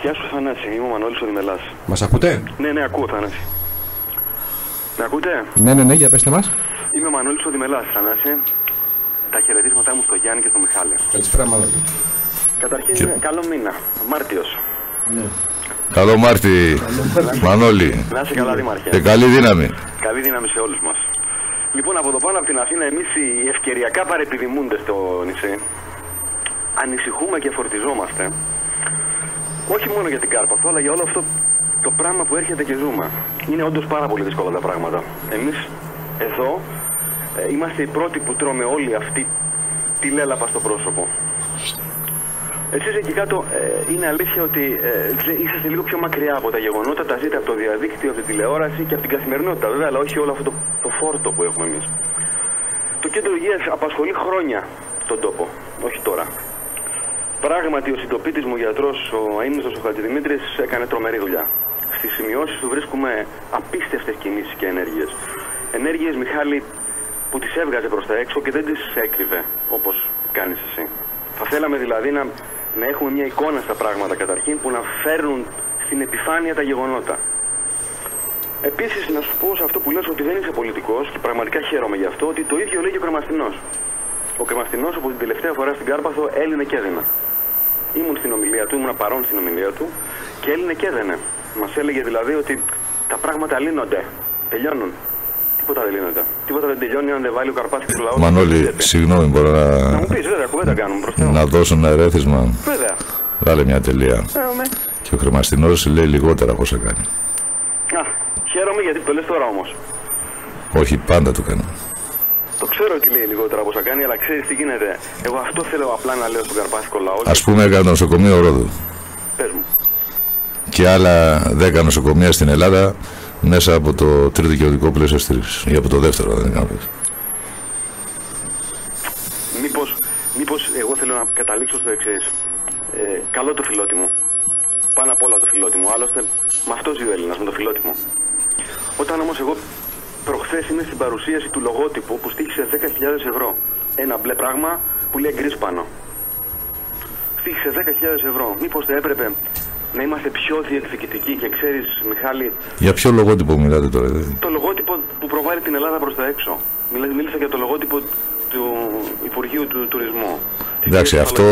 Γεια σου Θανάση, είμαι ο Μανώλης ο Δημελάς. Μας ακούτε? Ναι, ακούω Θανάση. Με ακούτε? Ναι, για πέστε μας. Είμαι ο Μανώλης ο Δημελάς, Θανάση. Τα χαιρετίσματά μου στο Γιάννη και στο Μιχάλη. Καλησπέρα Μανώλη. Καταρχήν, καλό μήνα, Μάρτιος. Ναι. Καλό Μάρτι, Μανώλη. Να είσαι καλά Δήμαρχε. Και καλή δύναμη. Καλή δύναμη σε όλους μας. Λοιπόν, από το πάνω από την Αθήνα, εμείς οι ευκαιριακά παρεπιδημούντες στο νησί, ανησυχούμε και φορτιζόμαστε. Όχι μόνο για την Κάρπαθο, αλλά για όλο αυτό το πράγμα που έρχεται και ζούμε. Είναι όντως πάρα πολύ δύσκολα τα πράγματα. Εμείς εδώ είμαστε οι πρώτοι που τρώμε όλη αυτή τη λέλαπα στο πρόσωπο. Εσείς εκεί κάτω είναι αλήθεια ότι είσαστε λίγο πιο μακριά από τα γεγονότα, τα ζείτε από το διαδίκτυο, από τη τηλεόραση και από την καθημερινότητα βέβαια, αλλά όχι όλο αυτό το φόρτο που έχουμε εμείς. Το Κέντρο Υγείας απασχολεί χρόνια τον τόπο, όχι τώρα. Πράγματι ο συντοπίτης μου γιατρός, ο αείμνηστος ο Χατζηδημήτρης, έκανε τρομερή δουλειά. Στις σημειώσεις του βρίσκουμε απίστευτες κινήσεις και ενέργειες. Ενέργειες, Μιχάλη, που τις έβγαζε προς τα έξω και δεν τις έκρυβε όπως κάνεις εσύ. Θα θέλαμε δηλαδή να έχουμε μια εικόνα στα πράγματα καταρχήν που να φέρνουν στην επιφάνεια τα γεγονότα. Επίσης να σου πω σε αυτό που λες ότι δεν είσαι πολιτικός και πραγματικά χαίρομαι γι' αυτό, ότι το ίδιο λέει και ο Κρεμαστινός. Ο Κρεμαστινός από την τελευταία φορά στην Κάρπαθο έλυνε και έδινε. Ήμουν στην ομιλία του, ήμουν παρόν στην ομιλία του και έλυνε και έδαινε. Μας έλεγε δηλαδή ότι τα πράγματα λύνονται, τελειώνουν. Τίποτα δεν λύνεται. Τίποτα δεν τελειώνει αν δεν βάλει ο Καρπάθης του λαού. Μανώλη, συγγνώμη, μπορώ να μου πεις, βέβαια, κουβέντα κάνουμε προς Θεού. Να δώσω ένα ερέθισμα. Βέβαια. Βάλε μια τελεία. Και ο Κρεμαστινός λέει λιγότερα από όσα κάνει. Α, χαίρομαι γιατί το λες τώρα όμως. Όχι, πάντα το κάνει. Το ξέρω ότι λέει λιγότερα από όσα κάνει, αλλά ξέρεις τι γίνεται. Εγώ αυτό θέλω απλά να λέω στον καρπάθικο λαό. Ας πούμε, έκανε νοσοκομείο Ρόδου. Πες μου. Και άλλα 10 νοσοκομεία στην Ελλάδα μέσα από το τρίτο δικαιωτικό πλαίσιο στήριξης. Ή από το δεύτερο, δεν κάνω. Μήπως εγώ θέλω να καταλήξω στο εξής. Καλό το φιλότιμο. Πάνω απ' όλα το φιλότιμο. Άλλωστε, με αυτό ζει ο Έλληνας, με το φιλότιμο. Όταν όμως εγώ προχθές είμαι στην παρουσίαση του λογότυπου που στήχησε 10.000 ευρώ. Ένα μπλε πράγμα που λέει γκρις πάνω. Στήχησε 10.000 ευρώ. Μήπως δεν έπρεπε να είμαστε πιο διεκδικητικοί και ξέρεις, Μιχάλη... Για ποιο λογότυπο μιλάτε τώρα? Το λογότυπο που προβάλλει την Ελλάδα προς τα έξω. Μίλησα για το λογότυπο του Υπουργείου του Τουρισμού. Εντάξει, αυτό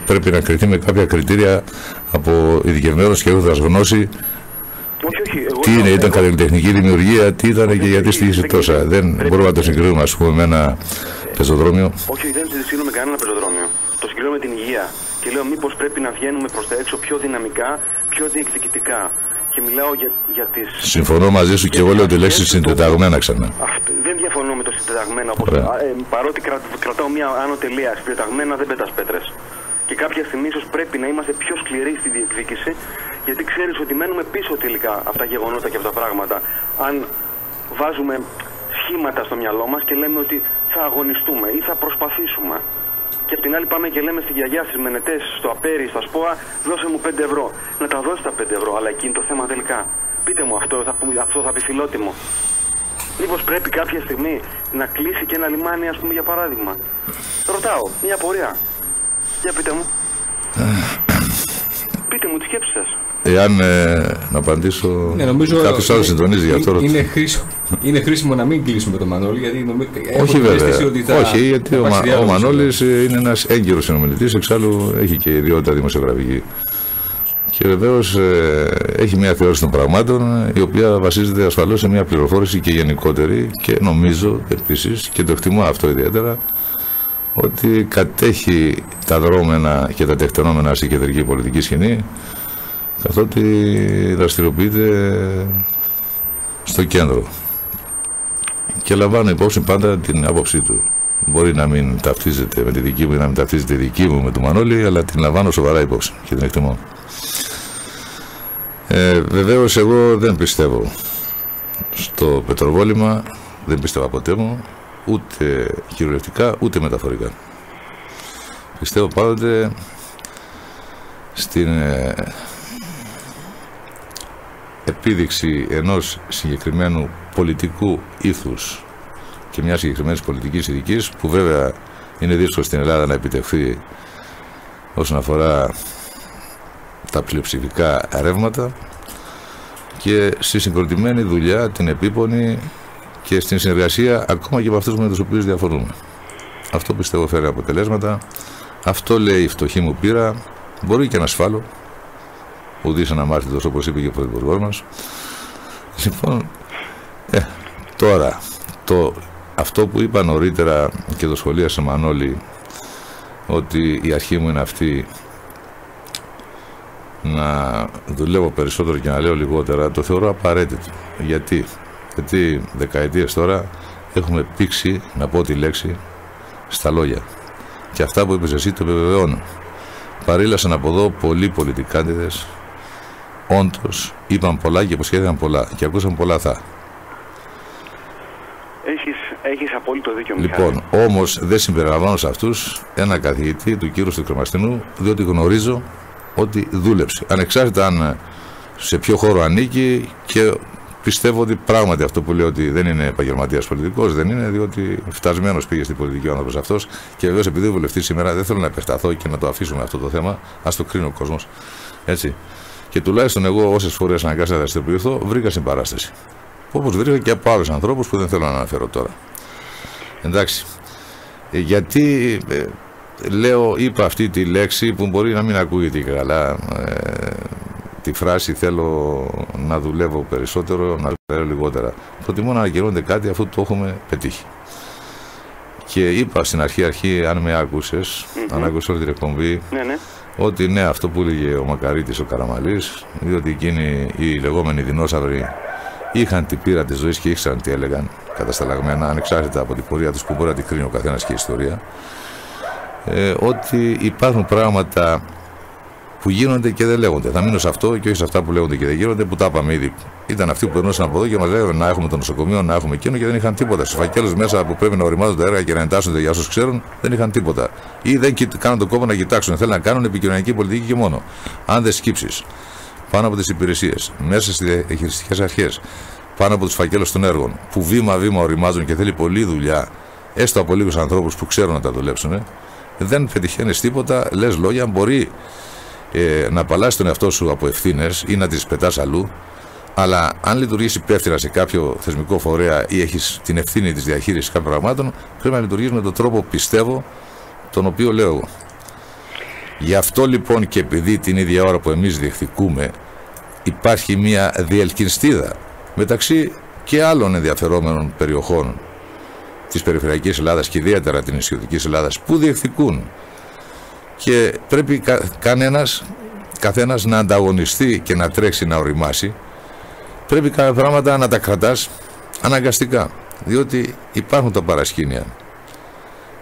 πρέπει να κριθεί με κάποια κριτήρια από ειδικευμένους και έχοντας γνώση. Τι είναι, ήταν καλλιτεχνική δημιουργία, τι ήταν και γιατί στήχησε τόσα. Δεν μπορούμε να το συγκρίνουμε, ας πούμε, με ένα πεζοδρόμιο. Όχι, δεν συγκρίνουμε κανένα πεζοδρόμιο. Το συγκρίνουμε με την υγεία. Και λέω μήπως πρέπει να βγαίνουμε προς τα έξω πιο δυναμικά, πιο διεκδικητικά. Και μιλάω για τις... Συμφωνώ μαζί σου και εγώ λέω τη λέξη συντεταγμένα ξανά. Δεν διαφωνώ με το συντεταγμένα. Παρότι κρατάω μια άνω τελεία, συντεταγμένα δεν πετάς πέτρες. Και κάποια στιγμή ίσως πρέπει να είμαστε πιο σκληροί στη διεκδίκηση, γιατί ξέρεις ότι μένουμε πίσω τελικά από τα γεγονότα και από τα πράγματα. Αν βάζουμε σχήματα στο μυαλό μας και λέμε ότι θα αγωνιστούμε ή θα προσπαθήσουμε. Και απ' την άλλη πάμε και λέμε στη γιαγιά, στις μενετές, στο απέρι, στα σπόα, δώσε μου 5 ευρώ. Να τα δώσει τα 5 ευρώ, αλλά εκεί είναι το θέμα τελικά. Πείτε μου αυτό θα πει φιλότιμο. Μήπως πρέπει κάποια στιγμή να κλείσει και ένα λιμάνι, ας πούμε, για παράδειγμα. Ρωτάω, μια πορεία. Για πείτε μου. Πείτε μου τη σκέψη σας. Εάν να απαντήσω, κάποιος άλλος συντονίζει για αυτό. Είναι χρήσιμο να μην κλείσουμε το Μανώλη, γιατί όχι βέβαια, όχι, γιατί ο Μανώλης είναι ένας έγκυρος συνομιλητής, εξάλλου έχει και ιδιότητα δημοσιογραφική. Και βεβαίως έχει μια θεώρηση των πραγμάτων, η οποία βασίζεται ασφαλώς σε μια πληροφόρηση και γενικότερη, και νομίζω επίσης, και το εκτιμώ αυτό ιδιαίτερα, ότι κατέχει τα δρόμενα και τα τεκτενόμενα στην κεντρική πολιτική σκηνή, καθότι δραστηριοποιείται στο κέντρο και λαμβάνω υπόψη πάντα την άποψή του. Μπορεί να μην ταυτίζεται με τη δική μου ή να μην ταυτίζεται η δική μου με του Μανώλη, αλλά την λαμβάνω σοβαρά υπόψη και την εκτιμώ. Βεβαίως εγώ δεν πιστεύω στο πετροβόλημα, δεν πίστευα ποτέ μου, ούτε κυριολεκτικά ούτε μεταφορικά. Πιστεύω πάντοτε στην επίδειξη ενός συγκεκριμένου πολιτικού ήθους και μιας συγκεκριμένης πολιτικής ειδικής, που βέβαια είναι δύσκολο στην Ελλάδα να επιτευχθεί όσον αφορά τα πλειοψηφικά ρεύματα, και στη συγκροτημένη δουλειά, την επίπονη και στην συνεργασία ακόμα και με αυτούς με τους οποίους διαφωνούμε. Αυτό πιστεύω φέρει αποτελέσματα. Αυτό λέει η φτωχή μου πείρα. Μπορεί και να σφάλω. Ουδής αναμάρτητος, όπως είπε και ο πρωθυπουργός μας. Λοιπόν, τώρα, αυτό που είπα νωρίτερα και το σχολίασε Μανώλη, ότι η αρχή μου είναι αυτή, να δουλεύω περισσότερο και να λέω λιγότερα, το θεωρώ απαραίτητο. Γιατί δεκαετίες τώρα έχουμε πήξει, να πω τη λέξη, στα λόγια. Και αυτά που είπες εσύ το επιβεβαιώνω. Παρήλασαν από εδώ πολλοί πολιτικάντιδες, όντως είπαν πολλά και υποσχέθηκαν πολλά και ακούσαν πολλά θα. Έχεις απόλυτο δίκιο, λοιπόν, Μιχάλη. όμως δεν συμπεριλαμβάνω σε αυτούς ένα καθηγητή του κύρους του Κρεμαστινού, διότι γνωρίζω ότι δούλεψε. Ανεξάρτητα αν σε ποιο χώρο ανήκει, και πιστεύω ότι πράγματι αυτό που λέει ότι δεν είναι επαγγελματίας πολιτικός, δεν είναι, διότι φτασμένος πήγε στην πολιτική ο άνθρωπος αυτός. Και βεβαίως επειδή βουλευτή σήμερα, δεν θέλω να επεκταθώ και να το αφήσουμε αυτό το θέμα, ας το κρίνει ο κόσμος. Έτσι. Και τουλάχιστον εγώ, όσες φορές αναγκάστηκα να δραστηριοποιηθώ, βρήκα συμπαράσταση. Όπως βρήκα και από άλλους ανθρώπους που δεν θέλω να αναφέρω τώρα. Εντάξει. Γιατί είπα αυτή τη λέξη που μπορεί να μην ακούγεται καλά, τη φράση θέλω να δουλεύω περισσότερο, να δουλεύω λιγότερα. Προτιμώ να ανακοινώνεται κάτι αφού το έχουμε πετύχει. Και είπα στην αρχή, αν με άκουσες, αν άκουσες όλη την εκπομπή, ότι ναι, αυτό που έλεγε ο Μακαρίτης, ο Καραμαλής, διότι εκείνοι οι λεγόμενοι δεινόσαυροι είχαν την πείρα της ζωής και ήξεραν τι έλεγαν κατασταλαγμένα, ανεξάρτητα από την πορεία τους που μπορεί να την κρίνει ο καθένας και η ιστορία, ότι υπάρχουν πράγματα που γίνονται και δεν λέγονται. Θα μείνω σε αυτό και όχι σε αυτά που λέγονται και δεν γίνονται, που τα είπαμε ήδη. Ήταν αυτοί που περνούσαν από εδώ και μας λέγανε να έχουμε το νοσοκομείο, να έχουμε εκείνο, και δεν είχαν τίποτα. Στους φακέλους μέσα που πρέπει να οριμάζονται τα έργα και να εντάσσονται για όσους ξέρουν, δεν είχαν τίποτα. Ή δεν κάνουν τον κόπο να κοιτάξουν. Θέλουν να κάνουν επικοινωνιακή πολιτική και μόνο. Αν δεν σκύψεις πάνω από τις υπηρεσίες, μέσα στις διαχειριστικές αρχές, πάνω από τους φακέλους των έργων, που βήμα-βήμα οριμάζουν και θέλει πολλή δουλειά, έστω από λίγους ανθρώπους που ξέρουν να τα δουλέψουν, δεν πετυχαίνεις τίποτα, λες λόγια, μπορεί να απαλλάσσεις τον εαυτό σου από ευθύνες ή να τις πετάς αλλού, Αλλά αν λειτουργήσει υπεύθυνα σε κάποιο θεσμικό φορέα ή έχεις την ευθύνη της διαχείρισης κάποιων πραγμάτων, πρέπει να λειτουργείς με τον τρόπο, πιστεύω, τον οποίο λέω εγώ. Γι' αυτό λοιπόν και επειδή την ίδια ώρα που εμείς διεκδικούμε, υπάρχει μια διελκυνστίδα μεταξύ και άλλων ενδιαφερόμενων περιοχών της περιφερειακής Ελλάδας και ιδιαίτερα της νησιωτικής Ελλάδας που διεκδικούν, και πρέπει καθένας να ανταγωνιστεί και να τρέξει, να οριμάσει. Πρέπει κάποια πράγματα να τα κρατάς αναγκαστικά, διότι υπάρχουν τα παρασκήνια.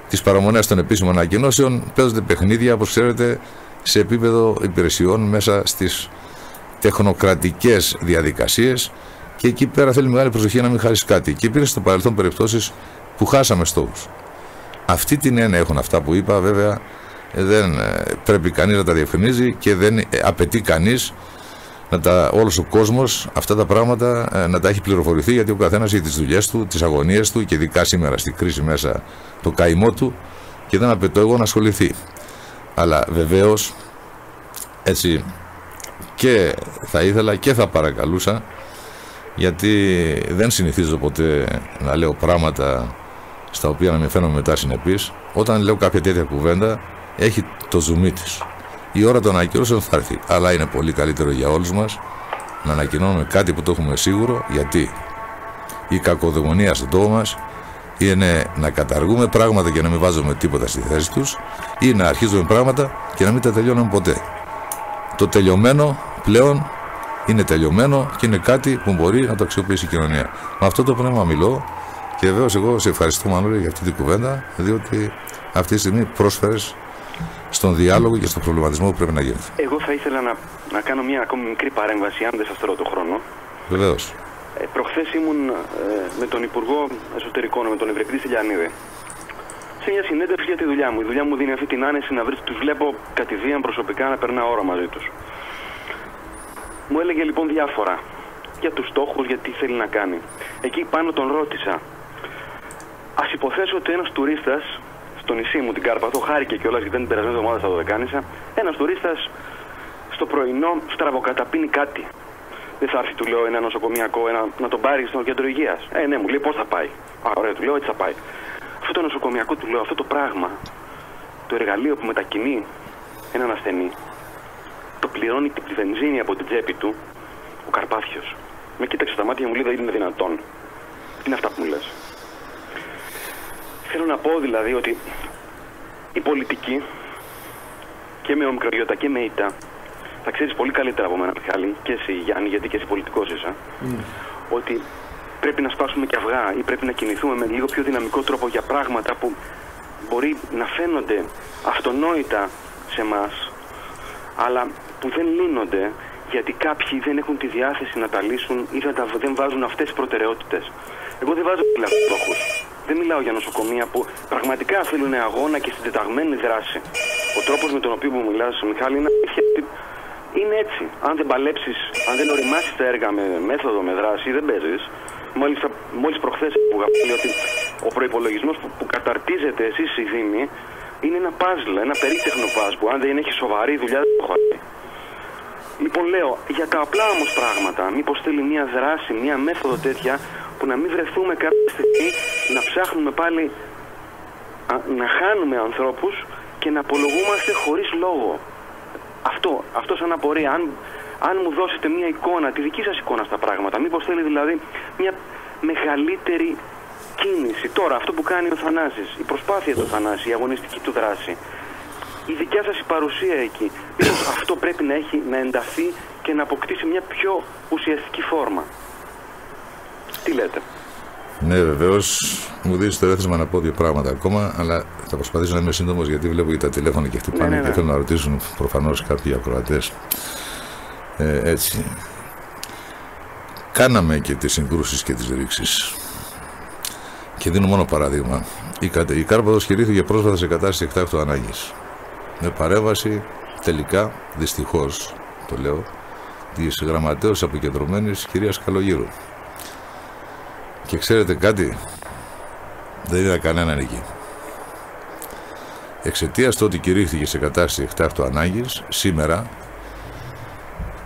Τις παραμονές των επίσημων ανακοινώσεων παίζονται παιχνίδια, όπως ξέρετε, σε επίπεδο υπηρεσιών μέσα στις τεχνοκρατικές διαδικασίες, και εκεί πέρα θέλει μεγάλη προσοχή να μην χάσεις κάτι. Και υπήρχε στο παρελθόν περιπτώσεις που χάσαμε στόχους. Αυτή την έννοια έχουν αυτά που είπα, βέβαια. Δεν πρέπει κανείς να τα διευκρινίζει και δεν απαιτεί κανείς όλος ο κόσμος αυτά τα πράγματα να τα έχει πληροφορηθεί, γιατί ο καθένας έχει τις δουλειές του, τις αγωνίες του, και ειδικά σήμερα στη κρίση μέσα το καημό του, και δεν απαιτώ εγώ να ασχοληθεί. Αλλά βεβαίως έτσι και θα ήθελα και θα παρακαλούσα, γιατί δεν συνηθίζω ποτέ να λέω πράγματα στα οποία να με φαίνομαι μετά συνεπής. Όταν λέω κάποια τέτοια κουβέντα, έχει το ζουμί της. Η ώρα των ανακοινώσεων θα έρθει, αλλά είναι πολύ καλύτερο για όλους μας να ανακοινώνουμε κάτι που το έχουμε σίγουρο, γιατί η κακοδαιμονία στον τόπο μας είναι να καταργούμε πράγματα και να μην βάζουμε τίποτα στη θέση τους, ή να αρχίζουμε πράγματα και να μην τα τελειώνουμε ποτέ. Το τελειωμένο πλέον είναι τελειωμένο και είναι κάτι που μπορεί να το αξιοποιήσει η κοινωνία. Με αυτό το πνεύμα μιλώ, και βεβαίως εγώ σε ευχαριστώ, Μανώλη, για αυτή την κουβέντα, διότι αυτή τη στιγμή πρόσφερες στον διάλογο και στον προβληματισμό που πρέπει να γίνει. Εγώ θα ήθελα να κάνω μια ακόμη μικρή παρέμβαση, αν δεν σας τρώω το χρόνο. Βεβαίως. Προχθές ήμουν με τον Υπουργό Εσωτερικών, με τον Ευρεκτή Στυλιανίδη, σε μια συνέντευξη για τη δουλειά μου. Η δουλειά μου δίνει αυτή την άνεση να τους βλέπω κατηδίαν προσωπικά, να περνάω ώρα μαζί τους. Μου έλεγε λοιπόν διάφορα για τους στόχους, για τι θέλει να κάνει. Εκεί πάνω τον ρώτησα, ας υποθέσω ότι ένας τουρίστας στο νησί μου, την Κάρπαθο, χάρηκε κιόλας γιατί την περασμένη εβδομάδα στα Δωδεκάνησα, ένας τουρίστας στο πρωινό στραβοκαταπίνει κάτι. Δεν θα έρθει, του λέω, ένα νοσοκομιακό να τον πάρει στο κέντρο υγείας. Ναι, μου λέει, πώς θα πάει. Ωραία, του λέω, έτσι θα πάει. Αυτό το νοσοκομιακό, του λέω, αυτό το πράγμα, το εργαλείο που μετακινεί έναν ασθενή, το πληρώνει την βενζίνη από την τσέπη του ο Καρπάθιος. Με κοίταξε στα μάτια μου, λέει, δεν είναι δυνατόν. Τι είναι αυτά που μου λες? Θέλω να πω δηλαδή ότι η πολιτική, και με ομικρογιώτα και με ήττα, θα ξέρεις πολύ καλύτερα από μένα, Μιχάλη, και εσύ, Γιάννη, γιατί και εσύ πολιτικός είσαι, ότι πρέπει να σπάσουμε και αυγά ή πρέπει να κινηθούμε με λίγο πιο δυναμικό τρόπο για πράγματα που μπορεί να φαίνονται αυτονόητα σε εμάς, αλλά που δεν λύνονται γιατί κάποιοι δεν έχουν τη διάθεση να τα λύσουν ή δεν βάζουν αυτές τις προτεραιότητες. Εγώ δεν βάζω στόχους. Δεν μιλάω για νοσοκομεία που πραγματικά θέλουν αγώνα και συντεταγμένη δράση. Ο τρόπος με τον οποίο μου μιλάς, Μιχάλη, είναι έτσι. Αν δεν παλέψεις, αν δεν οριμάσεις τα έργα με μέθοδο, με δράση, δεν παίζεις. Μόλις προχθές είπα ότι ο προϋπολογισμός που καταρτίζετε εσείς οι Δήμοι είναι ένα παζλ, ένα περίτεχνο παζλ που αν δεν έχει σοβαρή δουλειά δεν το χωράει. Λοιπόν, λέω, για τα απλά όμως πράγματα, μήπως θέλει μια δράση, μια μέθοδο τέτοια που να μην βρεθούμε κάποια στιγμή να ψάχνουμε πάλι να χάνουμε ανθρώπους και να απολογούμαστε χωρίς λόγο. Αυτό σαν απορία. Αν μου δώσετε μια εικόνα, τη δική σας εικόνα στα πράγματα, μήπως θέλει δηλαδή μια μεγαλύτερη κίνηση. Τώρα, αυτό που κάνει ο Θανάσης, η προσπάθεια του Θανάση, η αγωνιστική του δράση, η δικιά σας η παρουσία εκεί, μήπως αυτό πρέπει να ενταθεί και να αποκτήσει μια πιο ουσιαστική φόρμα. Τι λέτε? Ναι, βεβαίως μου δίνεις το έθεσμα να πω δύο πράγματα ακόμα, αλλά θα προσπαθήσω να είμαι σύντομος γιατί βλέπω και τα τηλέφωνα και χτυπάνε και θέλω να ρωτήσουν προφανώς κάποιοι ακροατές. Έτσι. Κάναμε και τις συγκρούσεις και τις ρήξεις. Και δίνω μόνο παράδειγμα. Η Κάρπαθος χειρήθηκε πρόσφατα σε κατάσταση εκτάκτου ανάγκης. Με παρέμβαση τελικά, δυστυχώς το λέω, της γραμματέως αποκεντρωμένης κυρίας Καλογύρου. Και ξέρετε κάτι, δεν είδα κανέναν εκεί. Εξαιτίας του ότι κηρύχθηκε σε κατάσταση εκτάκτου ανάγκης, σήμερα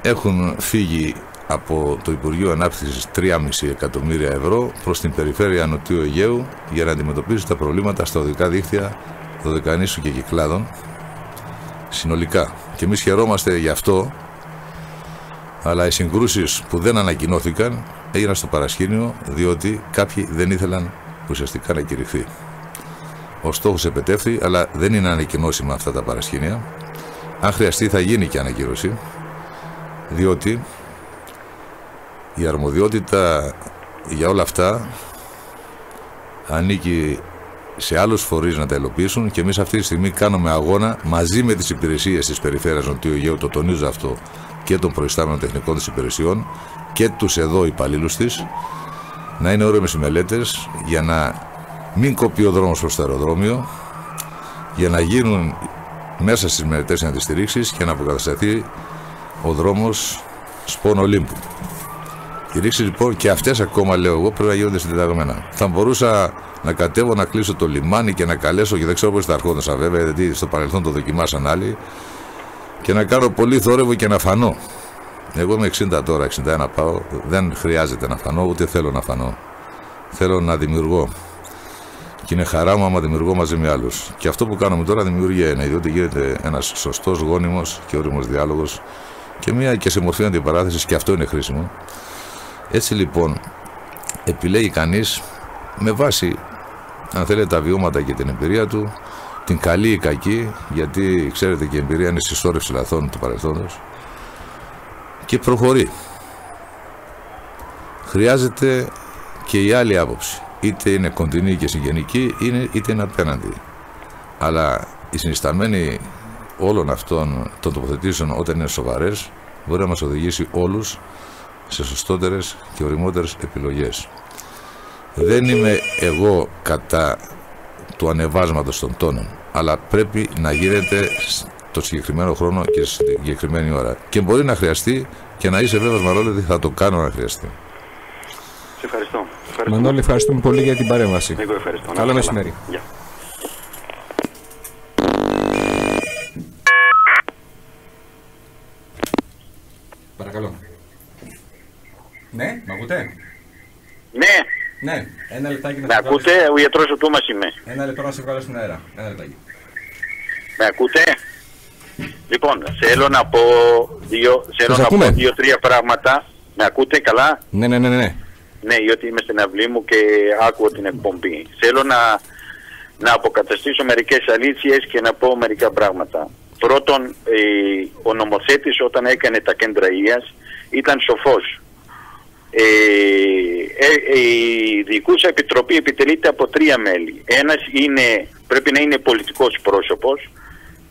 έχουν φύγει από το Υπουργείο Ανάπτυξης 3,5 εκατομμύρια ευρώ προς την περιφέρεια Νοτιού Αιγαίου για να αντιμετωπίσει τα προβλήματα στα οδικά δίκτυα Δωδεκανήσου και Κυκλάδων συνολικά. Και εμείς χαιρόμαστε γι' αυτό, αλλά οι συγκρούσεις που δεν ανακοινώθηκαν έγιναν στο παρασκήνιο, διότι κάποιοι δεν ήθελαν ουσιαστικά να κηρυχθεί. Ο στόχος επετεύθη, αλλά δεν είναι ανακοινώσιμα αυτά τα παρασκήνια. Αν χρειαστεί θα γίνει και ανακοίνωση, διότι η αρμοδιότητα για όλα αυτά ανήκει σε άλλους φορείς να τα υλοποιήσουν και εμείς αυτή τη στιγμή κάνουμε αγώνα μαζί με τις υπηρεσίες της Περιφέρειας Νοτιού Αιγαίου, το τονίζω αυτό, και των προϊστάμενων τεχνικών της υπηρεσιών και τους εδώ υπαλλήλους της, να είναι όριμες οι μελέτες για να μην κοπεί ο δρόμος προς το αεροδρόμιο, για να γίνουν μέσα στις μελετές οι αντιστηρίξεις και να αποκατασταθεί ο δρόμος Σπών Ολύμπου. Οι ρήξεις λοιπόν και αυτές ακόμα, λέω εγώ, πρέπει να γίνονται συντεταγμένα. Θα μπορούσα να κατέβω να κλείσω το λιμάνι και να καλέσω, και δεν ξέρω πώς θα αρχόντωσα βέβαια, γιατί στο παρελθόν το δοκιμάσαν άλλοι, και να κάνω πολύ θόρυβο και να φανώ. Εγώ είμαι 60 τώρα, 61 πάω, δεν χρειάζεται να φανώ, ούτε θέλω να φανώ. Θέλω να δημιουργώ. Και είναι χαρά μου άμα δημιουργώ μαζί με άλλους. Και αυτό που κάνουμε τώρα δημιουργία είναι, διότι γίνεται ένας σωστός, γόνιμος και όριμος διάλογος και μια και σε μορφή αντιπαράθεσης, και αυτό είναι χρήσιμο. Έτσι λοιπόν επιλέγει κανείς με βάση, αν θέλετε, τα βιώματα και την εμπειρία του, την καλή ή κακή, γιατί ξέρετε και η εμπειρία είναι συσσόρευση λαθών του παρελθόντος, και προχωρεί. Χρειάζεται και η άλλη άποψη, είτε είναι κοντινή και συγγενική, είτε είναι απέναντι. Αλλά οι συνισταμένοι όλων αυτών των τοποθετήσεων, όταν είναι σοβαρές, μπορεί να μας οδηγήσει όλους σε σωστότερες και οριμότερες επιλογές. Δεν είμαι εγώ κατά του ανεβάσματος των τόνων, αλλά πρέπει να γίνεται το συγκεκριμένο χρόνο και στη συγκεκριμένη ώρα. Και μπορεί να χρειαστεί, και να είσαι βέβαιος, Μανώλη, ότι θα το κάνω να χρειαστεί. Σε ευχαριστώ. Μανώλη, ευχαριστούμε πολύ για την παρέμβαση. Εγώ ευχαριστώ. Καλό μεσημέρι. Yeah. Παρακαλώ. Ναι, μ' ακούτε? Ναι. Ναι, ένα λεπτάκι να με ακούτε, ο ιατρός ο Τούμας είμαι. Ένα λεπτό να σε βγάλω στην αέρα. Ένα λεπτάκι. Με ακούτε? Λοιπόν, θέλω να πω δύο-τρία πράγματα. Με ακούτε καλά? Ναι. Ναι, γιατί είμαι στην αυλή μου και άκουω την εκπομπή. Θέλω να αποκαταστήσω μερικές αλήθειες και να πω μερικά πράγματα. Πρώτον, ο νομοθέτης όταν έκανε τα κέντρα υγείας ήταν σοφός. Η Διοικούσα Επιτροπή επιτελείται από 3 μέλη. Ένας πρέπει να είναι πολιτικός πρόσωπος,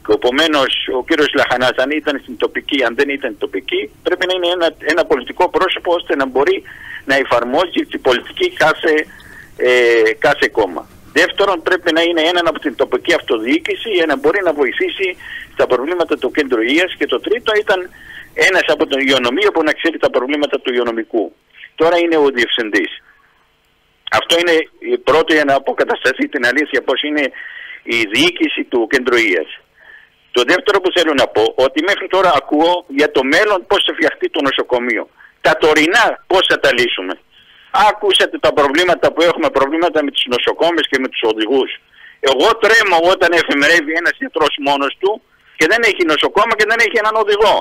και επομένως ο κύριος Λαχανάς, αν ήταν στην τοπική, αν δεν ήταν τοπική, πρέπει να είναι ένα πολιτικό πρόσωπο, ώστε να μπορεί να εφαρμόζει την πολιτική κάθε κόμμα. Δεύτερον, πρέπει να είναι έναν από την τοπική αυτοδιοίκηση για να μπορεί να βοηθήσει στα προβλήματα του κέντρου υγείας. Και το τρίτο ήταν ένας από τον υγειονομείο που να ξέρει τα προβλήματα του υγειονομικού. Τώρα είναι ο διευθυντής. Αυτό είναι πρώτο, για να αποκατασταθεί την αλήθεια πώς είναι η διοίκηση του κέντρου υγείας. Το δεύτερο που θέλω να πω, ότι μέχρι τώρα ακούω για το μέλλον πώς θα φτιαχτεί το νοσοκομείο. Τα τωρινά πώς θα τα λύσουμε. Άκουσατε τα προβλήματα που έχουμε, προβλήματα με τους νοσοκόμες και με τους οδηγούς. Εγώ τρέμω όταν εφημερεύει ένας ιατρός μόνος του και δεν έχει νοσοκόμα και δεν έχει έναν οδηγό.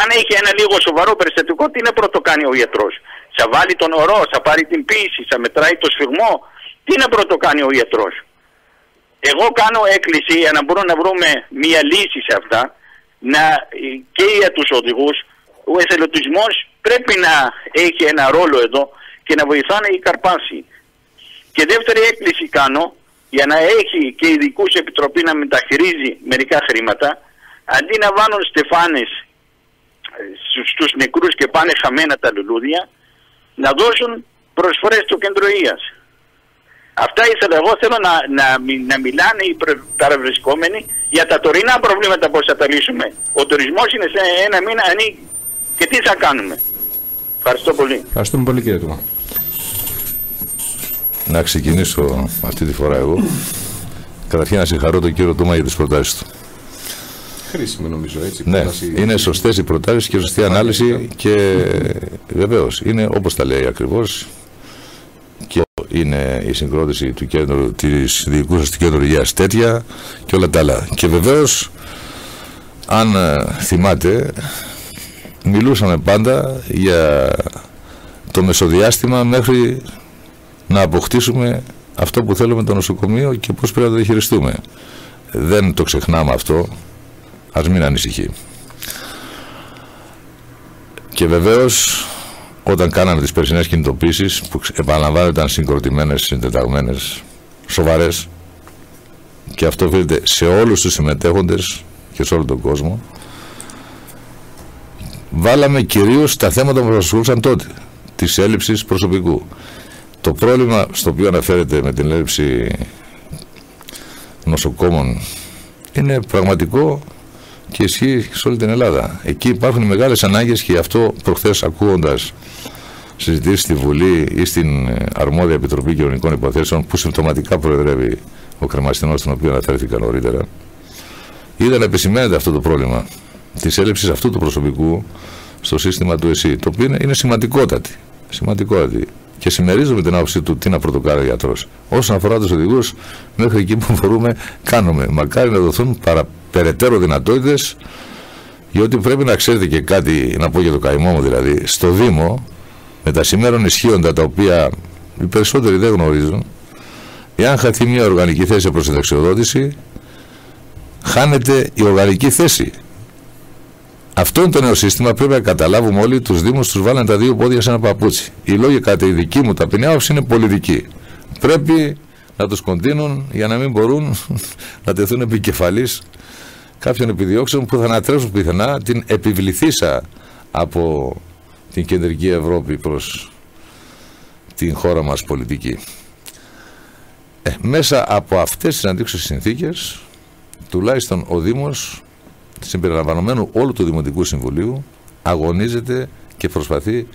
Αν έχει ένα λίγο σοβαρό περιστατικό, τι είναι πρώτο κάνει ο ιατρός? Θα βάλει τον ορό, θα πάρει την ποίηση, θα μετράει το σφιγμό? Τι είναι πρώτο κάνει ο ιατρός? Εγώ κάνω έκκληση για να μπορούμε να βρούμε μια λύση σε αυτά, και για τους οδηγούς. Ο εθελοντισμός πρέπει να έχει ένα ρόλο εδώ και να βοηθάνε οι Καρπάσοι. Και δεύτερη έκκληση κάνω, για να έχει και η Διοικούσα Επιτροπή να μεταχειρίζει μερικά χρήματα, αντί να βάλουν στεφάνες στους νεκρούς και πάνε χαμένα τα λουλούδια, να δώσουν προσφορές στο κέντρο υγείας. Αυτά ήθελα. Εγώ θέλω να μιλάνε οι παραβρισκόμενοι για τα τωρινά προβλήματα, πώς θα τα λύσουμε. Ο τουρισμός είναι σε ένα μήνα ανοίγει. Και τι θα κάνουμε? Ευχαριστώ πολύ. Ευχαριστούμε πολύ, κύριε Τούμα. Να ξεκινήσω αυτή τη φορά εγώ. Καταρχήν να συγχαρώ τον κύριο Τούμα για τις προτάσεις του. χρήσιμη νομίζω, έτσι. Ναι, είναι σωστές οι προτάσεις και σωστή ανάλυση και βεβαίως είναι όπως τα λέει ακριβώς και είναι η συγκρότηση του κέντρου, της διοικούσας του κέντρου υγείας τέτοια και όλα τα άλλα. Και βεβαίως, αν θυμάται, μιλούσαμε πάντα για το μεσοδιάστημα μέχρι να αποκτήσουμε αυτό που θέλουμε το νοσοκομείο και πώς πρέπει να το διαχειριστούμε. Δεν το ξεχνάμε αυτό, ας μην ανησυχεί. Και βεβαίως όταν κάναμε τις περσινές κινητοποίησεις που επαναλαμβάνω ήταν συγκροτημένες, συντεταγμένες, σοβαρές και αυτό οφείλεται σε όλους τους συμμετέχοντες και σε όλο τον κόσμο, βάλαμε κυρίως τα θέματα που μας ασχολούσαν τότε, της έλλειψης προσωπικού. Το πρόβλημα στο οποίο αναφέρεται με την έλλειψη νοσοκόμων είναι πραγματικό και ισχύει σε όλη την Ελλάδα. Εκεί υπάρχουν μεγάλες ανάγκες και γι' αυτό προχθές ακούγοντας συζητήσεις στη Βουλή ή στην αρμόδια Επιτροπή Κοινωνικών Υποθέσεων που συμπτωματικά προεδρεύει ο Κρεμαστινός, τον οποίο αναφέρθηκα νωρίτερα, είδα να επισημαίνεται αυτό το πρόβλημα της έλλειψης αυτού του προσωπικού στο σύστημα του ΕΣΥ, το οποίο είναι σημαντικότατη. Και συμμερίζομαι την άποψη του τι να πρωτοκάνει ο γιατρός. Όσον αφορά τους οδηγούς, μέχρι εκεί που μπορούμε, κάνουμε. Μακάρι να δοθούν περαιτέρω δυνατότητες, γιατί πρέπει να ξέρετε και κάτι, να πω για το καημό μου δηλαδή, στο Δήμο, με τα σημέρων ισχύοντα τα οποία οι περισσότεροι δεν γνωρίζουν, εάν χαθεί μια οργανική θέση προς συνταξιοδότηση, χάνεται η οργανική θέση. Αυτό είναι το νέο σύστημα, πρέπει να καταλάβουμε όλοι, τους Δήμους τους βάλανε τα δύο πόδια σε ένα παπούτσι. Η λόγια κατά η δική μου ταπεινή άποψη είναι πολιτική. Πρέπει να τους κοντίνουν για να μην μπορούν να τεθούν επικεφαλής κάποιων επιδιώξεων που θα ανατρέψουν πιθανά την επιβληθήσα από την κεντρική Ευρώπη προς την χώρα μας πολιτική. Μέσα από αυτές τις αντίξωες συνθήκες, τουλάχιστον ο Δήμος, συμπεριλαμβανομένου όλου του Δημοτικού Συμβουλίου, αγωνίζεται και προσπαθεί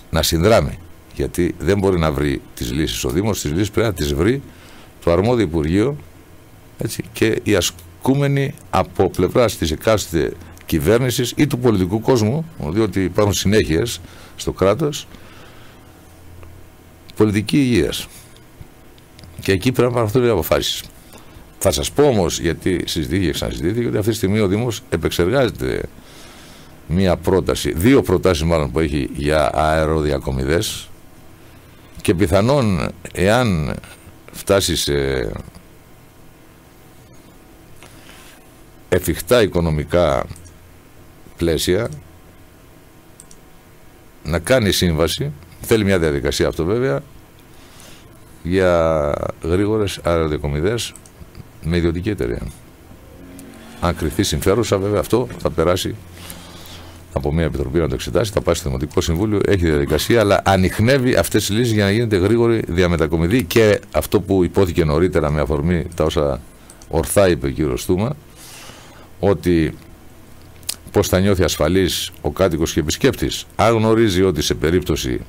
να συνδράμει. Γιατί δεν μπορεί να βρει τις λύσεις ο Δήμος, τις λύσεις πρέπει να τις βρει το αρμόδιο Υπουργείο, έτσι, και οι ασκούμενοι από πλευράς της εκάστοτε κυβέρνησης ή του πολιτικού κόσμου, διότι υπάρχουν συνέχειες στο κράτος, πολιτική υγείας. Και εκεί πρέπει να πάρουν αποφάσεις. Θα σας πω όμως, γιατί συζητήθηκε και ξανασυζητήθηκε, ότι αυτή τη στιγμή ο Δήμος επεξεργάζεται μία πρόταση, δύο προτάσεις μάλλον που έχει για αεροδιακομιδές και πιθανόν εάν φτάσει σε εφικτά οικονομικά πλαίσια να κάνει σύμβαση, θέλει μια διαδικασία αυτό βέβαια, για γρήγορες αεροδιακομιδές με ιδιωτική εταιρεία. Αν κριθεί συμφέρουσα, βέβαια αυτό θα περάσει από μια επιτροπή να το εξετάσει, θα πάει στο Δημοτικό Συμβούλιο, έχει διαδικασία, αλλά ανιχνεύει αυτές τις λύσεις για να γίνεται γρήγορη διαμετακομιδή. Και αυτό που υπόθηκε νωρίτερα με αφορμή τα όσα ορθά είπε ο κύριος Στούμα, ότι πώς θα νιώθει ασφαλής ο κάτοικος και επισκέπτης, αν γνωρίζει ότι σε περίπτωση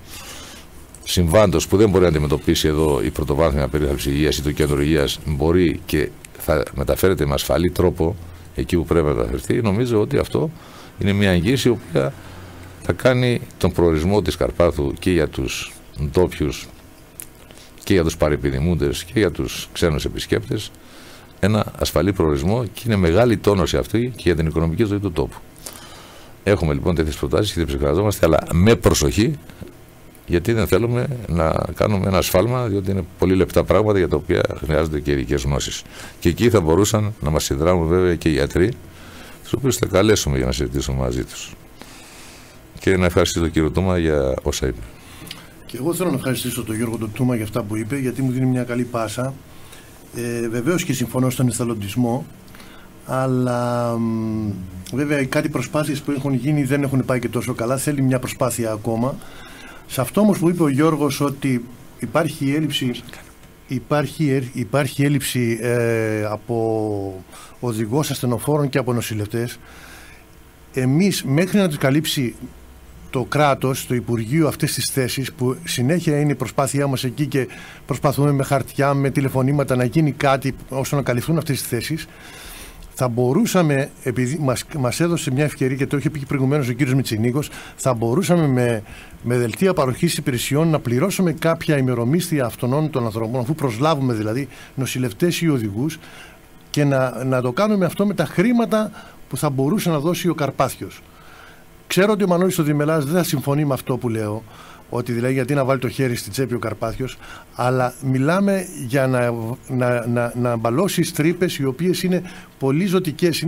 συμβάντος που δεν μπορεί να αντιμετωπίσει εδώ η πρωτοβάθμια περίθαλψη υγείας ή το κέντρο υγείας, μπορεί και θα μεταφέρεται με ασφαλή τρόπο εκεί που πρέπει να μεταφερθεί, νομίζω ότι αυτό είναι μια εγγύηση η οποία θα κάνει τον προορισμό της Καρπάθου και για τους ντόπιους και για τους παρεπιδημούντες και για τους ξένους επισκέπτες ένα ασφαλή προορισμό, και είναι μεγάλη τόνωση αυτή και για την οικονομική ζωή του τόπου. Έχουμε λοιπόν τέτοιες προτάσεις και τις επεξεργαζόμαστε, αλλά με προσοχή, γιατί δεν θέλουμε να κάνουμε ένα σφάλμα, διότι είναι πολύ λεπτά πράγματα για τα οποία χρειάζονται και ειδικές γνώσεις. Και εκεί θα μπορούσαν να μας συνδράμουν βέβαια και οι γιατροί, τους οποίους θα καλέσουμε για να συζητήσουμε μαζί τους. Και να ευχαριστήσω τον κύριο Τούμα για όσα είπε. Και εγώ θέλω να ευχαριστήσω τον Γιώργο τον Τούμα για αυτά που είπε, γιατί μου δίνει μια καλή πάσα. Βεβαίως και συμφωνώ στον εθελοντισμό, αλλά βέβαια κάτι προσπάθειες που έχουν γίνει δεν έχουν πάει και τόσο καλά, θέλει μια προσπάθεια ακόμα. Σε αυτό όμως που είπε ο Γιώργος, ότι υπάρχει έλλειψη από οδηγούς ασθενοφόρων και από νοσηλευτές, εμείς μέχρι να τους καλύψει το κράτος, το Υπουργείο, αυτές τις θέσεις, που συνέχεια είναι η προσπάθειά μας εκεί και προσπαθούμε με χαρτιά, με τηλεφωνήματα να γίνει κάτι ώστε να καλυφθούν αυτές τις θέσεις, θα μπορούσαμε, επειδή μας έδωσε μια ευκαιρία και το είχε πει προηγουμένως ο κύριος Μητσινίκος, θα μπορούσαμε με δελτία παροχής υπηρεσιών να πληρώσουμε κάποια ημερομίσθια αυτών των ανθρώπων, αφού προσλάβουμε δηλαδή νοσηλευτές ή οδηγούς, και να το κάνουμε αυτό με τα χρήματα που θα μπορούσε να δώσει ο Καρπάθιος. Ξέρω ότι ο Μανώλης ο Διμελάς δεν θα συμφωνεί με αυτό που λέω, ότι δηλαδή γιατί να βάλει το χέρι στη τσέπη ο Καρπάθιος, αλλά μιλάμε για να αμπαλώσει τρύπες οι οποίες είναι πολύ ζωτικές,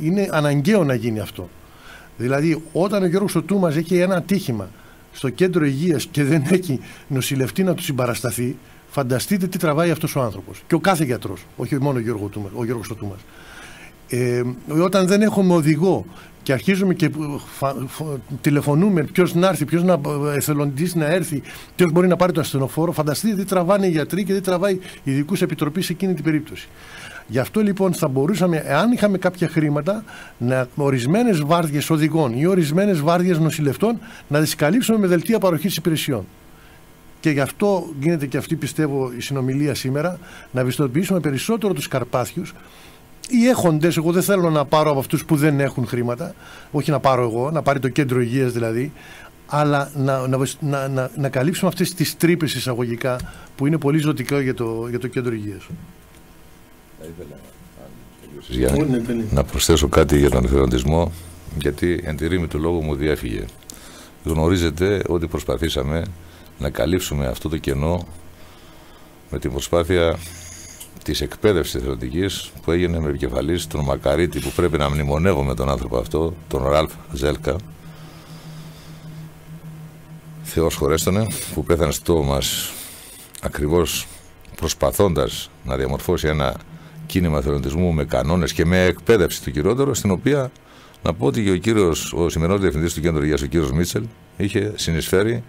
είναι αναγκαίο να γίνει αυτό. Δηλαδή όταν ο Γιώργος ο Τούμας έχει ένα ατύχημα στο κέντρο υγείας και δεν έχει νοσηλευτή να του συμπαρασταθεί, φανταστείτε τι τραβάει αυτός ο άνθρωπος. Και ο κάθε γιατρός, όχι μόνο ο Γιώργος ο Τούμας. Όταν δεν έχουμε οδηγό και αρχίζουμε και τηλεφωνούμε ποιος να έρθει, ποιος εθελοντής να έρθει, ποιος μπορεί να πάρει το ασθενοφόρο, φανταστείτε τι τραβάνε οι γιατροί και τι τραβάει η ειδικούς επιτροπή σε εκείνη την περίπτωση. Γι' αυτό λοιπόν θα μπορούσαμε, εάν είχαμε κάποια χρήματα, ορισμένες βάρδιες οδηγών ή ορισμένες βάρδιες νοσηλευτών να τις καλύψουμε με δελτία παροχής υπηρεσιών. Και γι' αυτό γίνεται και αυτή, πιστεύω, η συνομιλία σήμερα, να ευαισθητοποιήσουμε περισσότερο τους Καρπάθιους. Οι έχοντες, εγώ δεν θέλω να πάρω από αυτούς που δεν έχουν χρήματα, όχι να πάρω εγώ, να πάρει το κέντρο υγείας δηλαδή, αλλά να καλύψουμε αυτές τις τρύπες εισαγωγικά που είναι πολύ ζωτικό για το κέντρο υγείας. Να προσθέσω κάτι για τον εθελοντισμό, γιατί εν τη ρήμη του λόγου μου διέφυγε. Γνωρίζετε ότι προσπαθήσαμε να καλύψουμε αυτό το κενό με την προσπάθεια της εκπαίδευσης εθελοντικής που έγινε με επικεφαλής τον Μακαρίτη, που πρέπει να μνημονεύουμε τον άνθρωπο αυτό, τον Ραλφ Ζέλκα, Θεός χωρέστονε, που πέθανε στο μας ακριβώς προσπαθώντας να διαμορφώσει ένα κίνημα εθελοντισμού με κανόνες και με εκπαίδευση του κυριότερου, στην οποία να πω ότι και ο σημερινός διευθυντής του Κέντρου Υγείας, ο κύριος Μίτσελ, είχε συνεισφέρει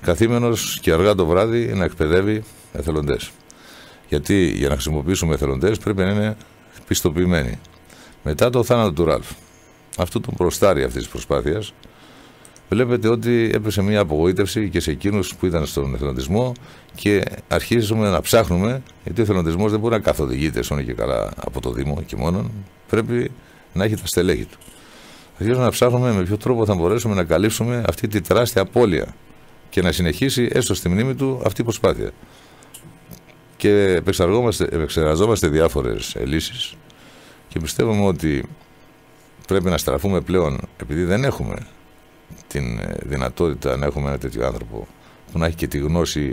καθήμενος και αργά το βράδυ να εκπαιδεύει εθελοντές. Γιατί για να χρησιμοποιήσουμε εθελοντές πρέπει να είναι πιστοποιημένοι. Μετά το θάνατο του Ραλφ, αυτό τον προστάρι αυτής της προσπάθειας, βλέπετε ότι έπεσε μια απογοήτευση και σε εκείνους που ήταν στον εθελοντισμό και αρχίζουμε να ψάχνουμε, γιατί ο εθελοντισμός δεν μπορεί να καθοδηγείται σώνει και καλά από το Δήμο και μόνον, πρέπει να έχει τα στελέχη του. Αρχίζουμε να ψάχνουμε με ποιο τρόπο θα μπορέσουμε να καλύψουμε αυτή τη τεράστια απώλεια και να συνεχίσει έστω στη μνήμη του αυτή η προσπάθεια. Και επεξεργαζόμαστε διάφορες λύσεις και πιστεύουμε ότι πρέπει να στραφούμε πλέον, επειδή δεν έχουμε την δυνατότητα να έχουμε ένα τέτοιο άνθρωπο που να έχει και τη γνώση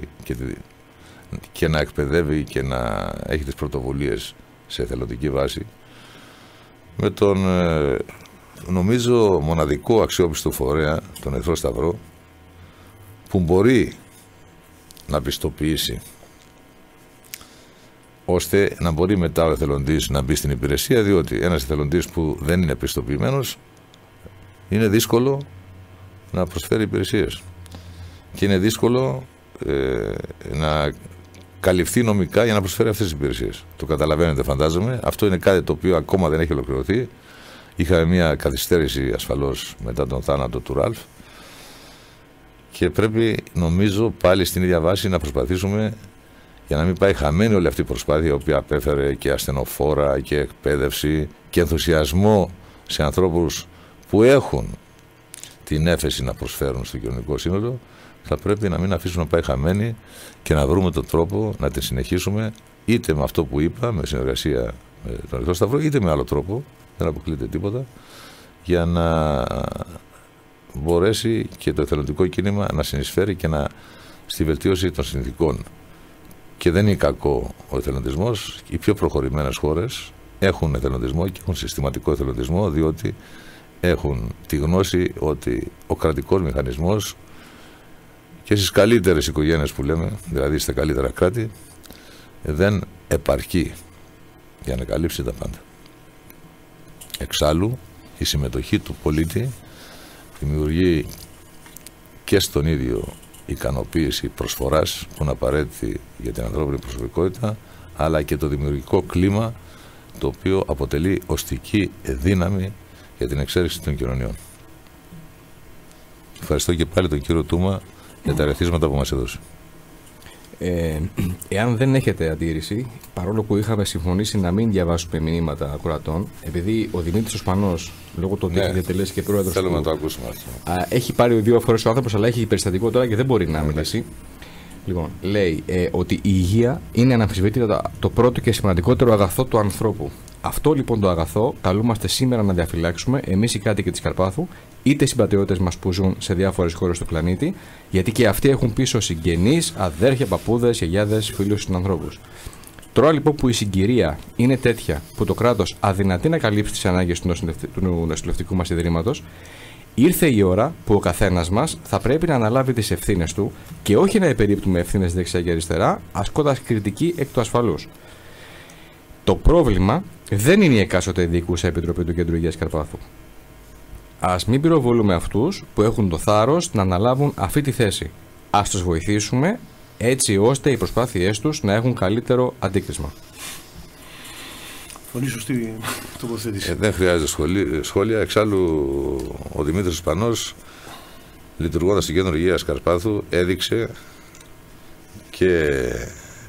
και να εκπαιδεύει και να έχει τις πρωτοβουλίες σε εθελοντική βάση, με τον νομίζω μοναδικό αξιόπιστο φορέα, τον Ερυθρό Σταυρό, που μπορεί να πιστοποιήσει ώστε να μπορεί μετά ο εθελοντής να μπει στην υπηρεσία, διότι ένας εθελοντής που δεν είναι πιστοποιημένος είναι δύσκολο να προσφέρει υπηρεσίες και είναι δύσκολο να καλυφθεί νομικά για να προσφέρει αυτές τις υπηρεσίες. Το καταλαβαίνετε, φαντάζομαι. Αυτό είναι κάτι το οποίο ακόμα δεν έχει ολοκληρωθεί. Είχαμε μια καθυστέρηση ασφαλώς μετά τον θάνατο του Ραλφ και πρέπει, νομίζω, πάλι στην ίδια βάση να προσπαθήσουμε για να μην πάει χαμένη όλη αυτή η προσπάθεια, η οποία απέφερε και ασθενοφόρα και εκπαίδευση και ενθουσιασμό σε ανθρώπους που έχουν την έφεση να προσφέρουν στο κοινωνικό σύνολο. Θα πρέπει να μην αφήσουμε να πάει χαμένη και να βρούμε τον τρόπο να τη συνεχίσουμε, είτε με αυτό που είπα, με συνεργασία με τον Ερυθρό Σταυρό, είτε με άλλο τρόπο, δεν αποκλείεται τίποτα, για να μπορέσει και το εθελοντικό κίνημα να συνεισφέρει και στη βελτίωση των συνθηκών. Και δεν είναι κακό ο εθελοντισμός. Οι πιο προχωρημένες χώρες έχουν εθελοντισμό και έχουν συστηματικό εθελοντισμό, διότι έχουν τη γνώση ότι ο κρατικός μηχανισμός και στις καλύτερες οικογένειες που λέμε, δηλαδή στα καλύτερα κράτη, δεν επαρκεί για να καλύψει τα πάντα. Εξάλλου, η συμμετοχή του πολίτη δημιουργεί και στον ίδιο ικανοποίηση προσφοράς που είναι απαραίτητη για την ανθρώπινη προσωπικότητα, αλλά και το δημιουργικό κλίμα το οποίο αποτελεί οστική δύναμη για την εξέλιξη των κοινωνιών. Ευχαριστώ και πάλι τον κύριο Τούμα για τα ερεθίσματα που μας έδωσε. Εάν δεν έχετε αντίρρηση, παρόλο που είχαμε συμφωνήσει να μην διαβάσουμε μηνύματα ακροατών, επειδή ο Δημήτρης ο Σπανός, λόγω του ότι έχει διατελέσει και πρόεδρος. Θέλουμε να το ακούσουμε αυτό. Έχει πάρει 2 φορές ο άνθρωπος, αλλά έχει περιστατικό τώρα και δεν μπορεί να μιλήσει. Λοιπόν, λέει ότι η υγεία είναι αναμφισβήτητα το πρώτο και σημαντικότερο αγαθό του ανθρώπου. Αυτό λοιπόν το αγαθό καλούμαστε σήμερα να διαφυλάξουμε εμείς οι κάτοικοι της Καρπάθου, είτε οι συμπατριώτες μας που ζουν σε διάφορες χώρες του πλανήτη, γιατί και αυτοί έχουν πίσω συγγενείς, αδέρφια, παππούδες, γιαγιάδες, φίλους συνανθρώπους. Τώρα λοιπόν που η συγκυρία είναι τέτοια που το κράτος αδυνατεί να καλύψει τις ανάγκες του νοσηλευτικού μας ιδρύματος, ήρθε η ώρα που ο καθένας μας θα πρέπει να αναλάβει τις ευθύνες του και όχι να επερίπτουμε ευθύνες δεξιά και αριστερά, ασκώντας κριτική εκ του ασφαλούς. Το πρόβλημα δεν είναι η εκάστοτε ειδικούσα επιτροπή του Κέντρου Υγείας Καρπάθου. Ας μην πυροβολούμε αυτούς που έχουν το θάρρος να αναλάβουν αυτή τη θέση. Ας τους βοηθήσουμε έτσι ώστε οι προσπάθειές τους να έχουν καλύτερο αντίκρισμα. Πολύ σωστή τοποθέτηση. Δεν χρειάζεται σχόλια. Εξάλλου, ο Δημήτρης Σπανός, λειτουργώντας στην Κέντρο Υγείας Καρπάθου, έδειξε και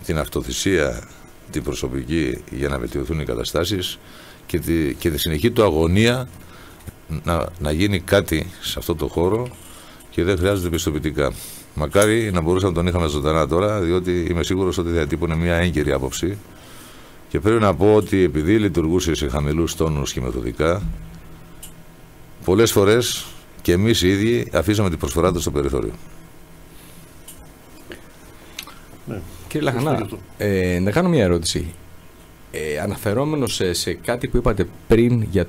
την αυτοθυσία, την προσωπική, για να βελτιωθούν οι καταστάσεις και τη συνεχή του αγωνία να γίνει κάτι σε αυτό το χώρο και δεν χρειάζεται πιστοποιητικά. Μακάρι να μπορούσαμε να τον είχαμε ζωντανά τώρα, διότι είμαι σίγουρος ότι διατύπωνε μια έγκαιρη άποψη. Και πρέπει να πω ότι επειδή λειτουργούσε σε χαμηλούς τόνους και μεθοδικά, πολλές φορές και εμείς οι ίδιοι αφήσαμε την προσφορά του στο περιθώριο. Ναι. Κύριε Λαχανά, να κάνω μια ερώτηση. Αναφερόμενος σε κάτι που είπατε πριν για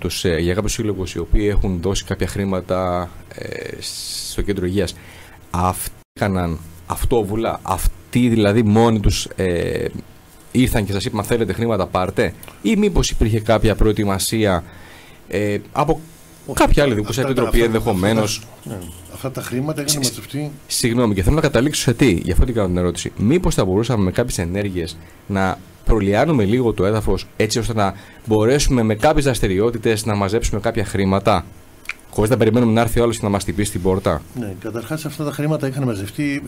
κάποιους σύλλογους οι οποίοι έχουν δώσει κάποια χρήματα στο Κέντρο Υγείας, αυτοί έκαναν αυτόβουλα, αυτοί δηλαδή μόνοι τους ήρθαν και σας είπαν θέλετε χρήματα πάρτε, ή μήπως υπήρχε κάποια προετοιμασία από κάποια άλλη δικούσα επιτροπή ενδεχομένως? Αυτά τα χρήματα είχαν μαζευτεί. Συγγνώμη, και θέλω να καταλήξω σε τι, γι' αυτό την κάνω την ερώτηση. Μήπως θα μπορούσαμε με κάποιες ενέργειες να προλιάνουμε λίγο το έδαφος έτσι ώστε να μπορέσουμε με κάποιες δραστηριότητες να μαζέψουμε κάποια χρήματα, χωρίς να περιμένουμε να έρθει ο άλλος και να μας χτυπήσει την πόρτα? Ναι, καταρχάς αυτά τα χρήματα είχαν μαζευτεί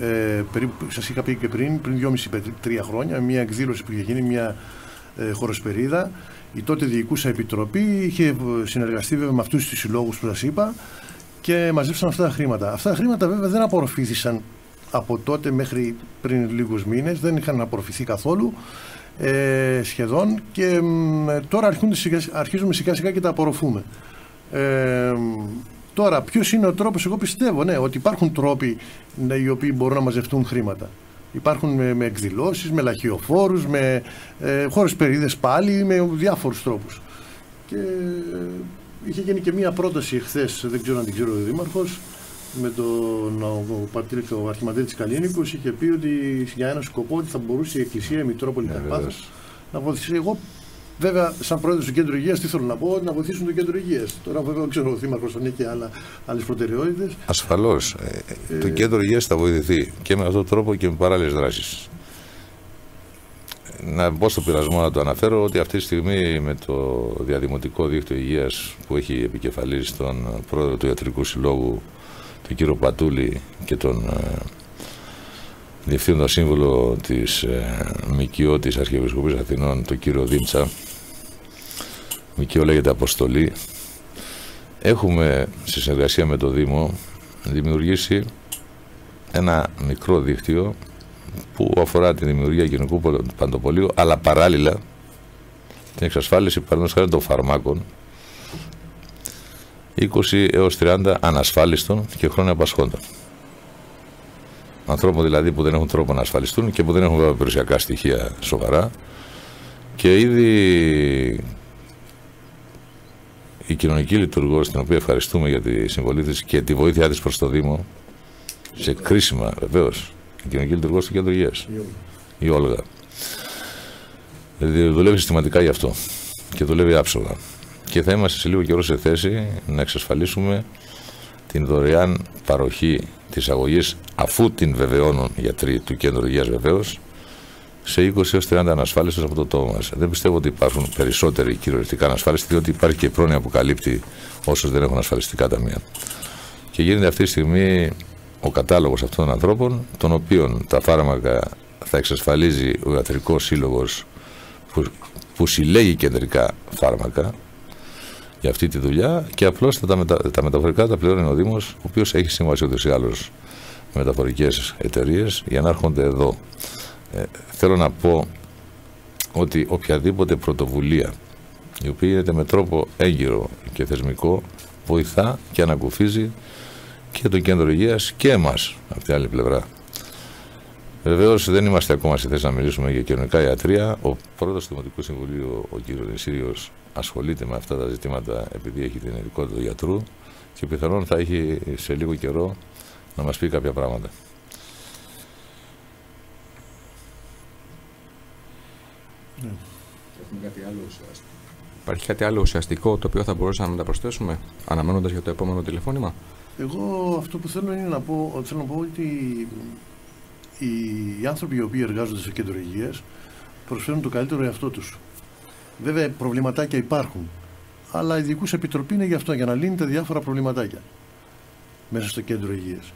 περίπου, σας είχα πει και πριν 2,5-3 χρόνια, μια εκδήλωση που είχε γίνει, μια χωροσπερίδα. Η τότε διοικούσα επιτροπή είχε συνεργαστεί βέβαια με αυτούς τους συλλόγους που σας είπα και μαζέψαν αυτά τα χρήματα. Αυτά τα χρήματα βέβαια δεν απορροφήθησαν από τότε μέχρι πριν λίγους μήνες, δεν είχαν απορροφηθεί καθόλου σχεδόν και τώρα αρχίζουμε σιγά σιγά και τα απορροφούμε. Τώρα, ποιος είναι ο τρόπος? Εγώ πιστεύω ότι υπάρχουν τρόποι οι οποίοι μπορούν να μαζευτούν χρήματα. Υπάρχουν με εκδηλώσεις, με λαχιοφόρους, με χωροσπερίδες πάλι, με διάφορους τρόπους. Και είχε γίνει και μία πρόταση εχθές, δεν ξέρω αν την ξέρω ο Δήμαρχος, με τον Αρχιμανδρίτη Καλλίνικος, είχε πει ότι για ένα σκοπό ότι θα μπορούσε η Εκκλησία, η Μητρόπολη Καρπάθος να βοηθήσει. Εγώ βέβαια, σαν πρόεδρος του Κέντρου Υγείας, τι θέλω να πω, να βοηθήσουν το Κέντρο Υγείας. Τώρα, βέβαια, δεν ξέρω ο Δήμαρχος αν έχει άλλες προτεραιότητες. Ασφαλώς. Το Κέντρο Υγείας θα βοηθηθεί και με αυτόν τον τρόπο και με παράλληλες δράσεις. Να μπω στο πειρασμό να το αναφέρω ότι αυτή τη στιγμή με το διαδημοτικό δίκτυο υγείας που έχει επικεφαλής τον πρόεδρο του Ιατρικού Συλλόγου, τον κύριο Πατούλη, και τον διευθύνοντα σύμβουλο της ΜΚΟ της Αρχιεπισκοπής Αθηνών, τον κύριο Δήμτσα, ΜΚΟ λέγεται Αποστολή, έχουμε σε συνεργασία με το Δήμο δημιουργήσει ένα μικρό δίκτυο που αφορά τη δημιουργία γενικού παντοπολίου, αλλά παράλληλα την εξασφάλιση παραδείγματος χάρη των φαρμάκων 20 έως 30 ανασφάλιστων και χρόνια απασχόντων. Ανθρώπων δηλαδή που δεν έχουν τρόπο να ασφαλιστούν και που δεν έχουν βέβαια περιουσιακά στοιχεία σοβαρά, και ήδη η κοινωνική λειτουργός, την οποία ευχαριστούμε για τη συμβολή της και τη βοήθειά της προς το Δήμο σε κρίσιμα, βεβαίως, η κοινωνική λειτουργός του Κέντρου Υγείας, η Όλγα, δουλεύει συστηματικά γι' αυτό και δουλεύει άψογα, και θα είμαστε σε λίγο καιρό σε θέση να εξασφαλίσουμε την δωρεάν παροχή της αγωγής, αφού την βεβαιώνουν οι γιατροί του Κέντρου Υγείας βεβαίως, σε 20 έως 30 ανασφάλιστους από το τόπο μας. Δεν πιστεύω ότι υπάρχουν περισσότεροι κυριολεκτικά ανασφάλιστοι, διότι υπάρχει και πρόνοια που καλύπτει όσους δεν έχουν ασφαλιστικά ταμεία. Και γίνεται αυτή τη στιγμή ο κατάλογος αυτών των ανθρώπων, των οποίων τα φάρμακα θα εξασφαλίζει ο Ιατρικός Σύλλογος που συλλέγει κεντρικά φάρμακα για αυτή τη δουλειά, και απλώς τα μεταφορικά τα πληρώνει ο Δήμος, ο οποίος έχει σύμβαση ούτως ή άλλως με μεταφορικές εταιρείες για να έρχονται εδώ. Θέλω να πω ότι οποιαδήποτε πρωτοβουλία η οποία γίνεται με τρόπο έγκυρο και θεσμικό βοηθά και ανακουφίζει και το κέντρο υγείας και εμάς από την άλλη πλευρά. Βεβαίως δεν είμαστε ακόμα σε θέση να μιλήσουμε για κοινωνικά ιατρία. Ο πρόεδρος του Δημοτικού Συμβουλίου, ο κ. Νησίριος, ασχολείται με αυτά τα ζητήματα επειδή έχει την ειδικότητα του γιατρού και πιθανόν θα έχει σε λίγο καιρό να μας πει κάποια πράγματα. Υπάρχει κάτι άλλο ουσιαστικό το οποίο θα μπορούσαμε να τα προσθέσουμε αναμένοντας για το επόμενο τηλεφώνημα? Εγώ αυτό που θέλω είναι να πω ότι οι άνθρωποι οι οποίοι εργάζονται στο κέντρο υγείας προσφέρουν το καλύτερο εαυτό τους. Βέβαια προβληματάκια υπάρχουν, αλλά η Ειδικούς Επιτροπή είναι γι' αυτό, για να λύνει τα διάφορα προβληματάκια μέσα στο κέντρο υγείας.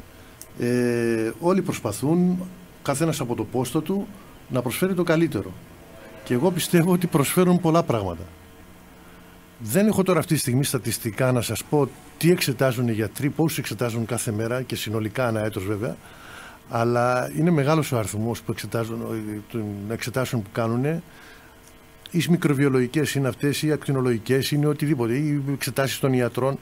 Όλοι προσπαθούν, καθένας από το πόστο του, να προσφέρει το καλύτερο. Και εγώ πιστεύω ότι προσφέρουν πολλά πράγματα. Δεν έχω τώρα αυτή τη στιγμή στατιστικά να σας πω τι εξετάζουν οι γιατροί, πόσους εξετάζουν κάθε μέρα και συνολικά ανά έτος βέβαια, αλλά είναι μεγάλος ο αριθμός που εξετάσεων που κάνουν. Οι μικροβιολογικές είναι αυτές, οι ακτινολογικές είναι οτιδήποτε, οι εξετάσεις των ιατρών,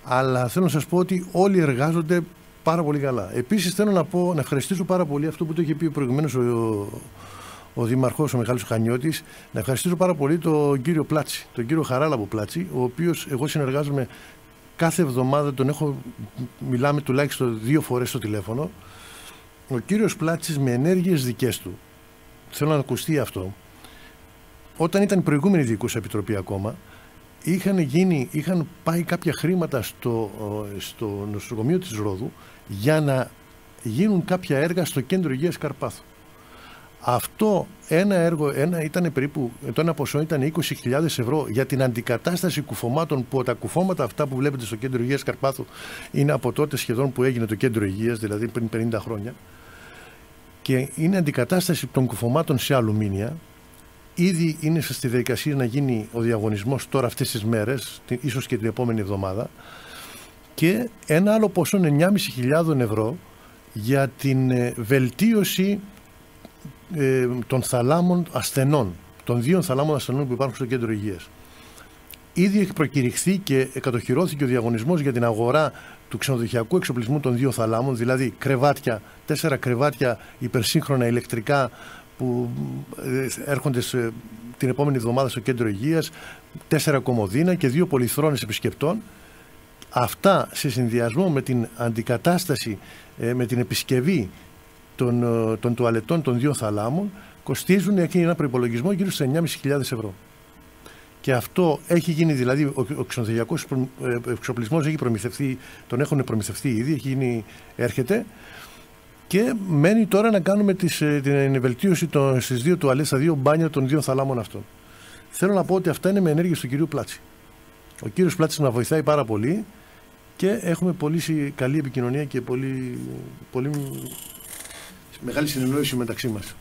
αλλά θέλω να σας πω ότι όλοι εργάζονται πάρα πολύ καλά. Επίσης θέλω να ευχαριστήσω πάρα πολύ αυτό που το είχε πει προηγουμένως ο Δήμαρχος, ο Μιχάλης Χανιώτης, να ευχαριστήσω πάρα πολύ τον κύριο Πλάτση, τον κύριο Χαράλαμπο Πλάτση, ο οποίος εγώ συνεργάζομαι κάθε εβδομάδα, μιλάμε τουλάχιστον 2 φορές στο τηλέφωνο. Ο κύριος Πλάτσης με ενέργειες δικές του, θέλω να ακουστεί αυτό, όταν ήταν η προηγούμενη Ειδικούς Επιτροπή ακόμα, είχαν πάει κάποια χρήματα στο νοσοκομείο της Ρόδου για να γίνουν κάποια έργα στο κέντρο υγείας Καρπάθου. Αυτό ένα έργο ήταν περίπου, το ένα ποσό ήταν 20.000 ευρώ για την αντικατάσταση κουφωμάτων, που τα κουφώματα αυτά που βλέπετε στο κέντρο υγείας Καρπάθου είναι από τότε σχεδόν που έγινε το κέντρο υγείας, δηλαδή πριν 50 χρόνια, και είναι αντικατάσταση των κουφωμάτων σε αλουμίνια. Ήδη είναι στη διαδικασία να γίνει ο διαγωνισμός τώρα αυτές τις μέρες, ίσως και την επόμενη εβδομάδα, και ένα άλλο ποσό 9.500 ευρώ για την βελτίωση των θαλάμων ασθενών, των 2 θαλάμων ασθενών που υπάρχουν στο κέντρο υγείας. Ήδη έχει προκηρυχθεί και κατοχυρώθηκε ο διαγωνισμός για την αγορά του ξενοδοχειακού εξοπλισμού των 2 θαλάμων, δηλαδή κρεβάτια, 4 κρεβάτια υπερσύγχρονα ηλεκτρικά που έρχονται την επόμενη εβδομάδα στο κέντρο υγείας, 4 κομμωδίνα και 2 πολυθρόνες επισκεπτών. Αυτά σε συνδυασμό με την αντικατάσταση, με την επισκευή των τουαλετών των 2 θαλάμων, κοστίζουν ένα προϋπολογισμό γύρω στους 9.500 ευρώ. Και αυτό έχει γίνει, δηλαδή ο ξενοδοχειακός εξοπλισμός έχει προμηθευτεί, τον έχουν προμηθευτεί ήδη, έρχεται, και μένει τώρα να κάνουμε την βελτίωση στις 2 τουαλέτες, στα 2 μπάνια των 2 θαλάμων αυτών. Θέλω να πω ότι αυτά είναι με ενέργειες του κυρίου Πλάτση. Ο κύριος Πλάτσης να βοηθάει πάρα πολύ και έχουμε πολύ καλή επικοινωνία και πολύ μεγάλη συνεννόηση μεταξύ μας.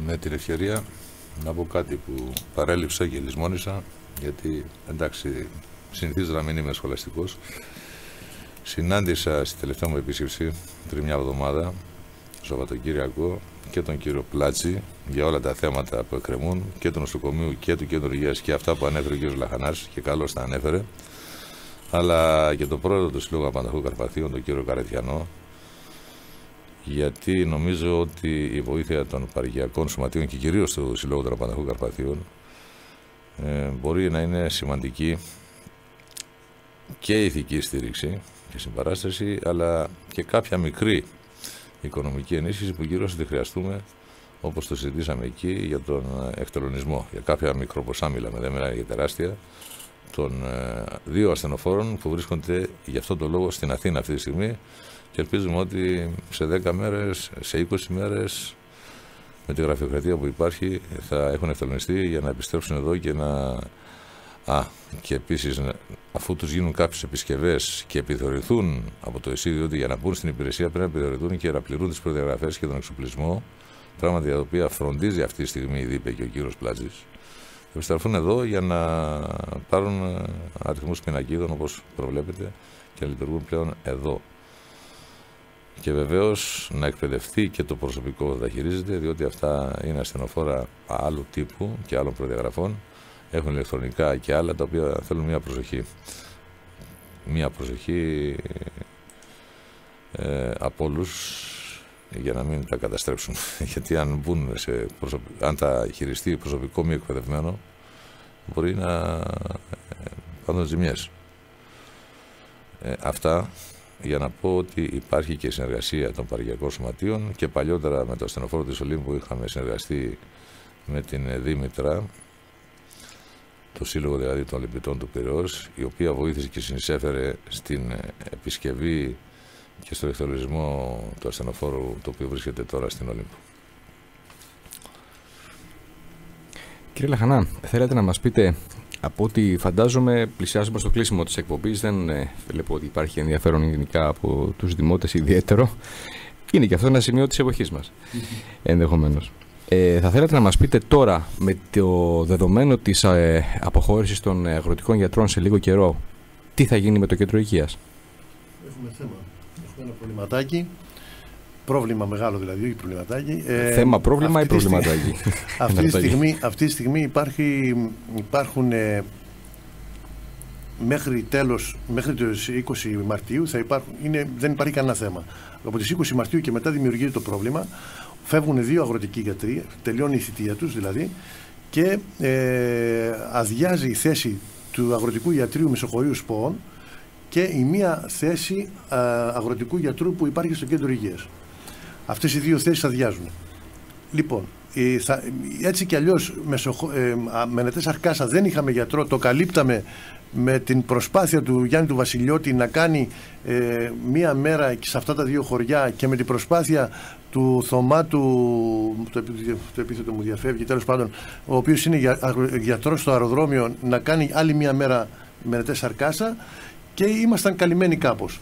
Με την ευκαιρία να πω κάτι που παρέλειψα και λησμόνησα, γιατί εντάξει συνηθίζω να μην είμαι σχολαστικός. Συνάντησα στη τελευταία μου επίσκεψη πριν μια εβδομάδα, Σαββατοκύριακο, και τον κύριο Πλάτση για όλα τα θέματα που εκκρεμούν και του νοσοκομείου και του κέντρου υγείας και αυτά που ανέφερε ο κύριος Λαχανάς, και καλώς τα ανέφερε, αλλά και τον πρόεδρο του Συλλόγου Απανταχού Καρπαθίων, τον κύριο Καρετιανό, γιατί νομίζω ότι η βοήθεια των παροικιακών σωματείων και κυρίως του Συλλόγου των Απανταχού Καρπαθίων μπορεί να είναι σημαντική και ηθική στήριξη και συμπαράσταση, αλλά και κάποια μικρή οικονομική ενίσχυση που κυρίως τη χρειαστούμε, όπως το συζητήσαμε εκεί για τον εκτελονισμό. Για κάποια μικροποσά μιλάμε, δεν μιλάμε για τεράστια, των 2 ασθενοφόρων που βρίσκονται για αυτό το λόγο στην Αθήνα αυτή τη στιγμή, και ελπίζουμε ότι σε 10 μέρες, σε 20 μέρες, με τη γραφειοκρατία που υπάρχει, θα έχουν εκτελονιστεί για να επιστρέψουν εδώ και να... και επίσης, αφού τους γίνουν κάποιες επισκευές και επιθεωρηθούν από το ΕΣΥ, διότι για να μπουν στην υπηρεσία πρέπει να επιθεωρηθούν και να πληρούν τις προδιαγραφές και τον εξοπλισμό πράγματα για τα οποία φροντίζει αυτή τη στιγμή η ΔΥΠΕ και ο κύριος Πλάτζης, θα επιστραφούν εδώ για να πάρουν αριθμούς πινακίδων όπως προβλέπετε και να λειτουργούν πλέον εδώ. Και βεβαίως να εκπαιδευτεί και το προσωπικό που θα χειρίζεται, διότι αυτά είναι ασθενοφόρα άλλου τύπου και άλλων προδιαγραφών. Έχουν ηλεκτρονικά και άλλα τα οποία θέλουν μια προσοχή. Μια προσοχή από όλους για να μην τα καταστρέψουν. Γιατί αν αν τα χειριστεί προσωπικό μη εκπαιδευμένο, μπορεί να κάνουν ζημιές. Αυτά για να πω ότι υπάρχει και συνεργασία των παροικιακών σωματείων και παλιότερα με το ασθενοφόρο της Ολύμπου είχαμε συνεργαστεί με την Δήμητρα, το Σύλλογο δηλαδή των Ολυμπητών του Πειραιώς, η οποία βοήθησε και συνεισέφερε στην επισκευή και στο εχθρολισμό του ασθενοφόρου, το οποίο βρίσκεται τώρα στην Ολύμπου. Κύριε Λαχανά, θέλετε να μας πείτε, από ό,τι φαντάζομαι πλησιάζουμε στο κλείσιμο της εκπομπής, δεν βλέπω ότι υπάρχει ενδιαφέρον γενικά από τους δημότες ιδιαίτερο. Είναι και αυτό ένα σημείο της εποχής μας, ενδεχομένως. Θα θέλατε να μας πείτε τώρα, με το δεδομένο της αποχώρησης των αγροτικών γιατρών σε λίγο καιρό, τι θα γίνει με το κέντρο υγείας? Έχουμε θέμα. Έχουμε ένα προβληματάκι. Πρόβλημα μεγάλο δηλαδή, όχι προβληματάκι. Θέμα, πρόβλημα ή προβληματάκι? Αυτή τη στιγμή υπάρχουν μέχρι τις 20 Μαρτίου δεν υπάρχει κανένα θέμα. Από τις 20 Μαρτίου και μετά δημιουργείται το πρόβλημα. Φεύγουν 2 αγροτικοί γιατροί, τελειώνει η θητεία τους δηλαδή, και αδειάζει η θέση του αγροτικού γιατρίου Μεσοχωρίου Σπόων και η μία θέση αγροτικού γιατρού που υπάρχει στο κέντρο υγείας. Αυτές οι 2 θέσεις αδειάζουν. Λοιπόν, έτσι κι αλλιώς Μενετές Αρκάσα δεν είχαμε γιατρό, το καλύπταμε με την προσπάθεια του Γιάννη του Βασιλιώτη να κάνει μία μέρα σε αυτά τα 2 χωριά και με την προσπάθεια του Θωμά το επίθετο μου διαφεύγει, τέλος πάντων, ο οποίος είναι γιατρός στο αεροδρόμιο, να κάνει άλλη μία μέρα Μενετές Αρκάσα, και ήμασταν καλυμμένοι κάπως.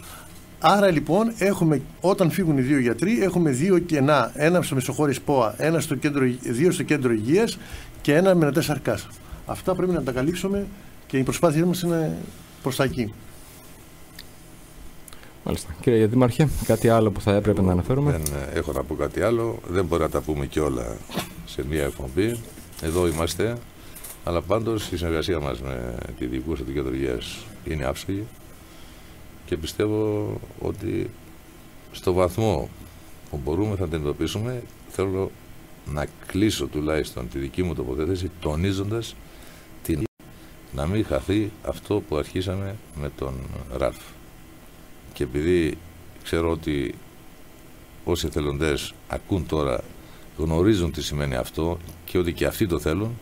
Άρα λοιπόν όταν φύγουν οι 2 γιατροί έχουμε 2 κενά, ένα στο Μεσοχώρι ΣΠΟΑ, 2 στο κέντρο υγείας και ένα Μενετές Αρκάσα. Αυτά πρέπει να τα καλύψουμε και η προσπάθεια μας είναι προς τα εκεί. Μάλιστα. Κύριε Δήμαρχε, κάτι άλλο που θα έπρεπε να αναφέρουμε? Δεν έχω να πω κάτι άλλο. Δεν μπορεί να τα πούμε και όλα σε μία εκπομπή. Εδώ είμαστε. Αλλά πάντως η συνεργασία μας με τη διοικούσα του κέντρου υγείας είναι άψογη και πιστεύω ότι στο βαθμό που μπορούμε θα αντιμετωπίσουμε. Θέλω να κλείσω τουλάχιστον τη δική μου τοποθέτηση τονίζοντας να μην χαθεί αυτό που αρχίσαμε με τον Ραλφ. Και επειδή ξέρω ότι όσοι εθελοντές ακούν τώρα, γνωρίζουν τι σημαίνει αυτό και ότι και αυτοί το θέλουν,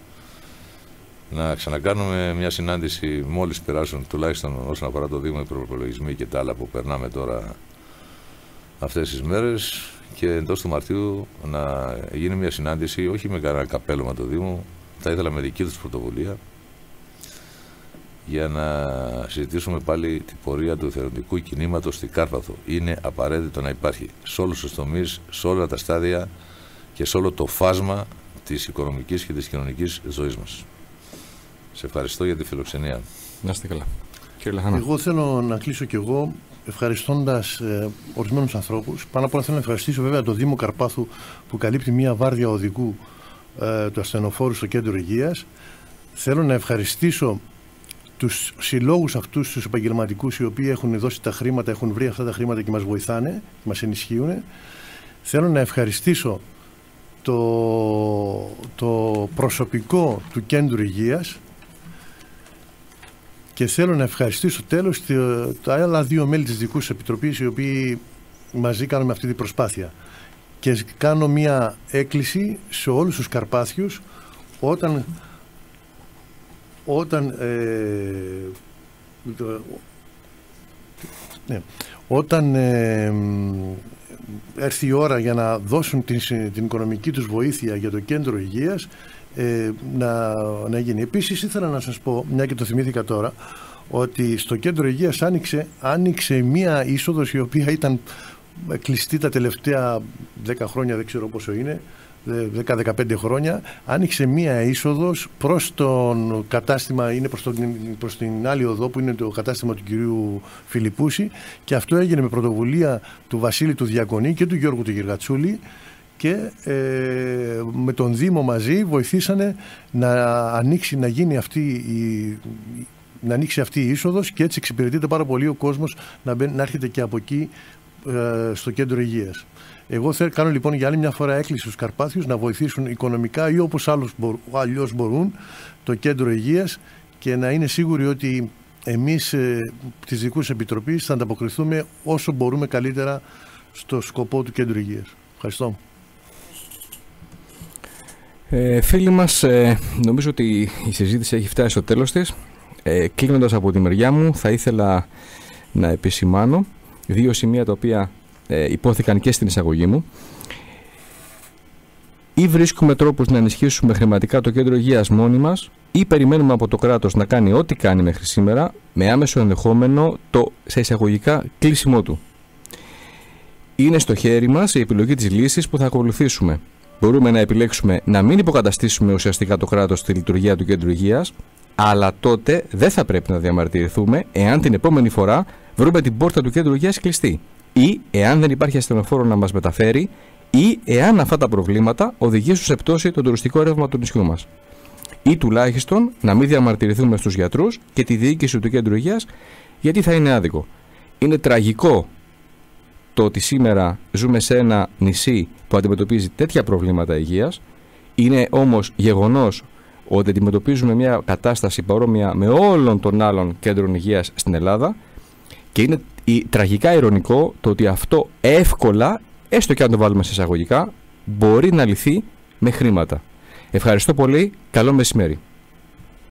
να ξανακάνουμε μια συνάντηση μόλις περάσουν, τουλάχιστον όσον αφορά το Δήμο, οι προπολογισμοί και τα άλλα που περνάμε τώρα αυτές τις μέρες, και εντός του Μαρτίου να γίνει μια συνάντηση, όχι με κανένα καπέλωμα του Δήμου, θα ήθελα με δική τους πρωτοβουλία, για να συζητήσουμε πάλι την πορεία του εθελοντικού κινήματος στην Κάρπαθο. Είναι απαραίτητο να υπάρχει σε όλους τους τομείς, σε όλα τα στάδια και σε όλο το φάσμα της οικονομικής και της κοινωνικής ζωής μας. Σε ευχαριστώ για τη φιλοξενία. Να είστε καλά. Κύριε Λαχανά. Εγώ θέλω να κλείσω κι εγώ ευχαριστώντας ορισμένους ανθρώπους. Πάνω απ' όλα θέλω να ευχαριστήσω βέβαια το Δήμο Καρπάθου που καλύπτει μια βάρδια οδικού του ασθενοφόρου στο κέντρο υγείας. Θέλω να ευχαριστήσω τους συλλόγους αυτούς, τους επαγγελματικούς, οι οποίοι έχουν δώσει τα χρήματα, έχουν βρει αυτά τα χρήματα και μας βοηθάνε, μας ενισχύουν. Θέλω να ευχαριστήσω το προσωπικό του κέντρου υγείας και θέλω να ευχαριστήσω τέλος τα άλλα 2 μέλη της Δικούς Επιτροπής, οι οποίοι μαζί κάνουμε αυτή την προσπάθεια. Και κάνω μια έκκληση σε όλους τους Καρπάθιους όταν έρθει η ώρα για να δώσουν την οικονομική τους βοήθεια για το κέντρο υγείας, να γίνει. Επίσης ήθελα να σας πω, μια και το θυμήθηκα τώρα, ότι στο κέντρο υγείας άνοιξε μία είσοδος η οποία ήταν κλειστή τα τελευταία 10 χρόνια, δεν ξέρω πόσο είναι, 10-15 χρόνια, άνοιξε μία είσοδος προς τον κατάστημα, είναι προς την άλλη οδό που είναι το κατάστημα του κυρίου Φιλιππούση, και αυτό έγινε με πρωτοβουλία του Βασίλη του Διακονή και του Γιώργου του Γεργατσούλη, και με τον Δήμο μαζί βοηθήσανε να ανοίξει αυτή η είσοδος, και έτσι εξυπηρετείται πάρα πολύ ο κόσμος να έρχεται και από εκεί στο κέντρο υγείας. Εγώ κάνω λοιπόν για άλλη μια φορά έκκληση στους Καρπάθιους να βοηθήσουν οικονομικά ή όπως αλλιώς μπορούν το κέντρο υγείας, και να είναι σίγουροι ότι εμείς της Δικούς Επιτροπής θα ανταποκριθούμε όσο μπορούμε καλύτερα στο σκοπό του κέντρου υγείας. Ευχαριστώ. Φίλοι μας, νομίζω ότι η συζήτηση έχει φτάσει στο τέλος της. Κλείνοντας από τη μεριά μου, θα ήθελα να επισημάνω 2 σημεία τα οποία υπόθηκαν και στην εισαγωγή μου. Ή βρίσκουμε τρόπους να ενισχύσουμε χρηματικά το κέντρο υγείας μόνοι μας, ή περιμένουμε από το κράτος να κάνει ό,τι κάνει μέχρι σήμερα, με άμεσο ενδεχόμενο το σε εισαγωγικά κλείσιμό του. Είναι στο χέρι μας η επιλογή της λύσης που θα ακολουθήσουμε. Μπορούμε να επιλέξουμε να μην υποκαταστήσουμε ουσιαστικά το κράτος στη λειτουργία του κέντρου υγείας, αλλά τότε δεν θα πρέπει να διαμαρτυρηθούμε εάν την επόμενη φορά βρούμε την πόρτα του κέντρου υγείας κλειστή, ή εάν δεν υπάρχει ασθενοφόρο να μας μεταφέρει, ή εάν αυτά τα προβλήματα οδηγήσουν σε πτώση το τουριστικό ρεύμα του νησιού μας. Ή τουλάχιστον να μην διαμαρτυρηθούμε στους γιατρούς και τη διοίκηση του κέντρου υγείας, γιατί θα είναι άδικο. Είναι τραγικό το ότι σήμερα ζούμε σε ένα νησί που αντιμετωπίζει τέτοια προβλήματα υγείας. Είναι όμως γεγονός ότι αντιμετωπίζουμε μια κατάσταση παρόμοια με όλων των άλλων κέντρων υγείας στην Ελλάδα, και είναι τραγικά ειρωνικό το ότι αυτό εύκολα, έστω και αν το βάλουμε σε εισαγωγικά, μπορεί να λυθεί με χρήματα. Ευχαριστώ πολύ. Καλό μεσημέρι.